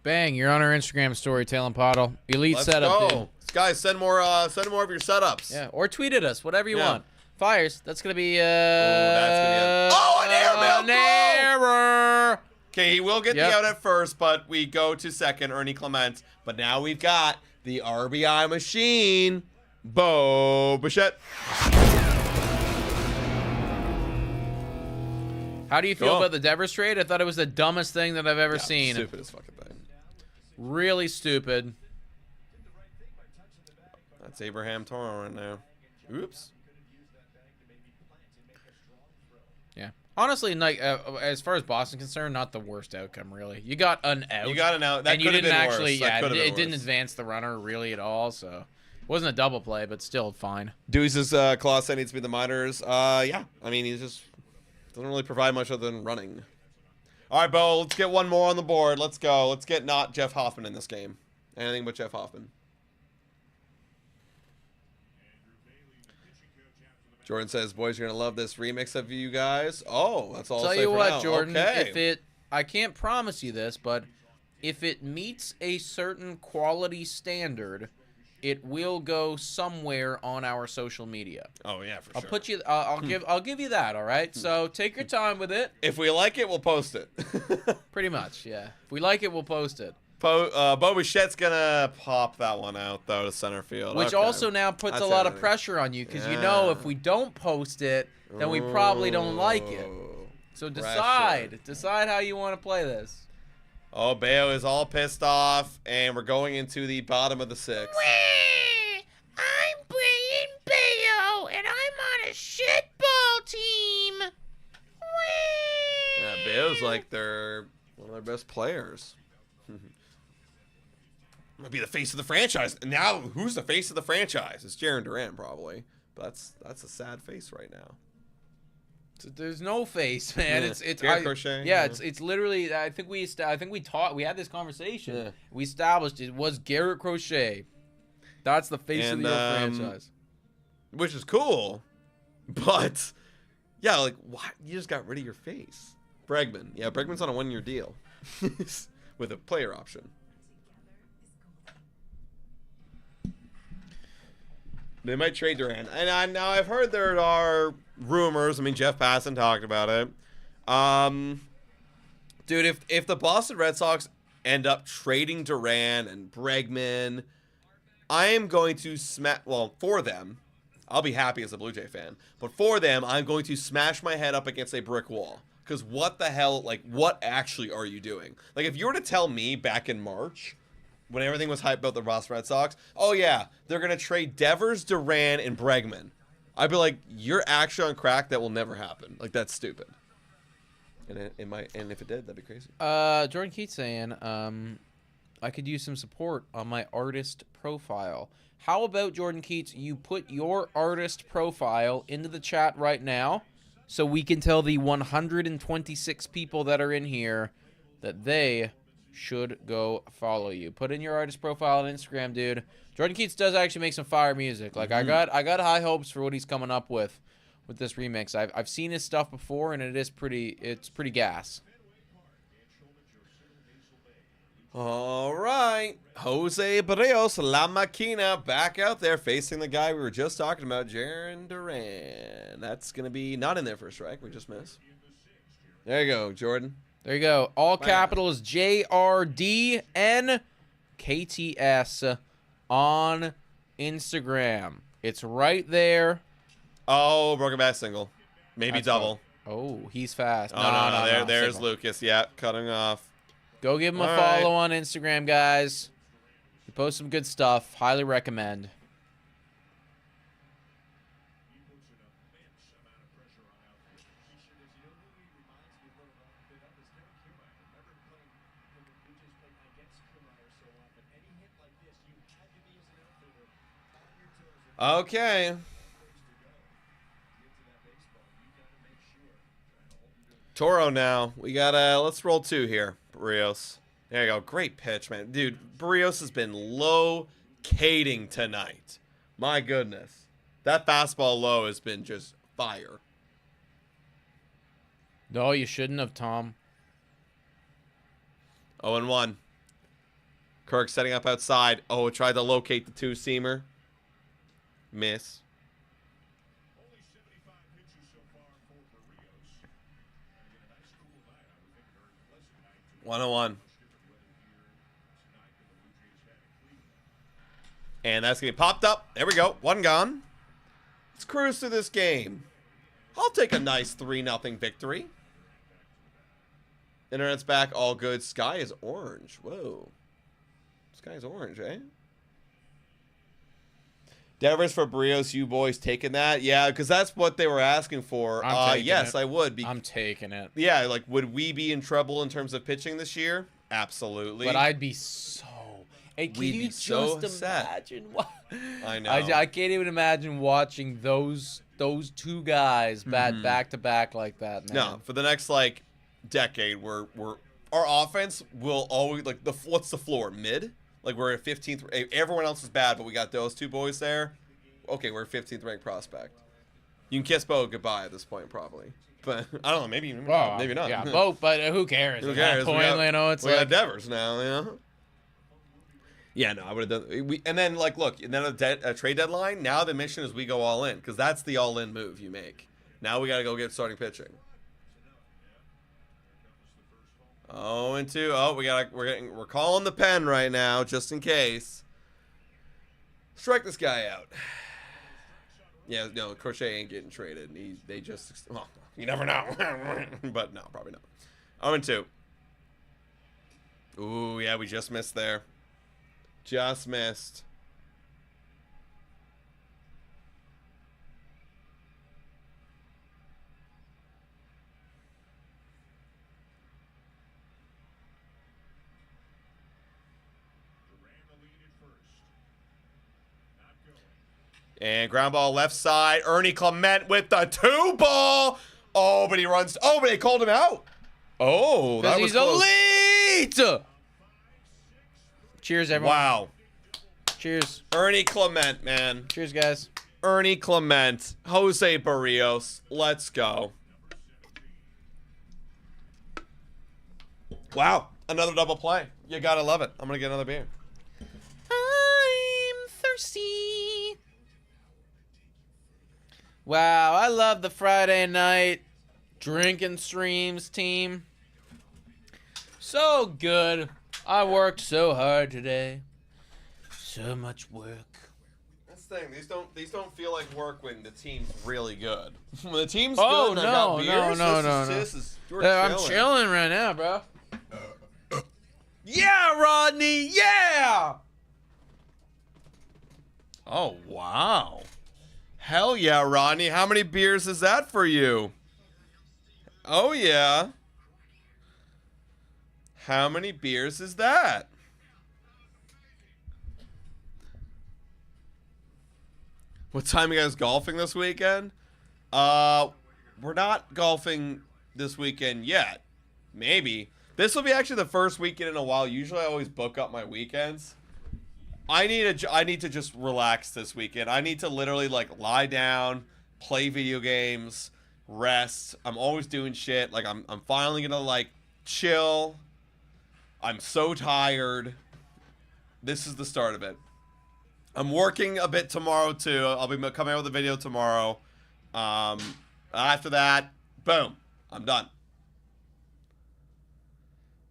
Bang! You're on our Instagram story, Taylor Pottle. Elite Let's setup, go. dude. Guys, send more of your setups. Yeah, or tweet at us, whatever you Yeah. want. Fires. That's gonna be that's gonna be an error. Okay, he will get Yep. the out at first, but we go to second, Ernie Clement. But now we've got the RBI machine, Bo Bichette. How do you feel Cool. about the Devers trade? I thought it was the dumbest thing that I've ever seen. Stupidest fucking thing. Really stupid. That's Abraham Toro right now. Oops. Yeah. Honestly, like as far as Boston's concerned, not the worst outcome really. You got an out. You got an out. That and you could have didn't been actually. worse. Yeah, That could have it been didn't worse. advance the runner really at all. So it wasn't a double play, but still fine. Dewey's clause needs to be the minors. Yeah. I mean, he just doesn't really provide much other than running. All right, Bo, let's get one more on the board. Let's go. Let's get not Jeff Hoffman in this game. Anything but Jeff Hoffman. Jordan says, boys, you're going to love this remix of you guys. Oh, that's all I'll Tell say you for what, now. Jordan, Okay. I can't promise you this, but if it meets a certain quality standard, it will go somewhere on our social media. Oh, yeah, for I'll sure. put you. I'll give you that. All right. So take your time with it. If we like it, we'll post it. Pretty much, yeah. If we like it, we'll post it. Bo Bichette's going to pop that one out, though, to center field. Which Okay. also now puts That's a lot of everything. pressure on you because you know if we don't post it, then we probably don't like it. Ooh. So Pressure. decide how you want to play this. Oh, Bayo is all pissed off, and we're going into the bottom of the sixth. I'm Brian Bayo, and I'm on a shitball team. Yeah, Bayo's like one of their best players. Might be the face of the franchise. And now, who's the face of the franchise? It's Jarren Duran, probably. But that's a sad face right now. There's no face, man. Yeah. It's Garrett Crochet, yeah, yeah. it's literally. I think we we had this conversation. Yeah. We established it was Garrett Crochet. That's the face of And, the franchise. Which is cool. But, yeah, like, what? You just got rid of your face. Bregman. Yeah, Bregman's on a 1-year deal. With a player option. They might trade Duran. And now I've heard there are rumors. I mean, Jeff Passan talked about it. Dude, if the Boston Red Sox end up trading Duran and Bregman, I am going to smash. Well, for them, I'll be happy as a Blue Jay fan. But for them, I'm going to smash my head up against a brick wall. Because what the hell, like, what actually are you doing? Like, if you were to tell me back in March, when everything was hyped about the Boston Red Sox, oh yeah, they're going to trade Devers, Duran, and Bregman, I'd be like, you're actually on crack. That will never happen. Like, that's stupid. And it might, and if it did, that'd be crazy. Jordan Keats saying, I could use some support on my artist profile. How about, Jordan Keats, you put your artist profile into the chat right now so we can tell the 126 people that are in here that they should go follow you. Put in your artist profile on Instagram, dude. Jordan Keats does actually make some fire music. Like, I got high hopes for what he's coming up with this remix. I've seen his stuff before, and it's pretty gas. All right, Jose Barrios, La Maquina, back out there facing the guy we were just talking about, Jarren Duran. That's going to be not in there for a strike. We just missed. There you go, Jordan. There you go. All capitals JRDNKTS on Instagram. It's right there. Oh, broken back single. Maybe That's double. Oh, he's fast. Oh, no. There's single. Lucas. Yeah, cutting off. Go give him a follow on Instagram, guys. He posts some good stuff. Highly recommend. Okay. Toro now. We got let's roll 2 here. Barrios. There you go. Great pitch, man. Dude, Barrios has been locating tonight. My goodness. That fastball low has been just fire. No, you shouldn't have, Tom. 0-1. Kirk setting up outside. Oh, tried to locate the 2-seamer. Miss. 1-1. And that's going to be popped up. There we go. 1 gone. Let's cruise through this game. I'll take a nice 3-0 victory. Internet's back. All good. Sky is orange. Whoa. Sky is orange, eh? Devers for Barrios, you boys taking that? Yeah, because that's what they were asking for. Yes, I would. I'm taking it. Yeah, like, would we be in trouble in terms of pitching this year? Absolutely. But I'd be so... Hey, can you just imagine what... I know. I can't even imagine watching those 2 guys back to back like that, man. No, for the next, like, decade, we're our offense will always, like, what's the floor? Mid? Like, we're at 15th. Everyone else is bad, but we got those 2 boys there. Okay, we're 15th ranked prospect. You can kiss Bo goodbye at this point, probably. But I don't know, maybe not. Yeah, Bo, but who cares? Who cares? At that point, it's we like... got Devers now, you know? Yeah, no, I would have done. And then, like, look, and then a trade deadline. Now the mission is we go all in, because that's the all in move you make. Now we got to go get starting pitching. 0-2. Oh, we're calling the pen right now, just in case. Strike this guy out. Yeah, no, Crochet ain't getting traded. They just, well, you never know. But no, probably not. 0-2. Ooh, yeah, we just missed there. Just missed. And ground ball left side. Ernie Clement with the 2-ball. Oh, but he runs. Oh, but they called him out. Oh, that was close. He's elite. Cheers, everyone. Wow. Cheers. Ernie Clement, man. Cheers, guys. Ernie Clement. Jose Barrios. Let's go. Wow. Another double play. You gotta love it. I'm gonna get another beer. I'm thirsty. Wow, I love the Friday night drinking streams team. So good. I worked so hard today. So much work. That's the thing. These don't feel like work when the team's really good. When the team's Oh, good, and no, I've got beers, no. this is you're I'm chilling right now, bro. Yeah, Rodney. Yeah. Oh wow. Hell yeah, Rodney. How many beers is that for you? Oh yeah. How many beers is that? What time are you guys golfing this weekend? We're not golfing this weekend yet. Maybe. This will be actually the first weekend in a while. Usually I always book up my weekends. I need to just relax this weekend. I need to literally like lie down, play video games, rest. I'm always doing shit. Like I'm finally gonna like chill. I'm so tired. This is the start of it. I'm working a bit tomorrow too. I'll be coming out with a video tomorrow. After that, boom, I'm done.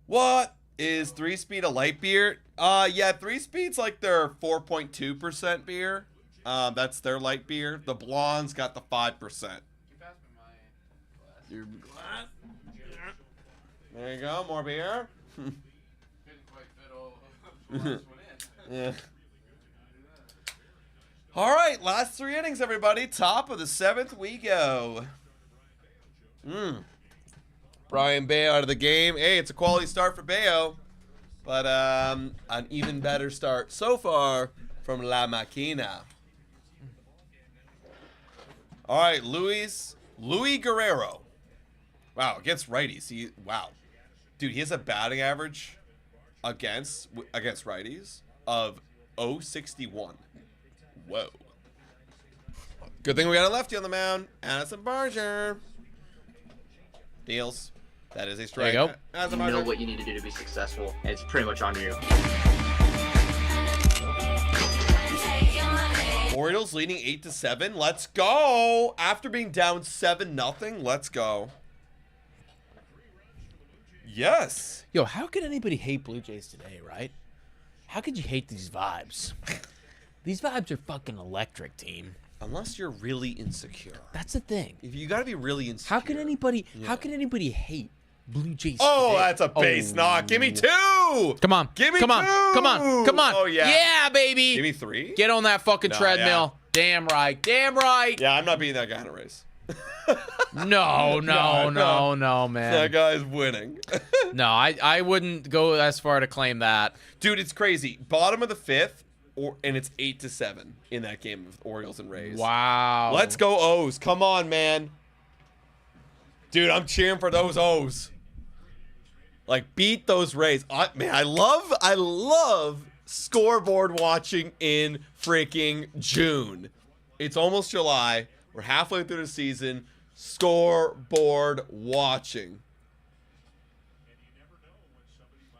What is 3-Speed a light beer? Yeah, 3-Speed's like their 4.2% beer. That's their light beer. The Blonde's got the 5%. Your glass? There you go, more beer. Yeah. All right, last 3 innings, everybody. Top of the 7th we go. Brian Bayo out of the game. Hey, it's a quality start for Bayo. But an even better start so far from La Maquina. All right, Luis Guerrero. Wow, against righties. Wow. Dude, he has a batting average against righties of 0.61. Whoa. Good thing we got a lefty on the mound. Addison Barger. Deals. That is a strike. There you go. Addison You know Barger. what you need to do to be successful, and it's pretty much on you. Orioles leading 8-7. Let's go. After being down 7-0, let's go. Yes. Yo, how could anybody hate Blue Jays today, right? How could you hate these vibes? These vibes are fucking electric, team. Unless you're really insecure. That's the thing. If you gotta be really insecure. How can anybody hate Blue Jays Oh, today? that's a base knock. Give me 2. Come on. Give me come on. 2. Come on. Come on. Oh, yeah. Yeah, baby. Give me 3. Get on that fucking No, treadmill. Damn right. Damn right. Yeah, I'm not beating that guy in a race. No, man. That guy's winning. No, I wouldn't go as far to claim that. Dude, it's crazy. Bottom of the 5th, and it's 8-7 in that game of Orioles and Rays. Wow. Let's go O's. Come on, man. Dude, I'm cheering for those O's. Like, beat those Rays. Man, I love scoreboard watching in freaking June. It's almost July. We're halfway through the season. Scoreboard watching.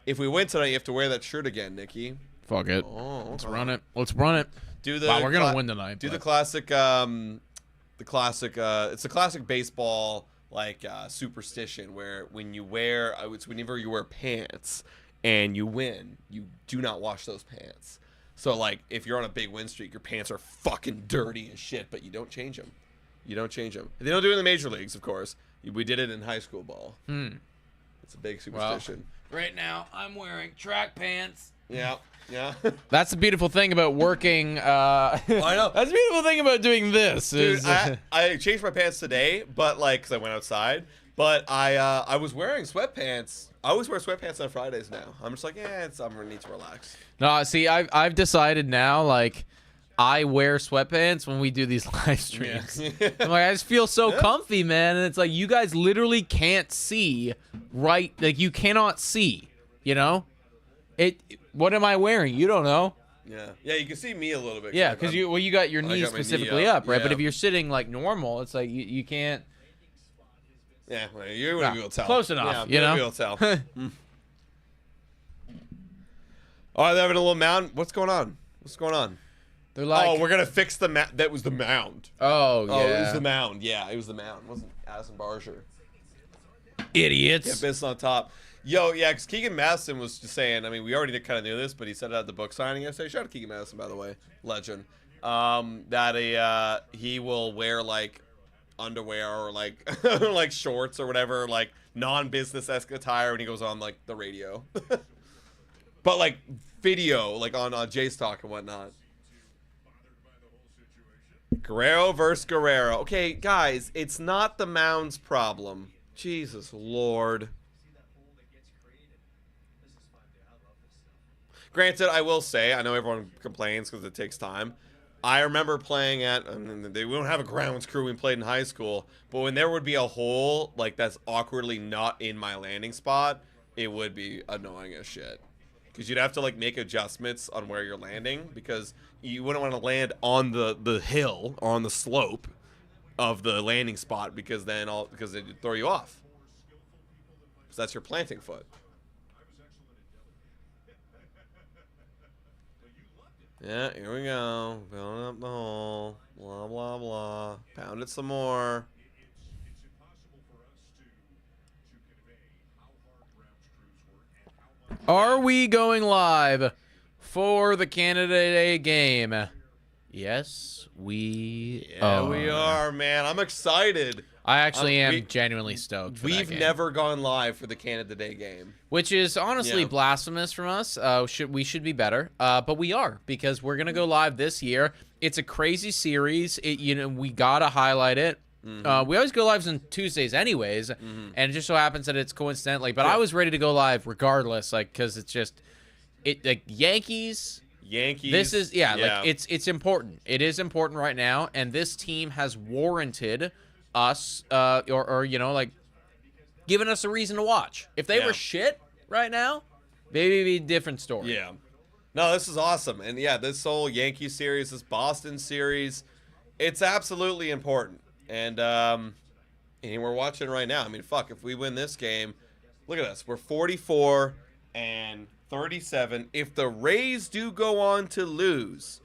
If we win tonight, you have to wear that shirt again, Nikki. Fuck it. Oh, Let's run it. Let's run it. Do the Wow, we're gonna win tonight. Do but- the classic it's a classic baseball like superstition where when you wear it's whenever you wear pants and you win, you do not wash those pants. So like if you're on a big win streak, your pants are fucking dirty as shit, but you don't change them. You don't change them. They don't do it in the major leagues, of course. We did it in high school ball. It's a big superstition. Right now, I'm wearing track pants. Yeah. Yeah. That's the beautiful thing about working. I know. That's the beautiful thing about doing this. Dude, is, I changed my pants today, but like, cause I went outside. But I was wearing sweatpants. I always wear sweatpants on Fridays now. I'm just like, I'm gonna need to relax. no, see, I've decided now, like, I wear sweatpants when we do these live streams. I'm like, I just feel so comfy, man. And it's like, you guys literally can't see right. Like, you cannot see, you know? What am I wearing? You don't know. Yeah, you can see me a little bit. Yeah, because you got your knee got my knee specifically up, up, right? But yeah. if you're sitting like normal, it's like you can't. Yeah, well, you're gonna be able to tell. Close enough, you you're gonna know? be able to tell. All right, they're having a little mound. What's going on? What's going on? They're like, oh, we're gonna fix the that was the mound. oh yeah, Oh, it was the mound. Yeah, it was the mound. It wasn't Addison Barsher. idiots. Yeah, Biss on top. Yo, yeah, because Keegan Madison was just saying, I mean, we already kind of knew this, but he said it at the book signing yesterday. Shout out to Keegan Madison, by the way. Legend. That he will wear, like, underwear or, like, like shorts or whatever, like, non-business-esque attire when he goes on, like, the radio. But, like, video, like, on JAYS Talk and whatnot. Guerrero versus Guerrero. Okay, guys, it's not the mound's problem. Jesus Lord. Granted, I will say, I know everyone complains because it takes time. I remember playing at, we don't have a grounds crew we played in high school, but when there would be a hole, like, that's awkwardly not in my landing spot, it would be annoying as shit. Because you'd have to, like, make adjustments on where you're landing, because you wouldn't want to land on the hill, or on the slope of the landing spot, because then because it'd throw you off. Because that's your planting foot. Yeah, here we go. Filling up the hole. Blah, blah, blah. Pound it some more. Are we going live for the Canada Day game? Yes, we Yeah, we are, man. I'm excited. I actually am genuinely stoked for that We've game. never gone live for the Canada Day game. Which is honestly blasphemous from us. We should be better, but we are, because we're gonna go live this year. It's a crazy series. We gotta highlight it. We always go live on Tuesdays, anyways, and it just so happens that it's coincidentally. But I was ready to go live regardless, like, because it's just like Yankees. This is like it's important. It is important right now, and this team has warranted us, or like, giving us a reason to watch. If they were shit right now, maybe it'd be a different story. Yeah. No, this is awesome. And yeah, this whole Yankee series, this Boston series, it's absolutely important. And we're watching right now. I mean, fuck, if we win this game, look at us. We're 44 and 37. If the Rays do go on to lose,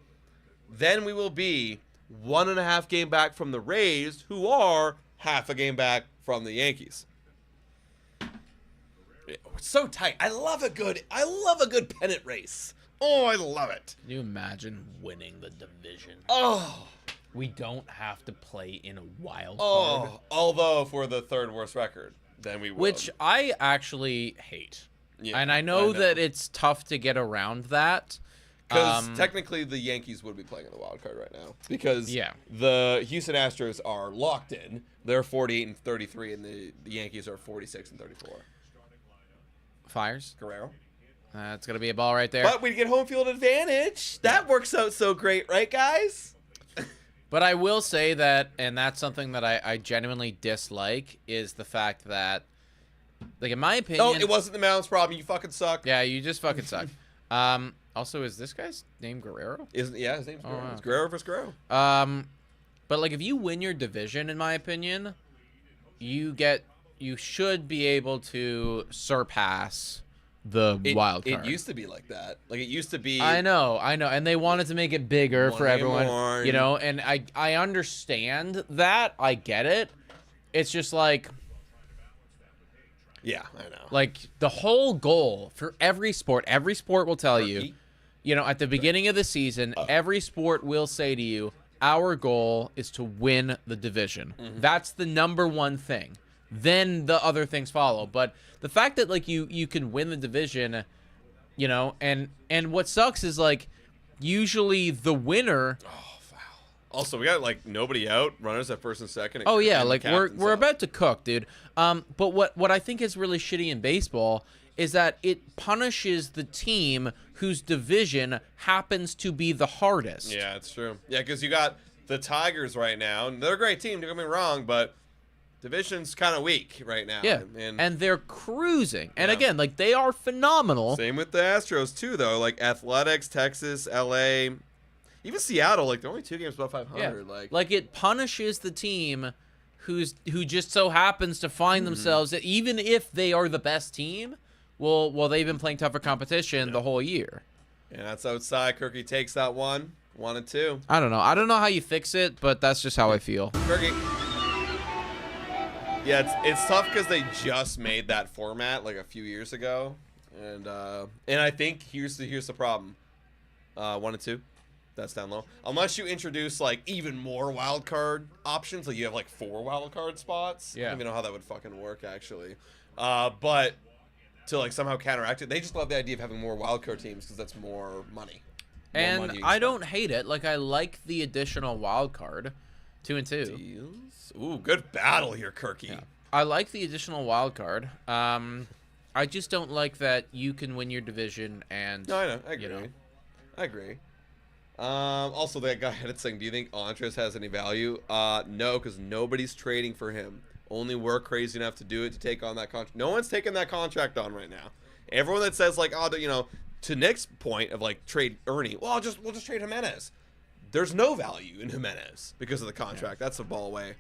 then we will be 1.5 game back from the Rays, who are half a game back from the Yankees. It's so tight. I love a good pennant race. Oh, I love it. Can you imagine winning the division? Oh. We don't have to play in a wild card. Oh, although if we're the third worst record, then we will. Which I actually hate. Yeah, and I know that it's tough to get around that. Because technically the Yankees would be playing in the wild card right now. Because the Houston Astros are locked in. They're 48 and 33, and the Yankees are 46 and 34. Fires. Guerrero. It's going to be a ball right there. But we get home field advantage. That works out so great, right, guys? But I will say that, and that's something that I genuinely dislike, is the fact that, like, in my opinion... Oh, it wasn't the mound's problem. You fucking suck. Yeah, you just fucking suck. Also, is this guy's name Guerrero? His name's Guerrero. Wow. It's Guerrero versus Guerrero. But, like, if you win your division, in my opinion, you should be able to surpass the wild card. It used to be like that. Like, it used to be... I know. And they wanted to make it bigger for everyone. More. You know, and I understand that. I get it. It's just like... Yeah, I know. Like, the whole goal for every sport will tell you, at the beginning of the season, every sport will say to you, our goal is to win the division. That's the number one thing. Then the other things follow. But the fact that, like, you can win the division, and what sucks is, like, usually the winner... Also, we got, like, nobody out, runners at first and second. Oh, yeah, like, we're about to cook, dude. But what I think is really shitty in baseball is that it punishes the team whose division happens to be the hardest. Yeah, it's true. Yeah, because you got the Tigers right now, and they're a great team, don't get me wrong, but division's kind of weak right now. Yeah, and they're cruising. And again, like, they are phenomenal. Same with the Astros, too, though. Like, Athletics, Texas, L.A., even Seattle, like, they're only 2 games above 500. Yeah. Like, it punishes the team who just so happens to find themselves, that even if they are the best team, well, they've been playing tougher competition the whole year. And that's outside. Kirky takes that one. 1 and 2. I don't know. I don't know how you fix it, but that's just how I feel. Turkey. Yeah, it's tough because they just made that format like a few years ago, and I think here's the problem. 1 and 2, that's down low. Unless you introduce like even more wild card options, like you have like 4 wild card spots. Yeah. I don't even know how that would fucking work actually. But to like somehow counteract it, they just love the idea of having more wild card teams because that's more money. More And money you I spend. don't hate it. Like, I like the additional wild card, 2 and 2. Deals? Ooh, good battle here, Kirky. Yeah. I like the additional wild card. I just don't like that you can win your division and. No, I know. I agree. You know. I agree. Also, that guy had it saying, do you think Andres has any value? No, because nobody's trading for him. Only we're crazy enough to do it to take on that contract. No one's taking that contract on right now. Everyone that says, like, oh, you know, to Nick's point of, like, trade Ernie, well, we'll just trade Jimenez. There's no value in Jimenez because of the contract. Yeah. That's a ball away.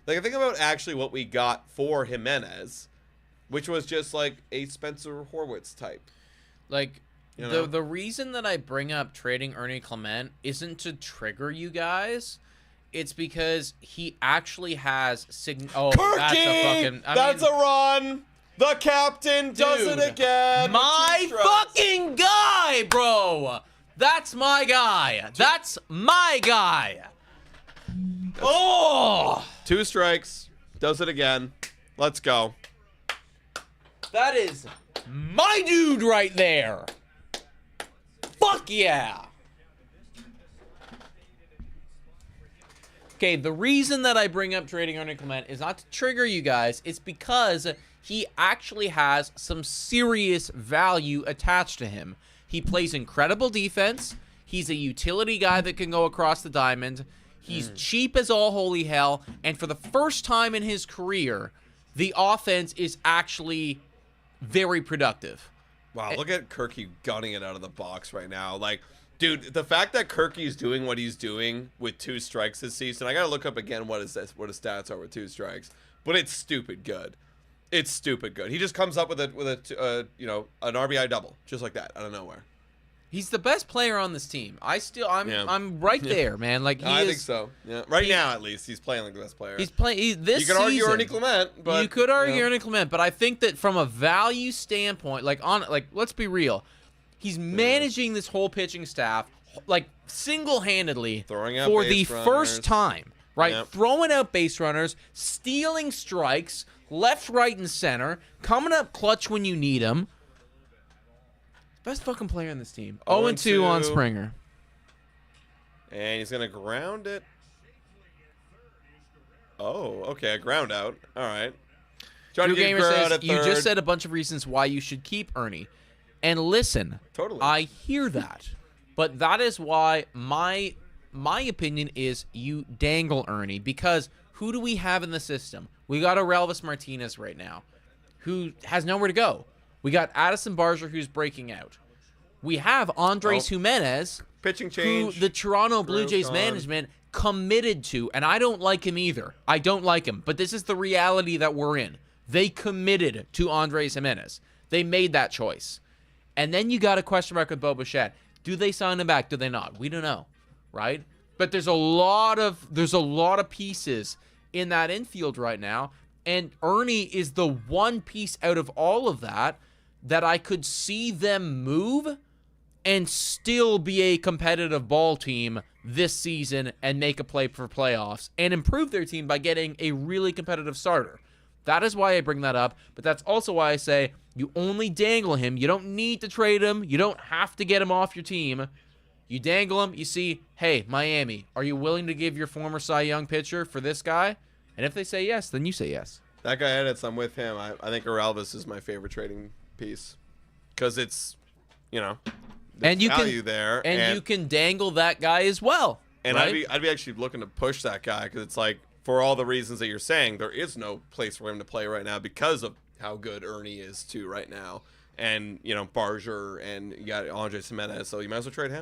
Like, I think about actually what we got for Jimenez, which was just, like, a Spencer Horwitz type. Like, you know? the reason that I bring up trading Ernie Clement isn't to trigger you guys. It's because he actually has oh, Kirky! that's a fucking. That's a run. The captain does Dude, it again. My fucking guy, bro. That's my guy. That's my guy. Oh, 2 strikes. Does it again. Let's go. that is my dude right there. Fuck yeah. Okay, the reason that I bring up trading Ernie Clement is not to trigger you guys. It's because he actually has some serious value attached to him. He plays incredible defense. He's a utility guy that can go across the diamond. He's cheap as all holy hell. And for the first time in his career, the offense is actually very productive. Wow, look at Kirky gunning it out of the box right now. Like, dude, the fact that Kirky's doing what he's doing with 2 strikes this season, I gotta look up again what his stats are with 2 strikes. But it's stupid good. It's stupid good. He just comes up with a you know, an RBI double just like that out of nowhere. He's the best player on this team. I'm right there, man. Like I think so. Yeah, right now at least he's playing like the best player. He's playing this. You could argue season, Ernie Clement, but you could argue you know. Ernie Clement, but I think that from a value standpoint, like let's be real, he's managing this whole pitching staff like single-handedly Throwing out for the base runners. first time, right? Yep. Throwing out base runners, stealing strikes, left, right, and center, coming up clutch when you need him. Best fucking player on this team. 0-2 on Springer. And he's going to ground it. Oh, okay, a ground out. All right. Drew to get Gamer ground says, at you just third. said a bunch of reasons why you should keep Ernie. And listen, Totally. I hear that. But that is why my opinion is you dangle Ernie. Because who do we have in the system? We got Aurelvis Martinez right now, who has nowhere to go. We got Addison Barger, who's breaking out. We have Andres Jimenez, Pitching change. who the Toronto Blue Guerrero's Jays gone. management committed to, and I don't like him either. I don't like him, but this is the reality that we're in. They committed to Andres Jimenez. They made that choice. And then you got a question mark with Bo Bichette. Do they sign him back? Do they not? We don't know, right? But there's a lot of pieces in that infield right now, and Ernie is the one piece out of all of that I could see them move and still be a competitive ball team this season and make a play for playoffs and improve their team by getting a really competitive starter. That is why I bring that up, but that's also why I say you only dangle him. You don't need to trade him. You don't have to get him off your team. You dangle him. You see, hey, Miami, are you willing to give your former Cy Young pitcher for this guy? And if they say yes, then you say yes. That guy edits. I'm with him. I think Aurelvis is my favorite trading piece because it's, you know, And you value can there, and you can dangle that guy as well. And right? I'd be actually looking to push that guy because it's like, for all the reasons that you're saying, there is no place for him to play right now because of how good Ernie is too right now. And, you know, Barger and you got Andres Jimenez, so you might as well trade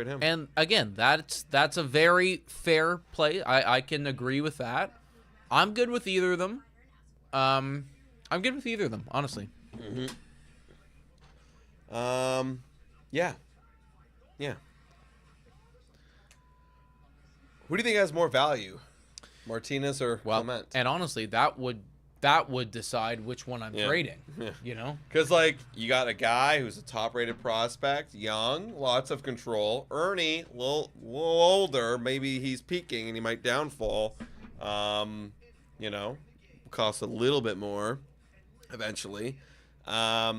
him. And again, that's a very fair play. I can agree with that. I'm good with either of them. I'm good with either of them, honestly. Yeah. Who do you think has more value, Martinez or Clement? And honestly, that would decide which one I'm trading. Yeah. You know, Because like you got a guy who's a top-rated prospect, young, lots of control. Ernie, a little older, maybe he's peaking and he might downfall. You know, cost a little bit more eventually. I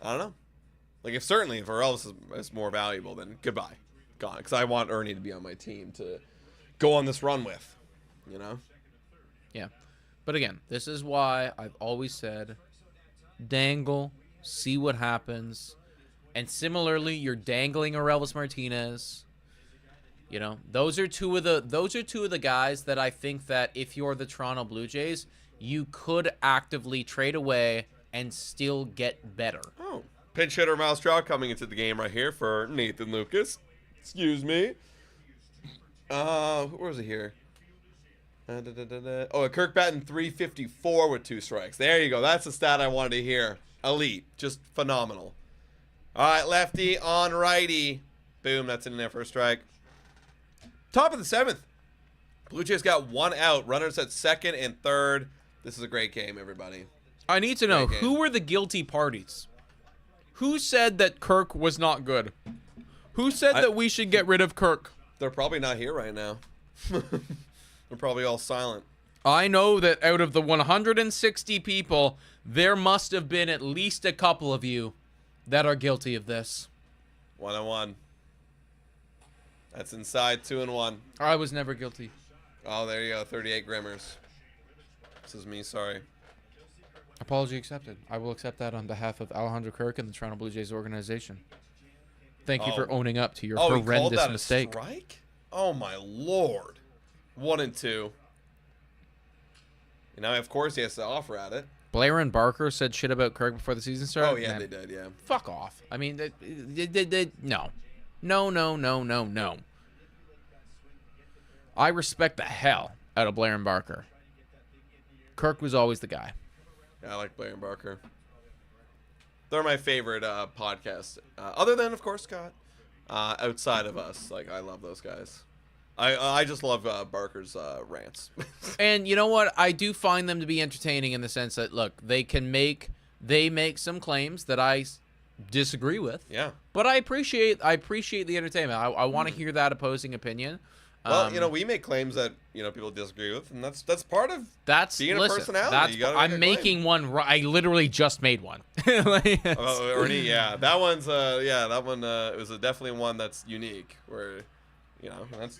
don't know. Like if Varela is more valuable, then goodbye, gone. Because I want Ernie to be on my team to go on this run with. You know. yeah. But again, this is why I've always said, dangle, see what happens, and similarly, you're dangling Aurelvis Martinez. You know, those are two of the guys that I think that if you're the Toronto Blue Jays, you could actively trade away and still get better. Oh, pinch hitter Mousetrap coming into the game right here for Nathan Lucas. Excuse me. Where was it here? Oh, a Kirk batting 354 with 2 strikes. There you go. That's the stat I wanted to hear. Elite. Just phenomenal. All right, lefty on righty. Boom, that's in there for a strike. Top of the 7th. Blue Jays got 1 out. Runners at 2nd and 3rd. This is a great game, everybody. I need to know, who were the guilty parties? Who said that Kirk was not good? Who said that we should get rid of Kirk? They're probably not here right now. They're probably all silent. I know that out of the 160 people, there must have been at least a couple of you that are guilty of this. 1-1. That's inside 2-1. I was never guilty. Oh, there you go. 38 Grimmers. This is me. Sorry. Apology accepted. I will accept that on behalf of Alejandro Kirk and the Toronto Blue Jays organization. Thank you for owning up to your horrendous horrendous he called that mistake. A strike? Oh my lord. 1 and 2. And now, of course, he has to offer at it. Blair and Barker said shit about Kirk before the season started. Oh yeah, Man, they did. Yeah. fuck off. I mean, no. No. I respect the hell out of Blair and Barker. Kirk was always the guy. Yeah, I like Blair and Barker. They're my favorite podcast. Other than, of course, Scott. Outside of us, like I love those guys. I just love Barker's rants. And you know what? I do find them to be entertaining in the sense that, look, they make some claims that I disagree with. Yeah. But I appreciate the entertainment. I want to hear that opposing opinion. Well, we make claims that people disagree with, and that's part of being a personality. I'm making one. I literally just made one. Ernie, yeah, that one's that one it was definitely one that's unique. Where,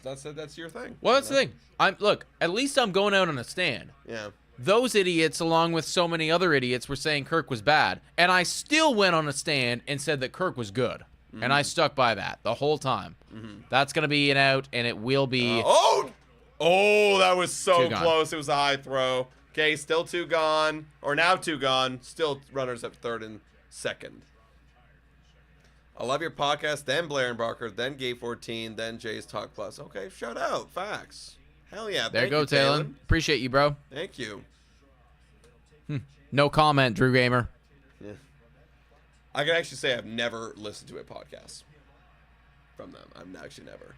that's your thing. Well, that's the thing. Look. At least I'm going out on a stand. Yeah. Those idiots, along with so many other idiots, were saying Kirk was bad, and I still went on a stand and said that Kirk was good. And I stuck by that the whole time. That's going to be an out, and it will be... Oh, that was so close. It was a high throw. Okay, still 2 gone. Or now 2 gone. Still runners at 3rd and 2nd. I love your podcast, then Blair and Barker, then Gate 14, then Jay's Talk Plus. Okay, shout out. Facts. Hell yeah. There you go, Talon. Appreciate you, bro. Thank you. No comment, Drew Gamer. Yeah. I can actually say I've never listened to a podcast from them. I've actually never.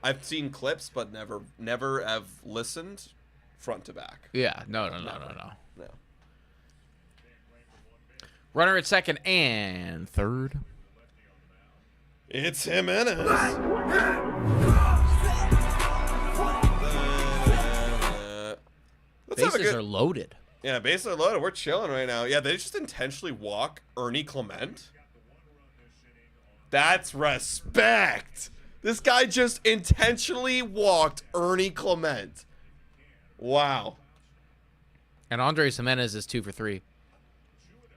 I've seen clips, but never have listened front to back. Yeah, no. No. Runner at 2nd and 3rd. It's Jimenez. Bases are loaded. Yeah, bases are loaded. We're chilling right now. Yeah, they just intentionally walk Ernie Clement. That's respect. This guy just intentionally walked Ernie Clement. Wow. And Andres Jimenez is 2 for 3.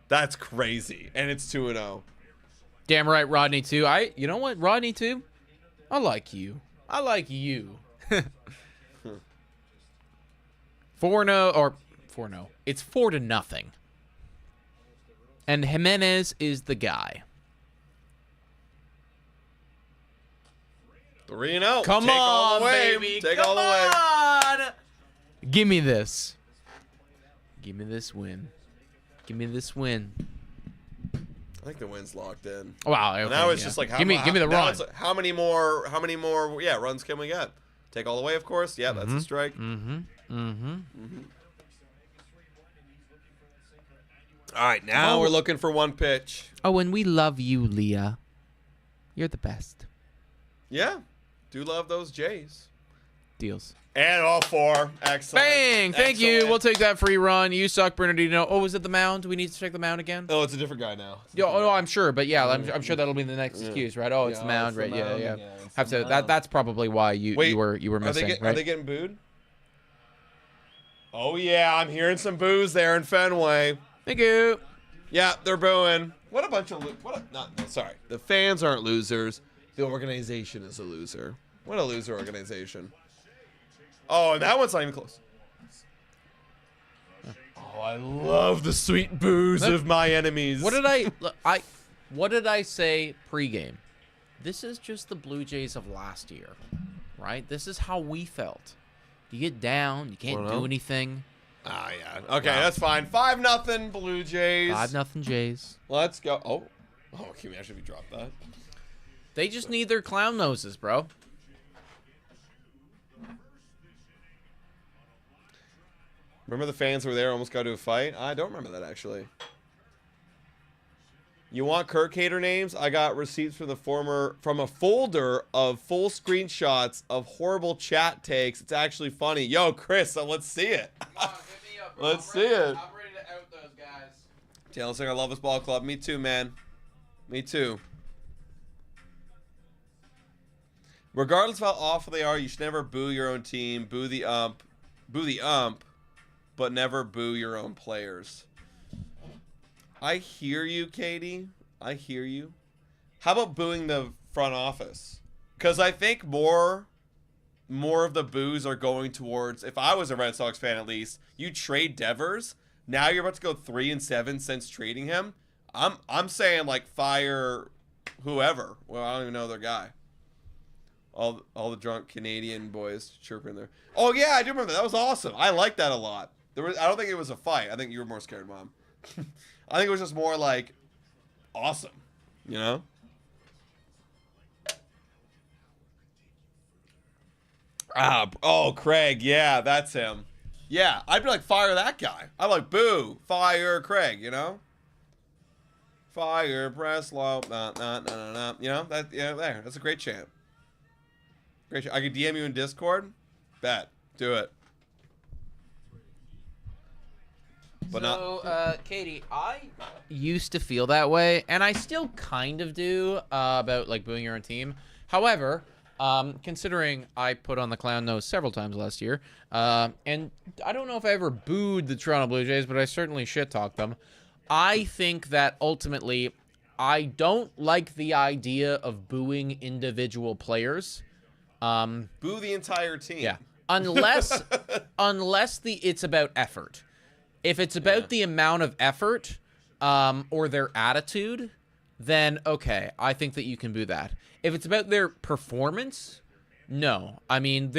That's crazy. And it's 2-0. Damn right, Rodney 2. You know what, Rodney 2? I like you. 4-0 or 4-0. It's 4-0. And Jimenez is the guy. 3-0. Come Take all on, the way. baby. Take Come all the way. on. Give me this. Give me this win. Give me this win. I think the win's locked in. Wow. Okay, And now it's just like, give me the now run. it's like, how many more runs can we get? Take all the way, of course. Yeah, that's a strike. All right, now we're looking for one pitch. Oh, and we love you, Leah. You're the best. Yeah, do love those Jays. Deals. And all 4. Excellent. Bang! Thank you. Excellent. We'll take that free run. You suck, Bernardino. Oh, was it the mound? Do we need to check the mound again? Oh, it's a different guy now. Oh, I'm sure, but yeah, I'm sure that'll be the next excuse, right? Oh, it's the mound, it's the right? mound Yeah. again. It's Have the to. mound. That's probably why you were missing, Are right? they getting booed? Oh yeah, I'm hearing some boos there in Fenway. Thank you. Yeah, they're booing. What a bunch of sorry. The fans aren't losers. The organization is a loser. What a loser organization. Oh, and that one's not even close. Oh, I love the sweet boos of my enemies. What did I say pregame? This is just the Blue Jays of last year, right? This is how we felt. You get down, you can't do anything. Ah, yeah. Okay, that's fine. 5-0 Blue Jays. 5-0 Jays. Let's go. Oh, can we actually drop that? They just need their clown noses, bro. Remember the fans were there, almost got to a fight? I don't remember that, actually. You want Kirk hater names? I got receipts from a folder of full screenshots of horrible chat takes. It's actually funny. Yo, Chris, let's see it. Let's see it. I'm ready to out those guys. Taylor saying I love this ball club. Me too, man. Me too. Regardless of how awful they are, you should never boo your own team. Boo the ump, but never boo your own players. I hear you, Katie. I hear you. How about booing the front office? Because I think more of the boos are going towards, if I was a Red Sox fan at least, you trade Devers. Now you're about to go 3-7 since trading him. I'm saying like fire whoever. Well, I don't even know their guy. All the drunk Canadian boys chirping there. Oh yeah, I do remember that. That was awesome. I liked that a lot. I don't think it was a fight. I think you were more scared, Mom. I think it was just more like awesome, you know? Oh, Craig. Yeah, that's him. Yeah, I'd be like, fire that guy. I'm like, boo, fire Craig, you know? Fire, press low, nah. You know, there. That's a great chant. Great chant. I could DM you in Discord. Bet. Do it. But Katie, I used to feel that way, and I still kind of do about like booing your own team. However, considering I put on the clown nose several times last year, and I don't know if I ever booed the Toronto Blue Jays, but I certainly shit-talked them. I think that ultimately, I don't like the idea of booing individual players. boo the entire team. Yeah, unless it's about effort. If it's about the amount of effort or their attitude, then okay, I think that you can boo that. If it's about their performance, no. I mean,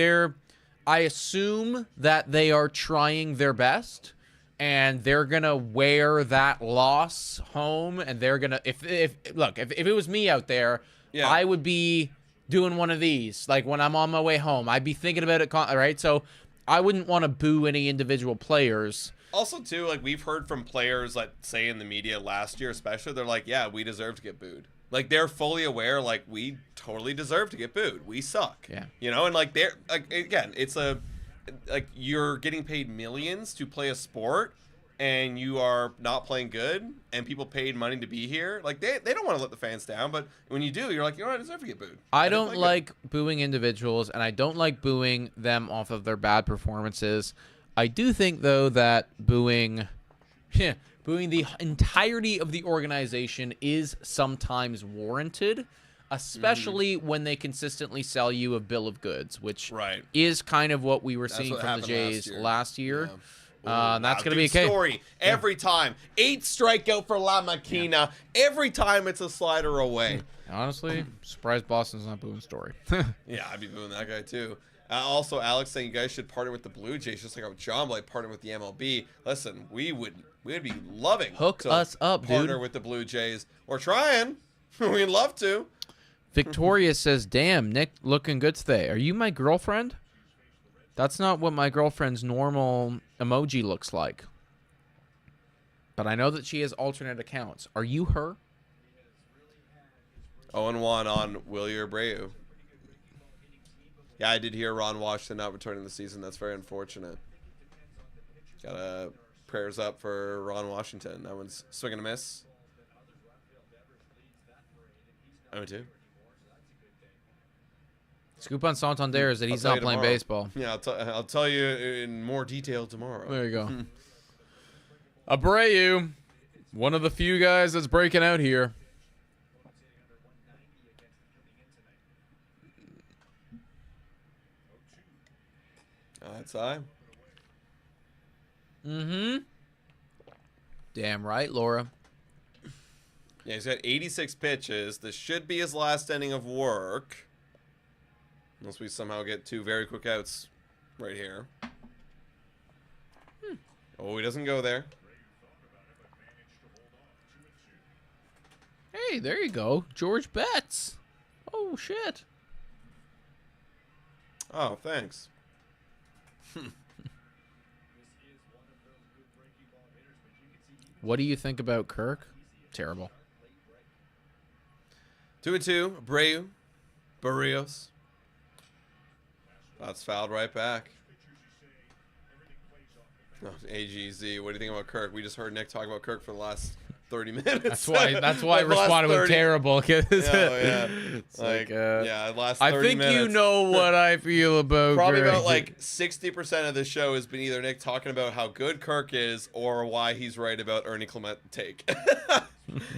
I assume that they are trying their best, and they're gonna wear that loss home, and they're gonna if it was me out there, I would be doing one of these. Like when I'm on my way home, I'd be thinking about it, right? So I wouldn't want to boo any individual players. Also, too, like, we've heard from players, like, say in the media last year especially, they're like, yeah, we deserve to get booed. Like, they're fully aware, like, we totally deserve to get booed. We suck. Yeah. You know, and, like, they're, like, again, it's like, you're getting paid millions to play a sport, and you are not playing good, and people paid money to be here. Like, they don't want to let the fans down, but when you do, you're like, you know what, I deserve to get booed. I don't like booing individuals, and I don't like booing them off of their bad performances. I do think, though, that booing the entirety of the organization is sometimes warranted, especially when they consistently sell you a bill of goods, which is kind of what we were seeing from the Jays last year. Yeah. That's going to be a case. Story every time. 8 strikeout for La Maquina. Yeah. Every time it's a slider away. Honestly, surprised Boston's not booing Story. Yeah, I'd be booing that guy, too. Also, Alex saying you guys should partner with the Blue Jays, just like how John Blake partnered with the MLB. Listen, we would be loving Hook to us up, partner dude. with the Blue Jays. We're trying. We'd love to. Victoria says, "Damn, Nick, looking good today. Are you my girlfriend? That's not what my girlfriend's normal emoji looks like. But I know that she has alternate accounts. Are you her?" 0-1 on Wilyer Abreu. Yeah, I did hear Ron Washington not returning the season. That's very unfortunate. Got prayers up for Ron Washington. That one's swing and a miss. 0-2. Scoop on Santander is that he's not playing baseball. Yeah, I'll tell you in more detail tomorrow. There you go. Abreu, one of the few guys that's breaking out here. That's high. Damn right, Laura. Yeah, he's got 86 pitches. This should be his last inning of work. Unless we somehow get 2 very quick outs right here. Oh, he doesn't go there. Hey, there you go. George Betts. Oh, shit. Oh, thanks. What do you think about Kirk? Terrible. 2-2. Abreu. Barrios. That's fouled right back. Oh, AGZ. What do you think about Kirk? We just heard Nick talk about Kirk for the last 30 minutes. That's why I responded with terrible. Yeah. It's last 30 I think minutes. you know what I feel about Probably Kirk. about like 60% of the show has been either Nick talking about how good Kirk is or why he's right about Ernie Clement take.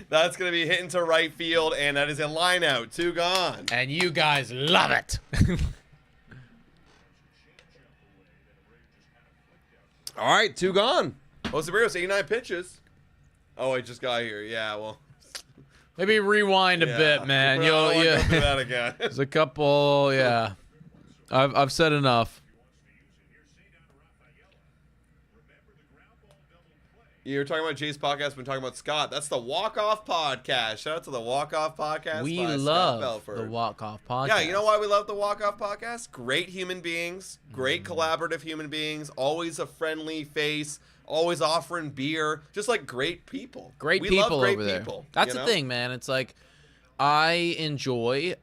That's going to be hitting to right field, and that is a line out. 2 gone. And you guys love it. All right, 2 gone. Jose Ramirez, 89 pitches. Oh, I just got here. Yeah, well. Maybe rewind a bit, man. Go through that again. There's a couple, yeah. I've said enough. You're talking about Jay's podcast. Been talking about Scott. That's the Walk Off Podcast. Shout out to the Walk Off Podcast. We by love Scott Belford. the Walk Off Podcast. Yeah, you know why we love the Walk Off Podcast? Great human beings, great collaborative human beings, always a friendly face, always offering beer, just like great people. Great we people love great over there. people, That's you the know? thing, man. It's like I enjoy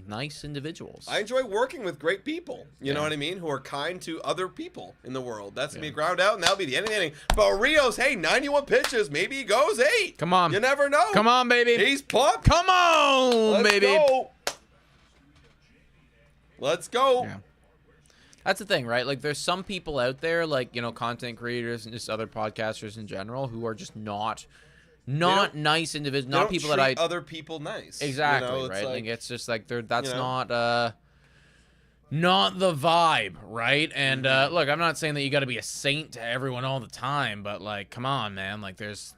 nice individuals. I enjoy working with great people, you know what I mean, who are kind to other people in the world. That's going to be ground out, and that'll be the end of the inning. But Rios, hey, 91 pitches. Maybe he goes 8. Come on. You never know. Come on, baby. He's pumped. Come on, Let's baby. go. Let's go. Yeah. That's the thing, right? Like, there's some people out there, like, you know, content creators and just other podcasters in general who are just not nice individuals, not people that I other people nice. exactly, you know, right? like, Like it's just like that's you know? not the vibe, right? And look, I'm not saying that you got to be a saint to everyone all the time, but like, come on, man. Like, there's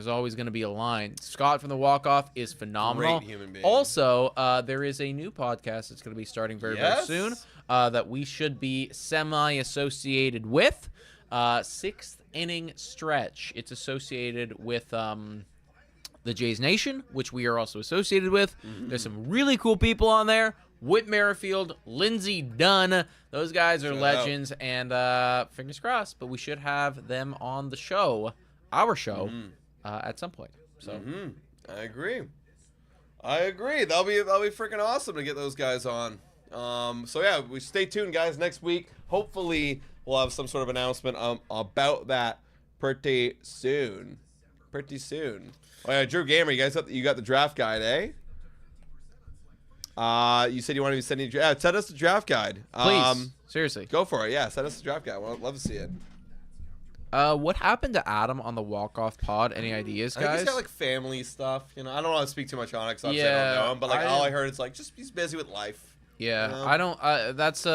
always going to be a line. Scott from the Walk Off is phenomenal. Great human being. Also, there is a new podcast that's going to be starting very soon that we should be semi-associated with. 6th Inning Stretch. It's associated with the Jays Nation, which we are also associated with. There's some really cool people on there. Whit Merrifield, Lindsey Dunn. Those guys are legends, and fingers crossed, but we should have them on the show, our show, at some point. So I agree. That'll be freaking awesome to get those guys on. So yeah, we stay tuned, guys. Next week, hopefully, we'll have some sort of announcement about that pretty soon. Oh yeah, Drew Gamer, you got the draft guide, eh? You said you wanted to be sending. Send us the draft guide. please, seriously, Go for it. Yeah, send us the draft guide. I'd love to see it. what happened to Adam on the Walk-Off pod? Any ideas, I think guys? he's got like family stuff. You know, I don't want to speak too much on it because obviously I Yeah, don't know him. But like all I- I heard is like just he's busy with life. Yeah, You know? I don't. That's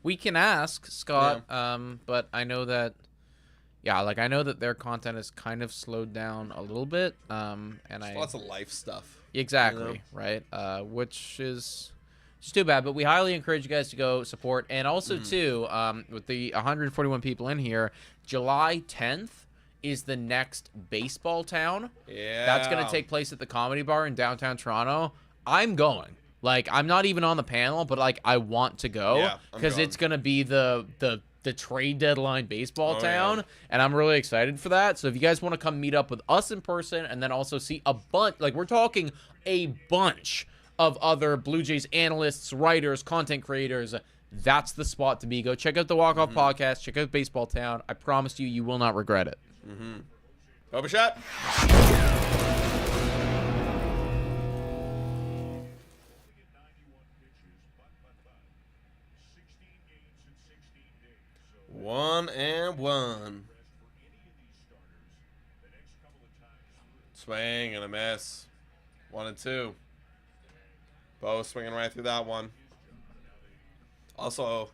we can ask Scott. But I know that. Yeah, like I know that their content is kind of slowed down a little bit. And Lots of life stuff. exactly you know? right. Which is It's too bad, but we highly encourage you guys to go support. And also, too, with the 141 people in here, July 10th is the next baseball town. Yeah. That's going to take place at the Comedy Bar in downtown Toronto. I'm going. Like, I'm not even on the panel, but, like, I want to go because it's going to be the trade deadline baseball town, and I'm really excited for that. So if you guys want to come meet up with us in person and then also see a bunch, like, we're talking a bunch of other Blue Jays analysts, writers, content creators, that's the spot to be. Go check out the Walk Off podcast. Check out Baseball Town. I promise you, you will not regret it. Boba shot. One and one. Swing and a miss. 1 and 2. Bo swinging right through that one. Also,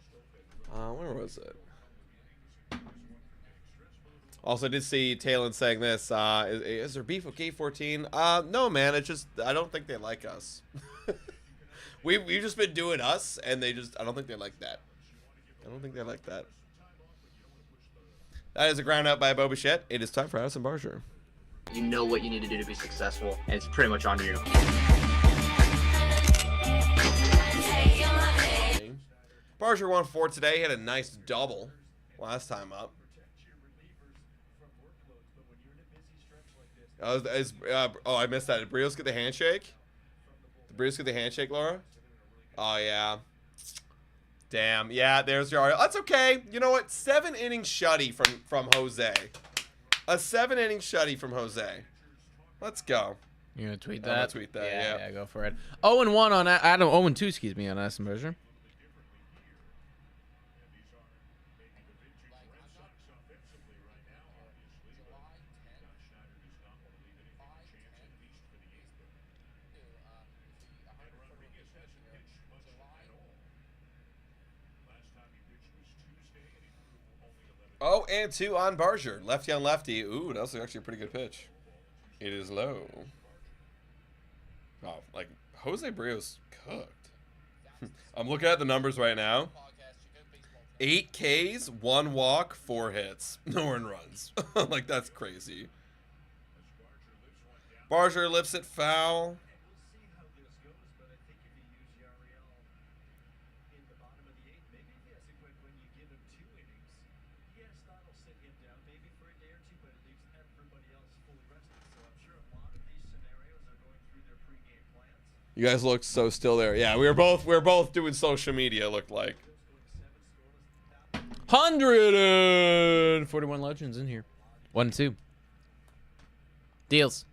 where was it? Also, I did see Talon saying this. Is there beef with K14? No, man. It's just I don't think they like us. We've just been doing us, and I don't think they like that. I don't think they like that. That is a ground out by Bo Bichette. It is time for Addison Barger. You know what you need to do to be successful, and it's pretty much on you. Barger won 4 today. He had a nice double last time up. I missed that. Did Brios get the handshake? Did Brios get the handshake, Laura? Oh, yeah. Damn. Yeah, there's your... That's okay. You know what? 7 innings shutty from Jose. A 7-inning shutty from Jose. Let's go. You're going to tweet that? I'm going to tweet that, yeah. Yeah, go for it. 0-1 on Adam. 0-2, excuse me, on Addison Barger. Oh, and 2 on Barger. Lefty on lefty. Ooh, that was actually a pretty good pitch. It is low. Oh, like, Jose Brios cooked. I'm looking at the numbers right now. 8 Ks, 1 walk, 4 hits. No earned runs. Like, that's crazy. Barger lips it foul. You guys looked so still there. Yeah, we were both doing social media, it looked like. 141 legends in here. 1-2. Deals.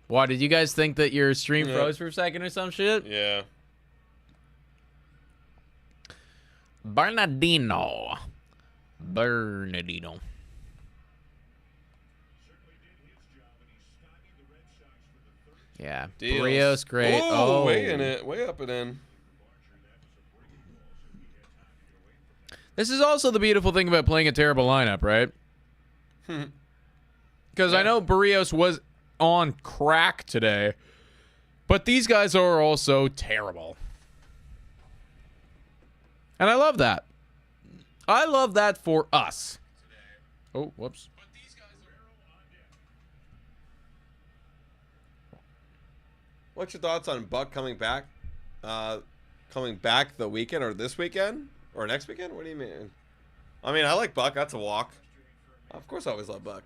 Why, did you guys think that your stream froze for a second or some shit? Yeah. Bernardino. Yeah. Deals. Brios, great. Ooh, oh, way in it. Way up and in. This is also the beautiful thing about playing a terrible lineup, right? Because I know Barrios was on crack today, but these guys are also terrible. And I love that. I love that for us. Oh, whoops. What's your thoughts on Buck coming back? Coming back the weekend or this weekend? Or next weekend? What do you mean? I mean, I like Buck. That's a walk. Of course I always love Buck.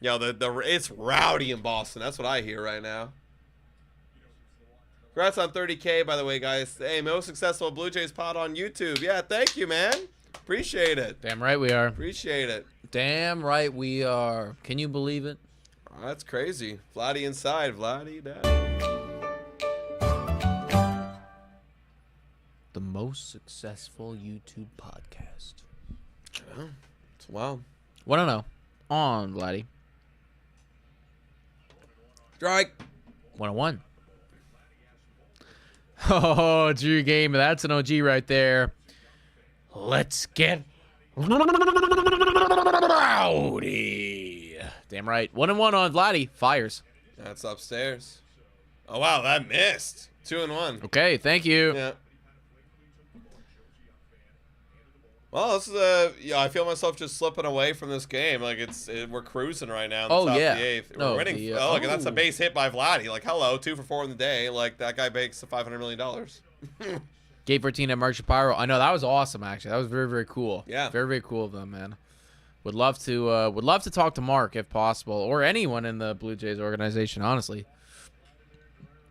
Yo, it's rowdy in Boston. That's what I hear right now. Congrats on 30K, by the way, guys. Hey, most successful Blue Jays pod on YouTube. Yeah, thank you, man. Appreciate it. Damn right we are. Appreciate it. Damn right we are. Can you believe it? Oh, that's crazy. Vladdy inside. Vladdy down. The most successful YouTube podcast. Yeah, it's wild. 1-0 on Vladdy. Strike. 1-1. Oh, Drew Game. That's an OG right there. Let's get rowdy. Damn right. 1-1 on Vladdy. Fires. That's upstairs. Oh, wow. That missed. 2-1. Okay, thank you. Yeah. Well, this is I feel myself just slipping away from this game. Like we're cruising right now in the top of the 8th. We're winning. Look, that's a base hit by Vladdy. Like, hello, 2 for 4 in the day. Like, that guy makes $500 million. Gate 14 at Mark Shapiro. I know, that was awesome, actually. That was very, very cool. Yeah. Very, very cool of them, man. Would love to talk to Mark if possible, or anyone in the Blue Jays organization, honestly.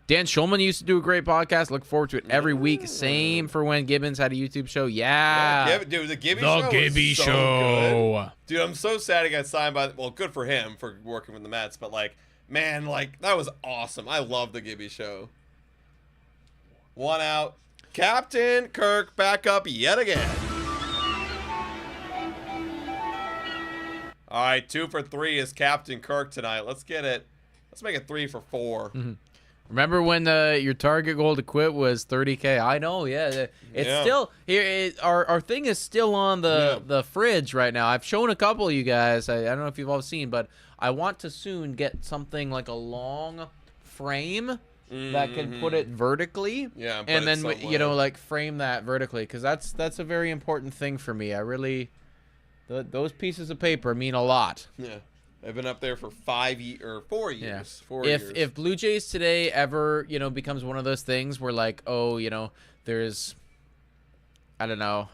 Dan Schulman used to do a great podcast. Look forward to it every week. Same for when Gibbons had a YouTube show. Yeah. Dude, the Gibby show. The Gibby show. Good. Dude, I'm so sad he got signed by. Well, good for him for working with the Mets, but like, man, like that was awesome. I love the Gibby show. 1 out. Captain Kirk back up yet again. All right, 2 for 3 is Captain Kirk tonight. Let's get it. Let's make it 3 for 4. Mm-hmm. Remember when your target goal to quit was 30K? I know, yeah. It's still here. Our thing is still on the fridge right now. I've shown a couple of you guys. I don't know if you've all seen, but I want to soon get something like a long frame that can put it vertically. Yeah, and then like frame that vertically, because that's a very important thing for me. I really those pieces of paper mean a lot. Yeah. I've been up there for 4 years. Yeah. 4 years. If Blue Jays today ever, becomes one of those things where like, there's, I don't know,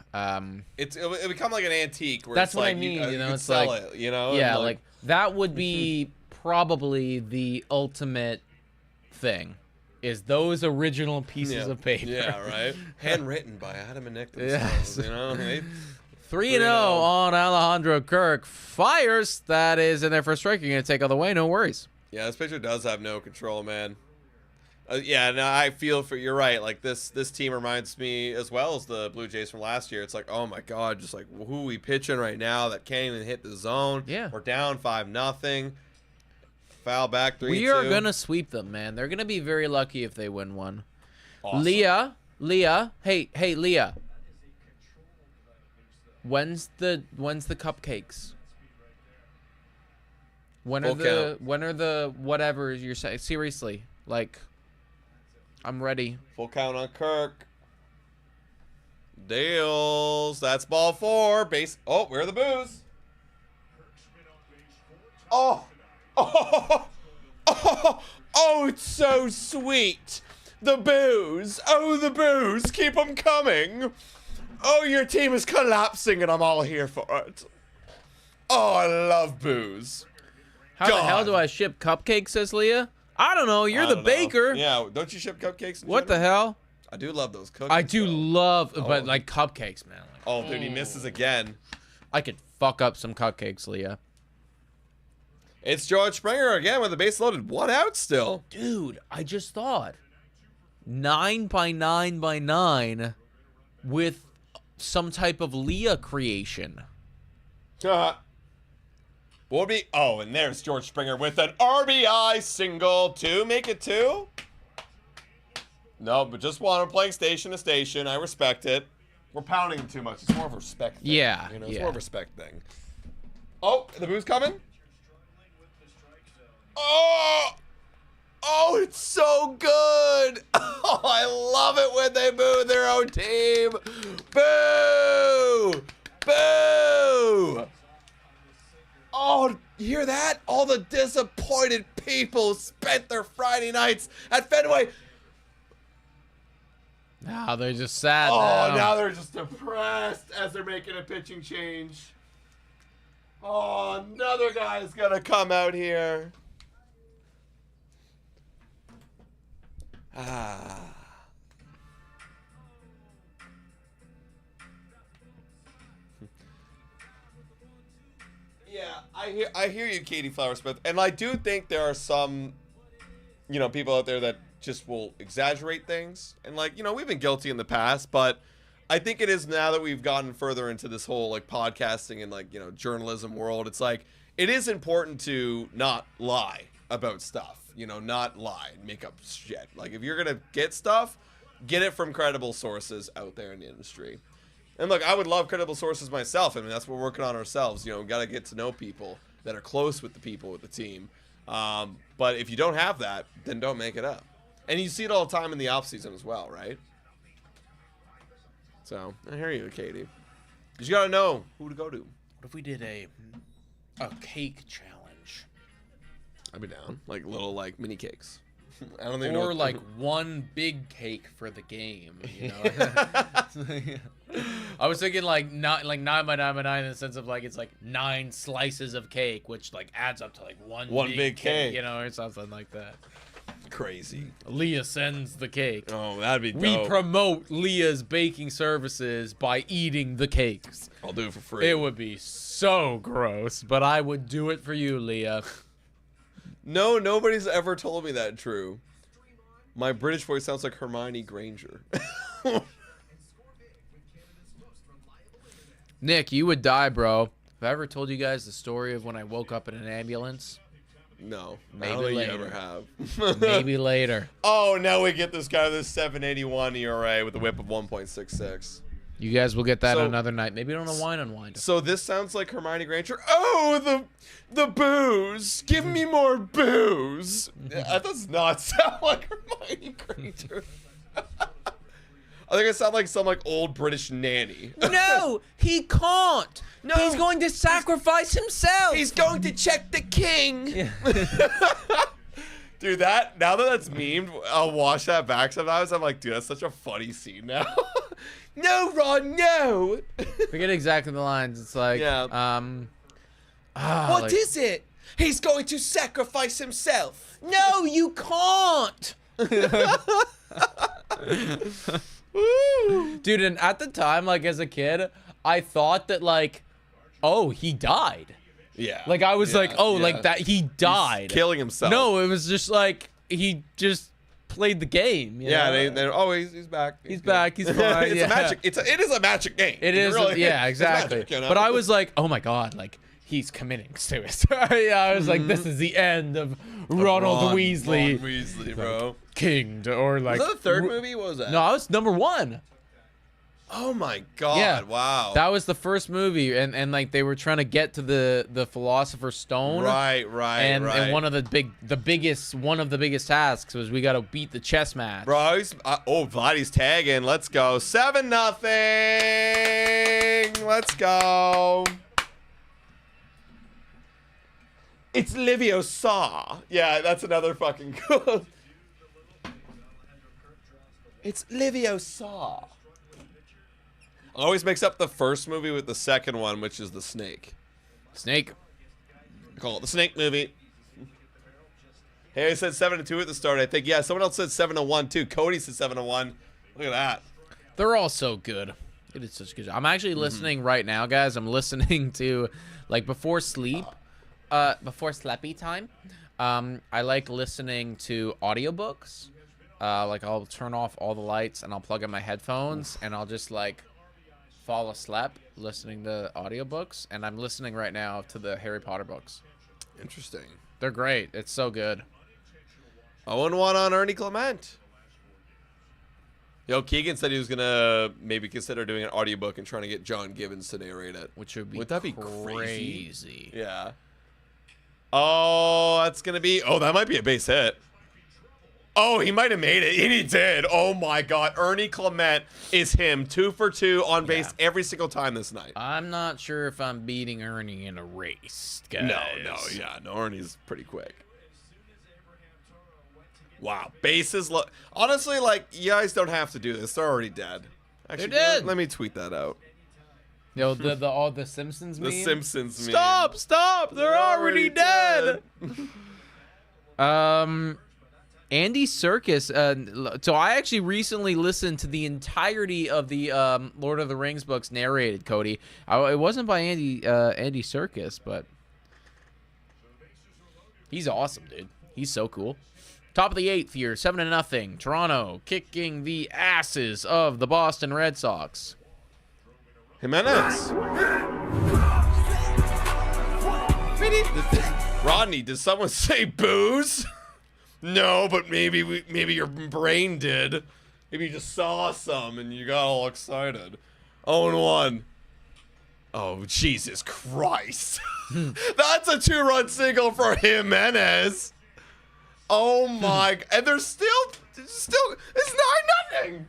it'll become like an antique. Where that's it's what like I mean. You can sell it. Yeah, like that would be probably the ultimate thing. Is those original pieces of paper? Yeah, right. Handwritten by Adam and Nick themselves. Yes. 3-0 on Alejandro Kirk. Fires. That is in there for a strike. You're going to take all the way. No worries. Yeah, this pitcher does have no control, man. Yeah, no, I feel you're right. Like this team reminds me as well as the Blue Jays from last year. It's like, oh my God, just like who we pitching right now that can't even hit the zone. Yeah. We're down 5-0. Foul back 3-2. We are going to sweep them, man. They're going to be very lucky if they win one. Awesome. Leah. Hey, Leah. When's the cupcakes? When are the whatever you're saying? Seriously, like, I'm ready. Full count on Kirk. Deals. That's ball 4. Base. Oh, where are the boos? Oh, it's so sweet. The boos. Oh, the boos. Keep them coming. Oh, your team is collapsing, and I'm all here for it. Oh, I love booze. How the hell do I ship cupcakes, says Leah? I don't know. You're the baker. Yeah, don't you ship cupcakes? What the hell? I do love those cookies. I do love, but like cupcakes, man. Like, oh, dude, he misses again. I could fuck up some cupcakes, Leah. It's George Springer again with the base loaded. 1 out still. Dude, I just thought 9 by 9 by 9 with some type of Leah creation. Would be. Oh, and there's George Springer with an RBI single. 2, make it 2. No, but just 1. I'm playing station to station. I respect it. We're pounding him too much. It's more of a respect thing. Yeah, it's more of a respect thing. Oh, the boo's coming. Oh, it's so good. Oh, I love it when they boo their own team. Boo! Boo! Oh, you hear that? All the disappointed people spent their Friday nights at Fenway. Now they're just sad. Oh, now they're just depressed as they're making a pitching change. Oh, another guy is going to come out here. Yeah, I hear you, Katie Flowersmith, and I do think there are some, people out there that just will exaggerate things, and we've been guilty in the past, but I think it is now that we've gotten further into this whole podcasting and journalism world. It's it is important to not lie about stuff. Not lie and make up shit. If you're gonna get stuff, get it from credible sources out there in the industry. And look, I would love credible sources myself. I mean, that's what we're working on ourselves. We gotta get to know people that are close with the people with the team. But if you don't have that, then don't make it up. And you see it all the time in the offseason as well, right? So, I hear you, Katie. You gotta know who to go to. What if we did a cake challenge? I'd be down. Like little like mini cakes. I don't think Or like one big cake for the game, you know? I was thinking like 9 by 9 by 9 in the sense of like it's like 9 slices of cake, which like adds up to like one big cake, you know, or something like that. Crazy. Leah sends the cake. Oh, that'd be dope. We promote Leah's baking services by eating the cakes. I'll do it for free. It would be so gross, but I would do it for you, Leah. No, nobody's ever told me that true. My British voice sounds like Hermione Granger. Nick, you would die, bro. Have I ever told you guys the story of when I woke up in an ambulance? No, Maybe I don't think later. you ever have. Maybe later. Oh, now we get this guy with this 781 ERA with a whip of 1.66. You guys will get that So- another night. Maybe on a wine unwind. So this sounds like Hermione Granger. Oh, the booze. Give me more booze. That does not sound like Hermione Granger. I think I sound like some like old British nanny. No, he can't. No. He's going to sacrifice himself. He's going to check the king. Dude, now that that's memed, I'll watch that back sometimes. I'm like, dude, that's such a funny scene now. No, Ron, no. Forget exactly the lines. It's like, Yeah. What is it? He's going to sacrifice himself. No, you can't. Dude, and at the time, like as a kid, I thought that like, oh, he died. Yeah. Like I was like, oh, like that he died. Killing himself. No, it was just like he just played the game. You Yeah, know? he's back. He's back. He's fine. It's yeah. a magic. It is a magic game. It is. Really, Yeah, it's exactly. magic, you know? But I was like, oh my god, like he's committing suicide. Yeah, I was like, this is the end of Ronald Weasley, Ron Weasley, bro. King, or like. Was that the third movie? What was that? No, I was number 1. Oh my god! Yeah. Wow. That was the first movie, and like they were trying to get to the Philosopher's Stone. right. And one of the biggest tasks was we got to beat the chess match. Bro, Vladdy's tagging. Let's go. 7-0. Let's go. It's Livio Saw. Yeah, that's another fucking cool. It's Livio Saw. Always mix up the first movie with the second one, which is the snake. Snake. I call it the snake movie. Hey, I said 7-2 at the start, I think. Yeah, someone else said 7-1 too. Cody said 7-1. Look at that. They're all so good. It is such good. I'm actually listening right now, guys. I'm listening to like before sleep, before sleepy time. I like listening to audiobooks. Like I'll turn off all the lights and I'll plug in my headphones and I'll just like fall asleep listening to audiobooks. And I'm listening right now to the Harry Potter books. Interesting. They're great. It's so good. 0-1 on Ernie Clement. Yo, Keegan said he was gonna maybe consider doing an audiobook and trying to get John Gibbons to narrate it. Which would Would that be crazy? Yeah. Oh, that's gonna be. Oh, that might be a base hit. Oh, he might have made it. And he did. Oh my God, Ernie Clement is him. 2 for 2 on base every single time this night. I'm not sure if I'm beating Ernie in a race, guys. No, Ernie's pretty quick. Wow, bases. Honestly, like, you guys don't have to do this. They're already dead. Actually, They're dead. Let me tweet that out. Yo, all the Simpsons meme. The Simpsons meme. Stop! They're already dead. Andy Serkis. So I actually recently listened to the entirety of the Lord of the Rings books narrated, Cody. It wasn't by Andy Serkis, but he's awesome, dude. He's so cool. Top of the 8th here, 7-0. Toronto kicking the asses of the Boston Red Sox. Jimenez. Rodney, did someone say booze? No, but maybe your brain did. Maybe you just saw some and you got all excited. 0-1. Oh, Jesus Christ. That's a 2-run single for Jimenez. Oh my. And there's still it's 9-0.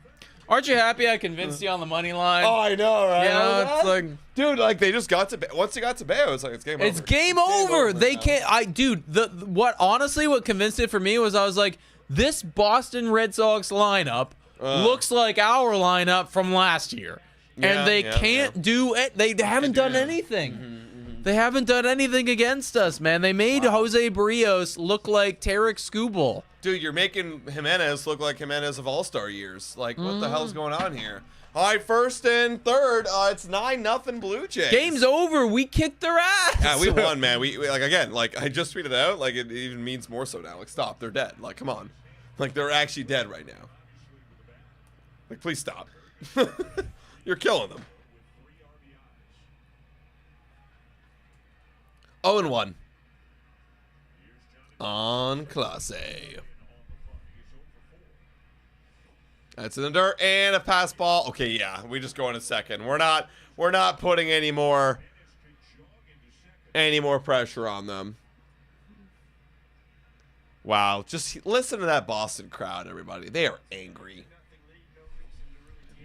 Aren't you happy I convinced you on the money line? Oh, I know, right? Yeah, it's like, dude, like they just got to once they got to Bay, I was like, it's game over. it's game over. They now. can't. Dude, what convinced it for me was I was like, this Boston Red Sox lineup looks like our lineup from last year, and they can't do it. They haven't done anything. They haven't done anything against us, man. They made Jose Barrios look like Tarek Skubal. Dude, you're making Jimenez look like Jimenez of All-Star years. Like, what the hell's going on here? All right, first and third. It's 9-0 Blue Jays. Game's over. We kicked their ass. Yeah, we won, man. We like again. Like I just tweeted out. Like it even means more so now. Like stop. They're dead. Like come on. Like they're actually dead right now. Like please stop. You're killing them. 0-1 on Clase. That's in the dirt and a pass ball. Okay, yeah, we just go in a second. We're not putting any more pressure on them. Wow, just listen to that Boston crowd, everybody. They are angry.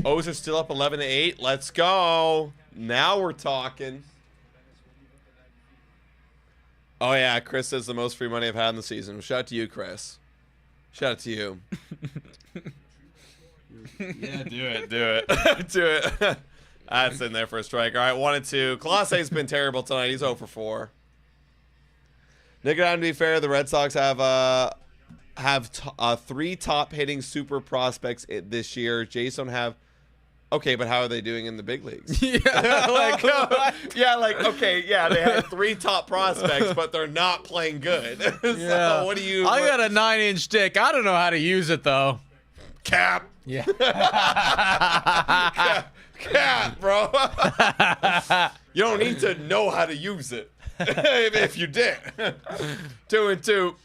O's are still up 11-8. Let's go. Now we're talking. Oh, yeah, Chris says the most free money I've had in the season. Shout out to you, Chris. Shout out to you. Yeah, do it. Do it. That's in there for a strike. All right, 1-2. Colase's been terrible tonight. He's 0 for 4. Nick, to be fair, the Red Sox have 3 top hitting super prospects this year. Jays don't have. Okay, but how are they doing in the big leagues? Yeah, okay, they had 3 top prospects, but they're not playing good. So what do you? I got a 9-inch dick. I don't know how to use it though. Cap. Yeah. Cap, bro. You don't need to know how to use it. If you did. 2-2.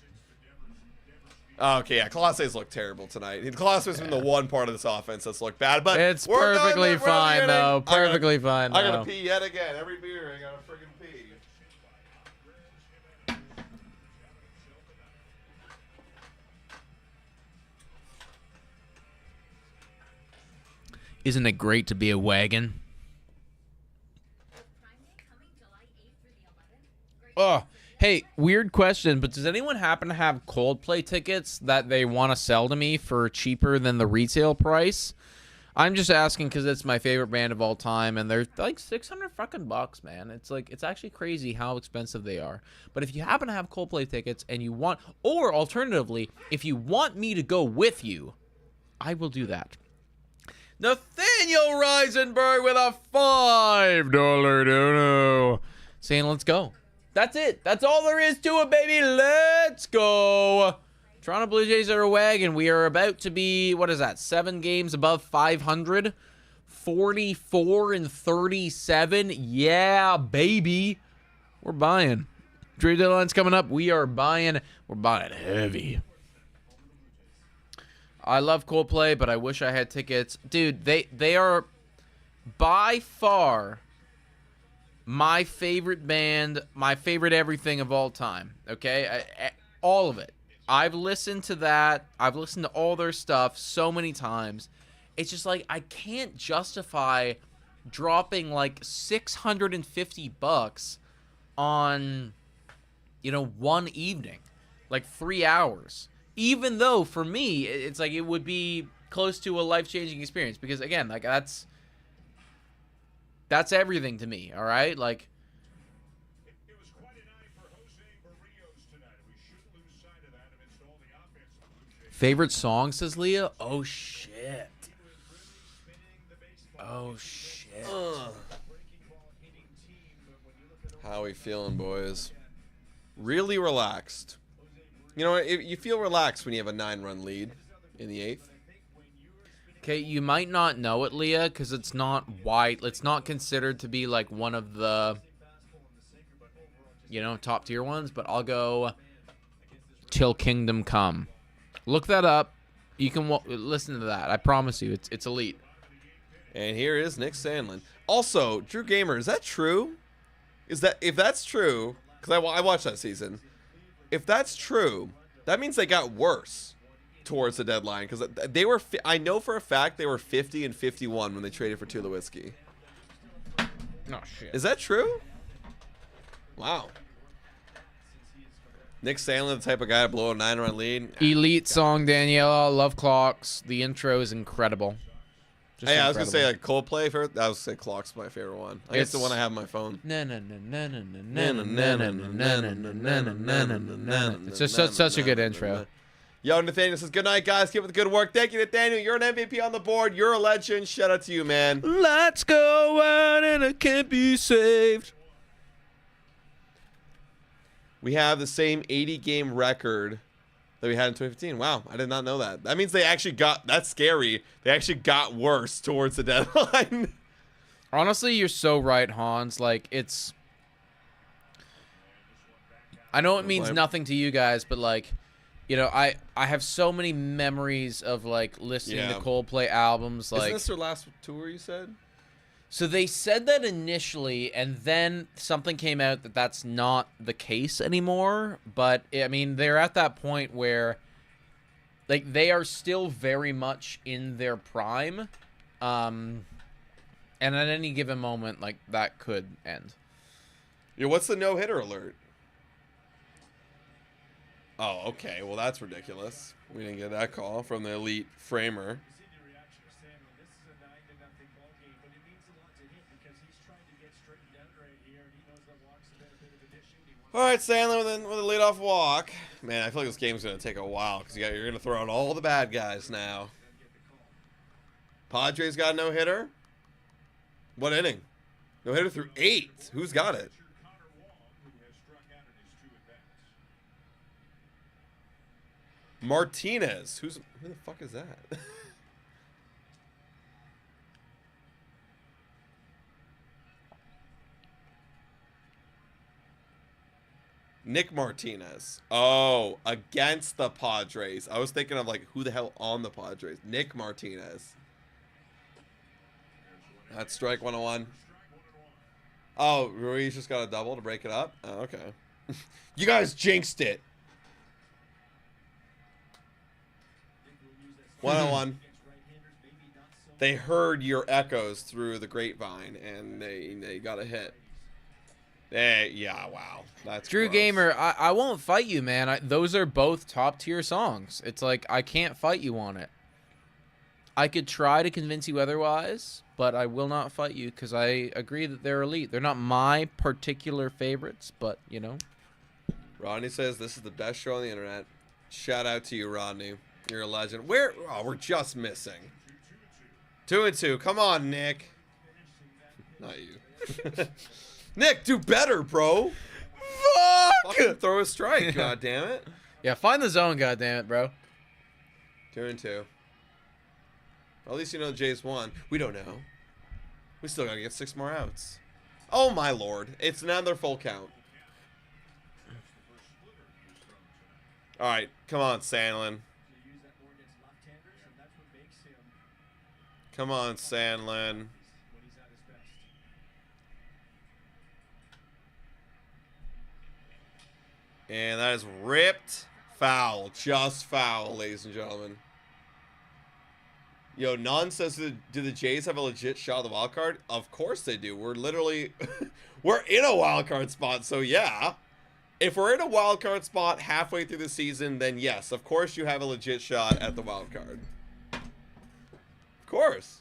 Okay, yeah, Colase's looked terrible tonight. Colase's been the one part of this offense that's looked bad, but it's perfectly fine though. Perfectly fine though. I gotta pee yet again. Every beer, I gotta friggin' pee. Isn't it great to be a wagon? Oh, hey, weird question, but does anyone happen to have Coldplay tickets that they want to sell to me for cheaper than the retail price? I'm just asking because it's my favorite band of all time, and they're like 600 fucking bucks, man. It's like, it's actually crazy how expensive they are. But if you happen to have Coldplay tickets and you want, or alternatively, if you want me to go with you, I will do that. Nathaniel Reisenberg with a $5 dono, saying let's go. That's it. That's all there is to it, baby. Let's go. Toronto Blue Jays are a wagon. We are about to be, what is that, 7 games above 500? 44-37. Yeah, baby. We're buying. Trade deadline's coming up. We are buying. We're buying heavy. I love Coldplay, but I wish I had tickets. Dude, they are by far my favorite band, my favorite everything of all time, okay? All of it. I've listened to that. I've listened to all their stuff so many times. It's just like I can't justify dropping like $650 on, one evening, like 3 hours. Even though for me, it's like it would be close to a life-changing experience because again, like that's everything to me, all right? Like, it was quite a night for Jose Ramirez tonight. We shouldn't lose sight of that amidst all the offense. Favorite song, says Leah? Oh, shit. Oh, shit. How we feeling, boys? Really relaxed. You know what? You feel relaxed when you have a 9-run lead in the 8th. Okay, you might not know it, Leah, because it's not white. It's not considered to be like one of the, top tier ones. But I'll go Till Kingdom Come. Look that up. You can listen to that. I promise you, it's elite. And here is Nick Sandlin. Also, Drew Gamer, is that true? If that's true, because I watched that season. If that's true, that means they got worse. towards the deadline because they were. I know for a fact they were 50 and 51 when they traded for Tulowitzki. Oh shit. Is that true? Wow. Nick Sandlin, the type of guy to blow a 9-run lead. Elite song, Daniela. Love Clocks. The intro is incredible. Just Hey, I was gonna say incredible. like Coldplay. I was gonna say Clock's my favorite one. I guess the one I have on my phone. It's just such a good intro. Yo, Nathaniel says, good night, guys. Keep up the good work. Thank you, Nathaniel. You're an MVP on the board. You're a legend. Shout out to you, man. Let's go out and it can't be saved. We have the same 80-game record that we had in 2015. Wow, I did not know that. That means they actually got, that's scary. They actually got worse towards the deadline. Honestly, you're so right, Hans. Like, it's... I know it means nothing to you guys, but, like, you know, I have so many memories of, like, listening to Coldplay albums. Like, isn't this their last tour, you said? So they said that initially, and then something came out that that's not the case anymore. But, I mean, they're at that point where, like, they are still very much in their prime. And at any given moment, like, that could end. Yeah, what's the no-hitter alert? Oh, okay. Well, that's ridiculous. We didn't get that call from the elite framer. All right, Sandler with a leadoff walk. Man, I feel like this game's going to take a while because you're going to throw out all the bad guys now. Padres got a no-hitter? What inning? No-hitter through 8. Who's got it? Martinez. Who the fuck is that? Nick Martinez. Oh, against the Padres. I was thinking of, like, who the hell on the Padres? Nick Martinez. That's strike 101. Oh, Ruiz just got a double to break it up? Oh, okay. You guys jinxed it. 101. They heard your echoes through the grapevine, and they got a hit. Yeah, wow. That's Drew gross. Gamer, I won't fight you, man. Those are both top-tier songs. It's like, I can't fight you on it. I could try to convince you otherwise, but I will not fight you because I agree that they're elite. They're not my particular favorites, but, you know. Rodney says, this is the best show on the internet. Shout out to you, Rodney. You're a legend. Where? Oh, we're just missing. 2-2. Come on, Nick. Not you. Nick, do better, bro. Fuck! Fucking throw a strike, god damn it. Yeah, find the zone, goddammit, bro. 2-2. At least you know the Jays won. We don't know. We still gotta get 6 more outs. Oh my lord. It's another full count. Alright, come on, Sandlin. Come on, Sandlin. And that is ripped foul. Just foul, ladies and gentlemen. Yo, Non says, do the Jays have a legit shot at the wild card? Of course they do. We're literally, we're in a wild card spot, so yeah. If we're in a wild card spot halfway through the season, then yes, of course you have a legit shot at the wild card. Of course.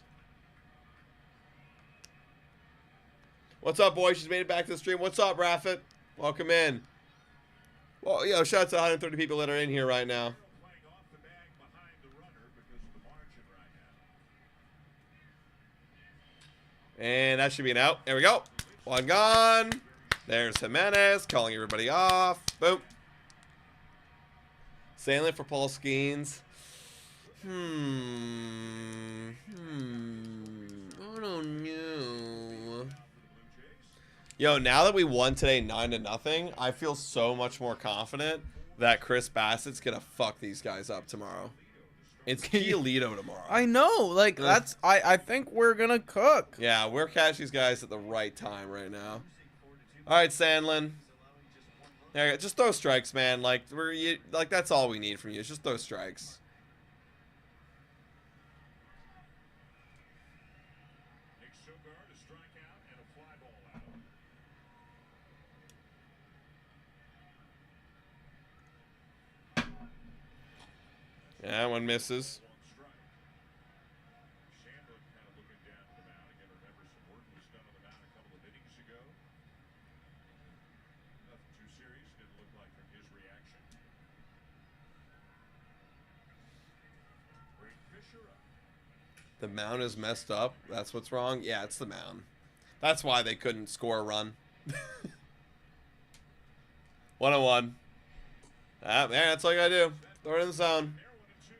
What's up, boys? She's made it back to the stream. What's up, Raffet? Welcome in. Well, yo, shout out to 130 people that are in here right now. And that should be an out. There we go. One gone. There's Jimenez calling everybody off. Boom. Sandlin for Paul Skeens. I don't know. Yo, now that we won today 9-0, I feel so much more confident that Chris Bassett's gonna fuck these guys up tomorrow. It's Giolito tomorrow. I know, like, that's, I think we're gonna cook. Yeah, we're catching these guys at the right time right now. All right, Sandlin. There, just throw strikes, man. Like that's all we need from you. Just throw strikes. That one misses. Sandberg kind of looking down at the mound. Again, remember some work was done on the mound a couple of innings ago. Nothing too serious. Didn't look like from his reaction. Bring Fisher up. The mound is messed up. That's what's wrong. Yeah, it's the mound. That's why they couldn't score a run. 1-1. Ah, man, that's all you gotta do. Throw it in the zone. There, 1-2.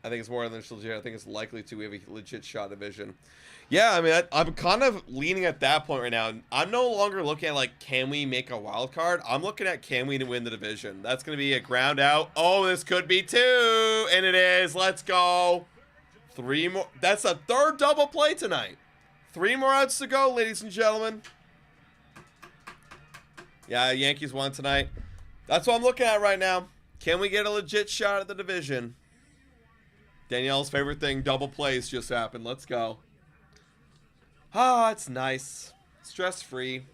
I think it's more than legit. I think it's likely to. We have a legit shot division. Yeah, I mean, I'm kind of leaning at that point right now. I'm no longer looking at, like, can we make a wild card? I'm looking at, can we win the division? That's going to be a ground out. Oh, this could be 2. And it is. Let's go. 3 more. That's a third double play tonight. 3 more outs to go, ladies and gentlemen. Yeah, Yankees won tonight. That's what I'm looking at right now. Can we get a legit shot at the division? Danielle's favorite thing, double plays just happened. Let's go. Ah, it's nice. Stress-free.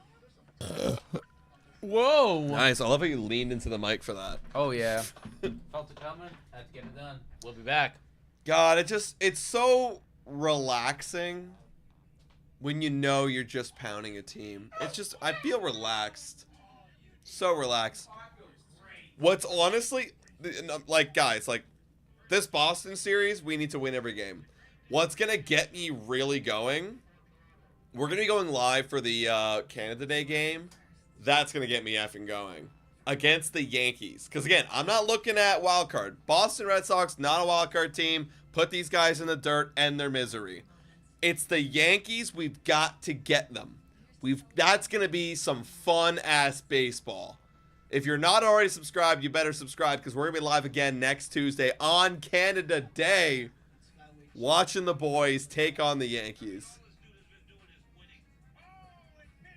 Whoa. Nice. I love how you leaned into the mic for that. Oh, yeah. Felt it coming. Had to get it done. We'll be back. God, it's so relaxing when you know you're just pounding a team. It's just, I feel relaxed. So relaxed. What's honestly, like, guys, like, this Boston series, we need to win every game. What's going to get me really going, we're going to be going live for the Canada Day game. That's going to get me effing going. Against the Yankees. Because, again, I'm not looking at wild card. Boston Red Sox, not a wild card team. Put these guys in the dirt, end their misery. It's the Yankees. We've got to get them. That's going to be some fun-ass baseball. If you're not already subscribed, you better subscribe because we're going to be live again next Tuesday on Canada Day. Watching the boys take on the Yankees.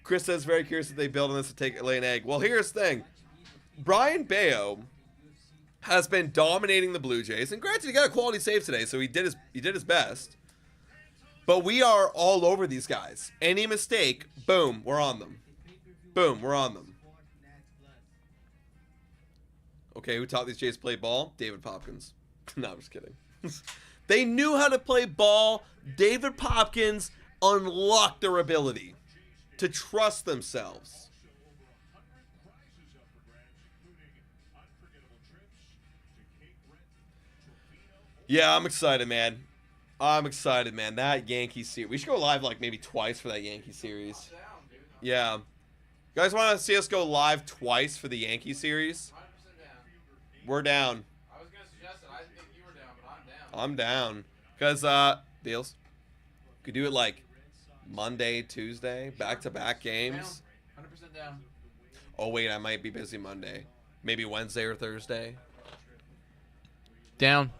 Chris says, very curious if they build on this to lay an egg. Well, here's the thing. Brian Bayo has been dominating the Blue Jays. And granted, he got a quality save today, so he did his best. But we are all over these guys. Any mistake, boom, we're on them. Boom, we're on them. Okay, who taught these Jays to play ball? David Popkins. No, I'm just kidding. They knew how to play ball. David Popkins unlocked their ability to trust themselves. Yeah, I'm excited, man. I'm excited, man. That Yankee series. We should go live like maybe twice for that Yankee series. Yeah. You guys want to see us go live twice for the Yankee series? We're down. I was going to suggest it. I didn't think you were down, but I'm down. I'm down. Because, deals. Could do it like Monday, Tuesday, back-to-back games. Down. 100% down. Oh, wait, I might be busy Monday. Maybe Wednesday or Thursday. Down.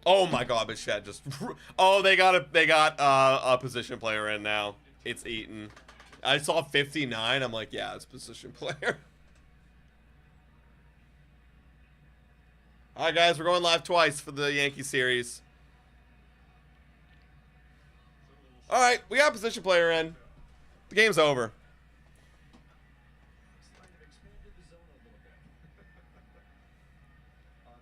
Oh my God, Bichette just. Oh, they got a position player in now. It's Eaton. I saw 59. I'm like, yeah, it's position player. All right, guys, we're going live twice for the Yankee series. All right, we got a position player in. The game's over.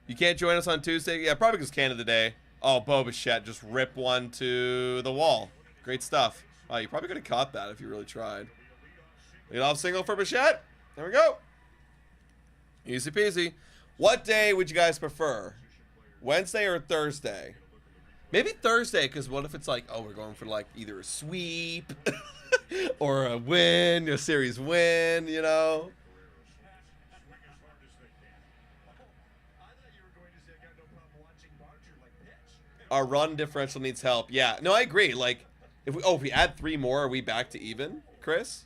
You can't join us on Tuesday? Yeah, probably because Canada Day. Oh, Bo Bichette just rip one to the wall. Great stuff. Wow, you probably could have caught that if you really tried. Leadoff single for Bichette. There we go. Easy peasy. What day would you guys prefer? Wednesday or Thursday? Maybe Thursday, because what if it's like, oh, we're going for like either a sweep or a win, a series win, you know? Our run differential needs help. Yeah, no, I agree. Like, if we add 3 more, are we back to even, Chris?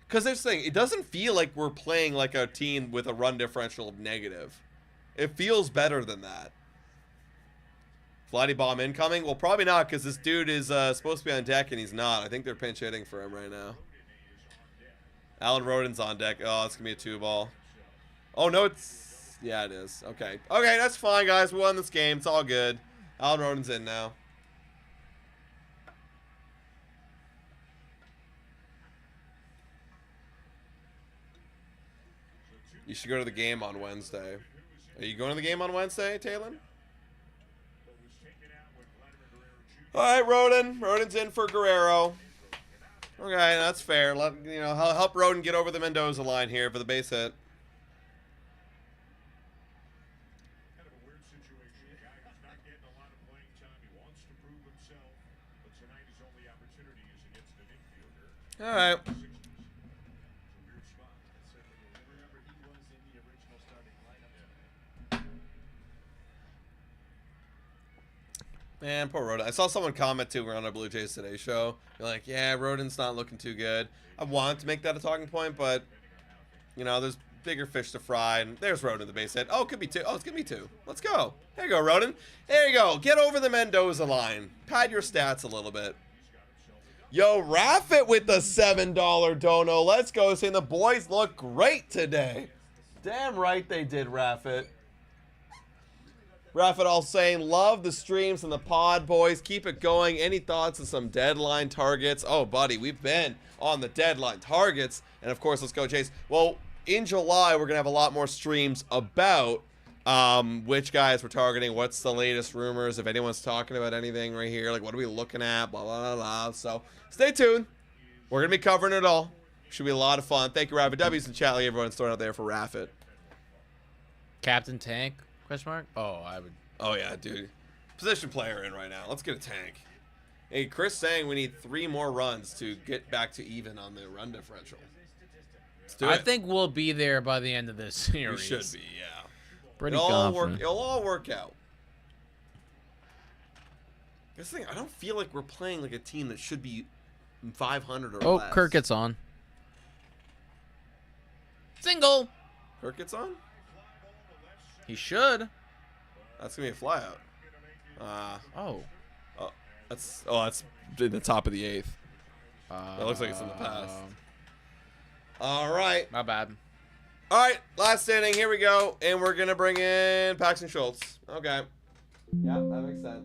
Because there's the thing, it doesn't feel like we're playing like a team with a run differential of negative. It feels better than that. Vladdy bomb incoming? Well, probably not, because this dude is supposed to be on deck, and he's not. I think they're pinch hitting for him right now. Alan Rodin's on deck. Oh, it's going to be a 2-ball. Oh, no, it's... Yeah, it is. Okay. Okay, that's fine, guys. We won this game. It's all good. Alan Rodin's in now. You should go to the game on Wednesday. Are you going to the game on Wednesday, Talon? All right, Roden. Roden's in for Guerrero. Okay, that's fair. Help Roden get over the Mendoza line here for the base hit. Kind of a weird situation. A guy who's not getting a lot of playing time. He wants to prove himself, but tonight his only opportunity is against an infielder. All right. It's a weird spot. Wherever he was in the original starting lineup. Man, poor Roden. I saw someone comment too on our Blue Jays Today show. They're like, yeah, Roden's not looking too good. I want to make that a talking point, but, you know, there's bigger fish to fry. And there's Roden the base hit. Oh, it could be two. Oh, it's going to be two. Let's go. There you go, Roden. There you go. Get over the Mendoza line. Pad your stats a little bit. Yo, Raffit with the $7 dono. Let's go. Saying the boys look great today. Damn right they did, Raffit. Raffit all saying, love the streams and the pod, boys. Keep it going. Any thoughts on some deadline targets? Oh, buddy, we've been on the deadline targets. And, of course, let's go, Chase. Well, in July, we're going to have a lot more streams about which guys we're targeting, what's the latest rumors, if anyone's talking about anything right here, like what are we looking at, blah, blah, blah, blah. So stay tuned. We're going to be covering it all. Should be a lot of fun. Thank you, Raffit. W's in chat, like everyone's throwing out there for Raffit. Captain Tank? Question mark? Oh, I would. Oh, yeah, dude. Position player in right now. Let's get a tank. Hey, Chris saying we need 3 more runs to get back to even on the run differential. Let's do it. I think we'll be there by the end of this series. We should be, yeah. Pretty It'll confident. all work out. This thing, I don't feel like we're playing like a team that should be 500 or less. Oh, Kirk gets on. Single. Kirk gets on? He should. That's going to be a flyout. Oh. That's in the top of the 8th. That looks like it's in the past. All right. My bad. All right, last inning. Here we go. And we're going to bring in Paxton Schultz. Okay. Yeah, that makes sense.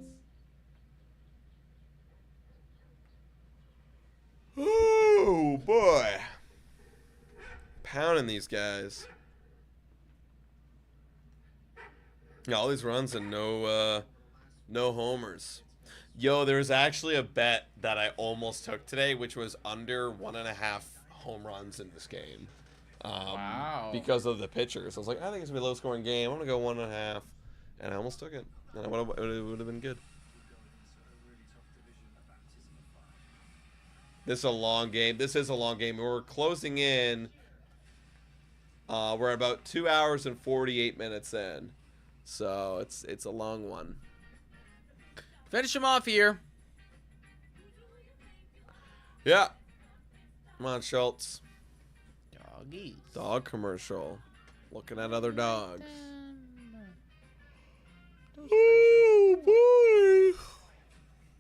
Oh, boy. Pounding these guys. Yeah, all these runs and no homers. Yo, there's actually a bet that I almost took today, which was under 1.5 home runs in this game. Wow. Because of the pitchers. I was like, I think it's going to be a low-scoring game. I'm going to go 1.5. And I almost took it. And it would have been good. This is a long game. This is a long game. We're closing in. We're about 2 hours and 48 minutes in. So it's a long one. Finish him off here. Yeah. Come on, Schultz. Doggies. Dog commercial. Looking at other dogs. Oh, boy.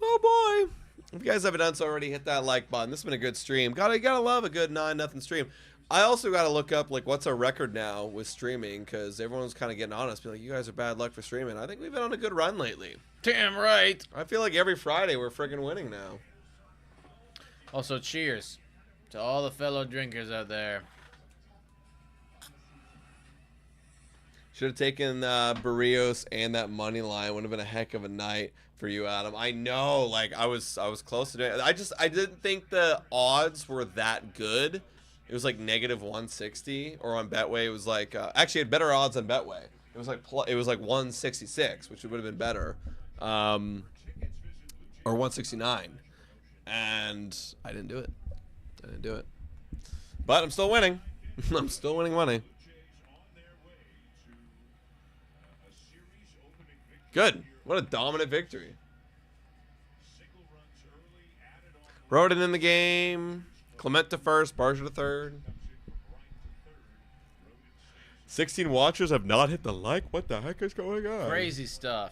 Oh, boy. If you guys haven't done so already, hit that like button. This has been a good stream. Gotta love a good 9-0 stream. I also got to look up, like, what's our record now with streaming, because everyone's kind of getting on us, being like, you guys are bad luck for streaming. I think we've been on a good run lately. Damn right. I feel like every Friday we're friggin' winning now. Also, cheers to all the fellow drinkers out there. Should have taken Barrios and that money line. Would have been a heck of a night for you, Adam. I know, like, I was close to it. I didn't think the odds were that good. It was like -160, or on Betway it was like actually it had better odds on Betway. It was like 166, which would have been better, or 169, and I didn't do it. But I'm still winning. I'm still winning money. Good. What a dominant victory. Roden in the game. Clement to first, Barger to third. 16 watchers have not hit the like. What the heck is going on? Crazy stuff.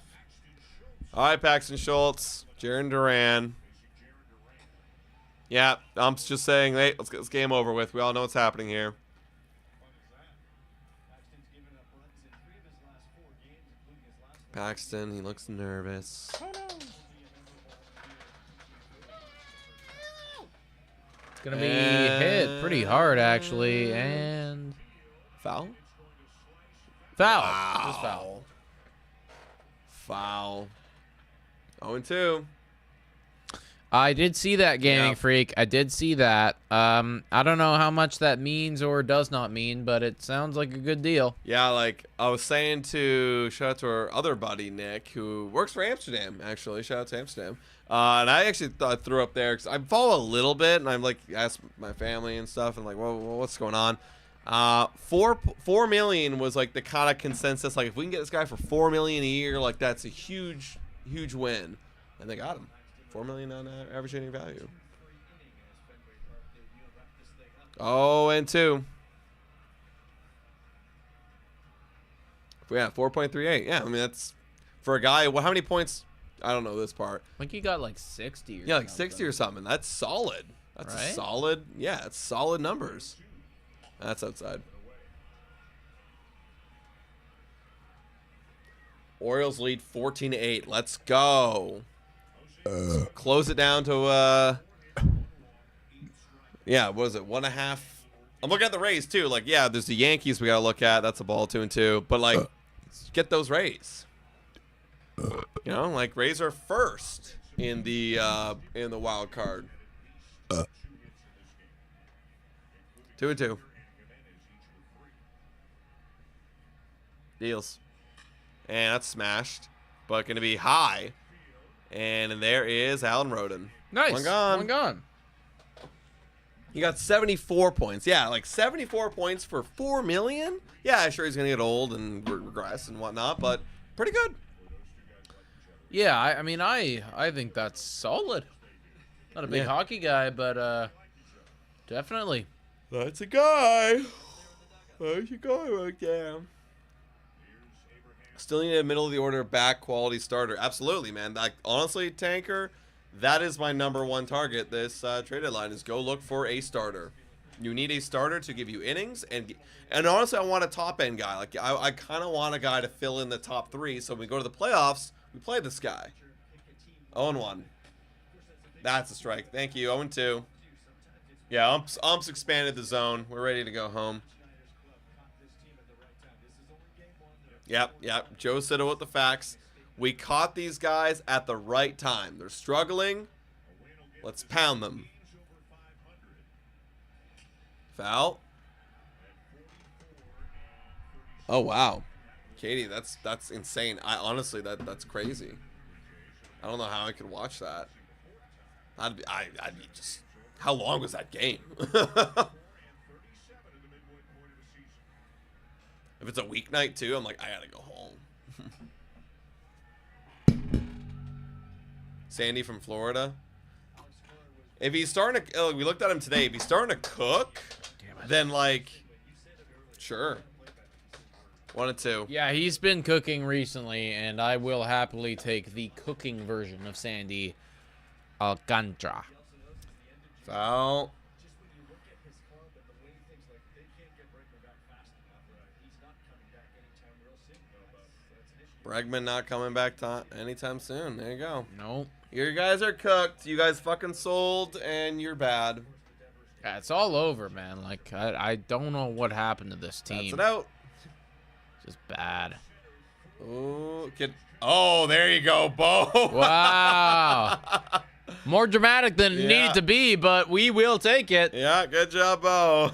All right, Paxton Schultz, Jaron Duran. Yeah, I'm just saying, hey, let's get this game over with. We all know what's happening here. Paxton, he looks nervous. It's going to be hit pretty hard, actually, and... Foul? Foul. Wow. Just foul. Foul. 0-2. I did see that, Gaming Yeah. Freak. I did see that. I don't know how much that means or does not mean, but it sounds like a good deal. Yeah, like I was saying to shout out to our other buddy Nick, who works for Amsterdam. Actually, shout out to Amsterdam. And I actually threw up there because I follow a little bit, and I'm like asked my family and stuff, and like, well, what's going on? 4 million was like the kind of consensus. Like, if we can get this guy for 4 million a year, like that's a huge win, and they got him. 4 million on average inning value. 0-2. Yeah, 4.38. Yeah, I mean that's for a guy. Well, how many points? I don't know this part. I think he got like 60 or Yeah, like something. 60 or something. That's solid. That's a Right? solid. Yeah, it's solid numbers. That's outside. Orioles lead 14-8. Let's go. Close it down to yeah, what is it? 1.5. I'm looking at the Rays too. Like, yeah, there's the Yankees we gotta look at. That's a ball 2-2. But like, get those Rays. You know, like Rays are first in the wild card. 2-2. Deals. And that's smashed, but gonna be high. And there is Alan Roden. Nice. One gone. One gone. He got 74 points. Yeah, like 74 points for 4 million. Yeah, sure he's gonna get old and regress and whatnot, but pretty good. Yeah, I mean, I think that's solid. Not a big Yeah. hockey guy, but definitely. That's a guy. That's a guy right there. Still need a middle of the order back quality starter. Absolutely, man. Like, honestly, Tanker, that is my #1 target this trade deadline is go look for a starter. You need a starter to give you innings, and honestly, I want a top end guy. Like, I kind of want a guy to fill in the top 3. So when we go to the playoffs, we play this guy. 0-1. That's a strike. Thank you. 0-2. Yeah, umps expanded the zone. We're ready to go home. Yep. Joe Siddle with the facts. We caught these guys at the right time. They're struggling. Let's pound them. Foul. Oh wow, Katie, that's insane. I honestly, that's crazy. I don't know how I could watch that. I'd be just. How long was that game? If it's a weeknight too, I'm like, I gotta go home. Sandy from Florida. If he's starting to, we looked at him today. If he's starting to cook, then like, sure. 1-2. Yeah, he's been cooking recently, and I will happily take the cooking version of Sandy Alcantara. Foul. Bregman not coming back anytime soon. There you go. Nope. You guys are cooked. You guys fucking sold, and you're bad. Yeah, it's all over, man. Like, I don't know what happened to this team. That's it out. Just bad. Ooh, oh, there you go, Bo. Wow. More dramatic than it Yeah. needed to be, but we will take it. Yeah, good job, Bo.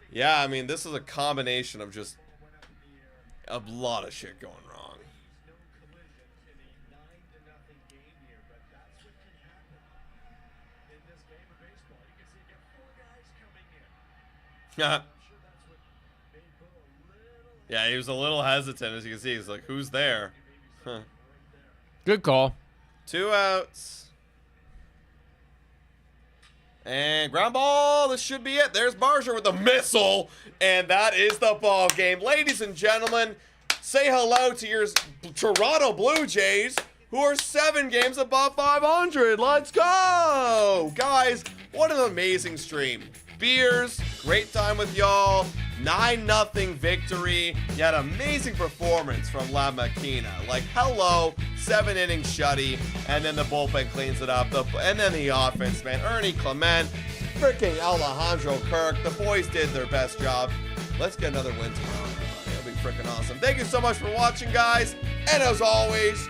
Yeah, I mean, this is a combination of just a lot of shit going wrong. Yeah. Yeah, he was a little hesitant, as you can see. He's like, who's there? Huh. Good call. 2 outs. And ground ball. This should be it. There's Barger with the missile. And that is the ball game. Ladies and gentlemen, say hello to your Toronto Blue Jays, who are 7 games above 500. Let's go. Guys, what an amazing stream. Beers, great time with y'all. 9-0 victory. You had amazing performance from La Maquina. Like, hello, 7 innings shutty, and then the bullpen cleans it up. And then the offense, man. Ernie Clement, freaking Alejandro Kirk. The boys did their best job. Let's get another win tomorrow, everybody. freaking awesome. Thank you so much for watching, guys. And as always,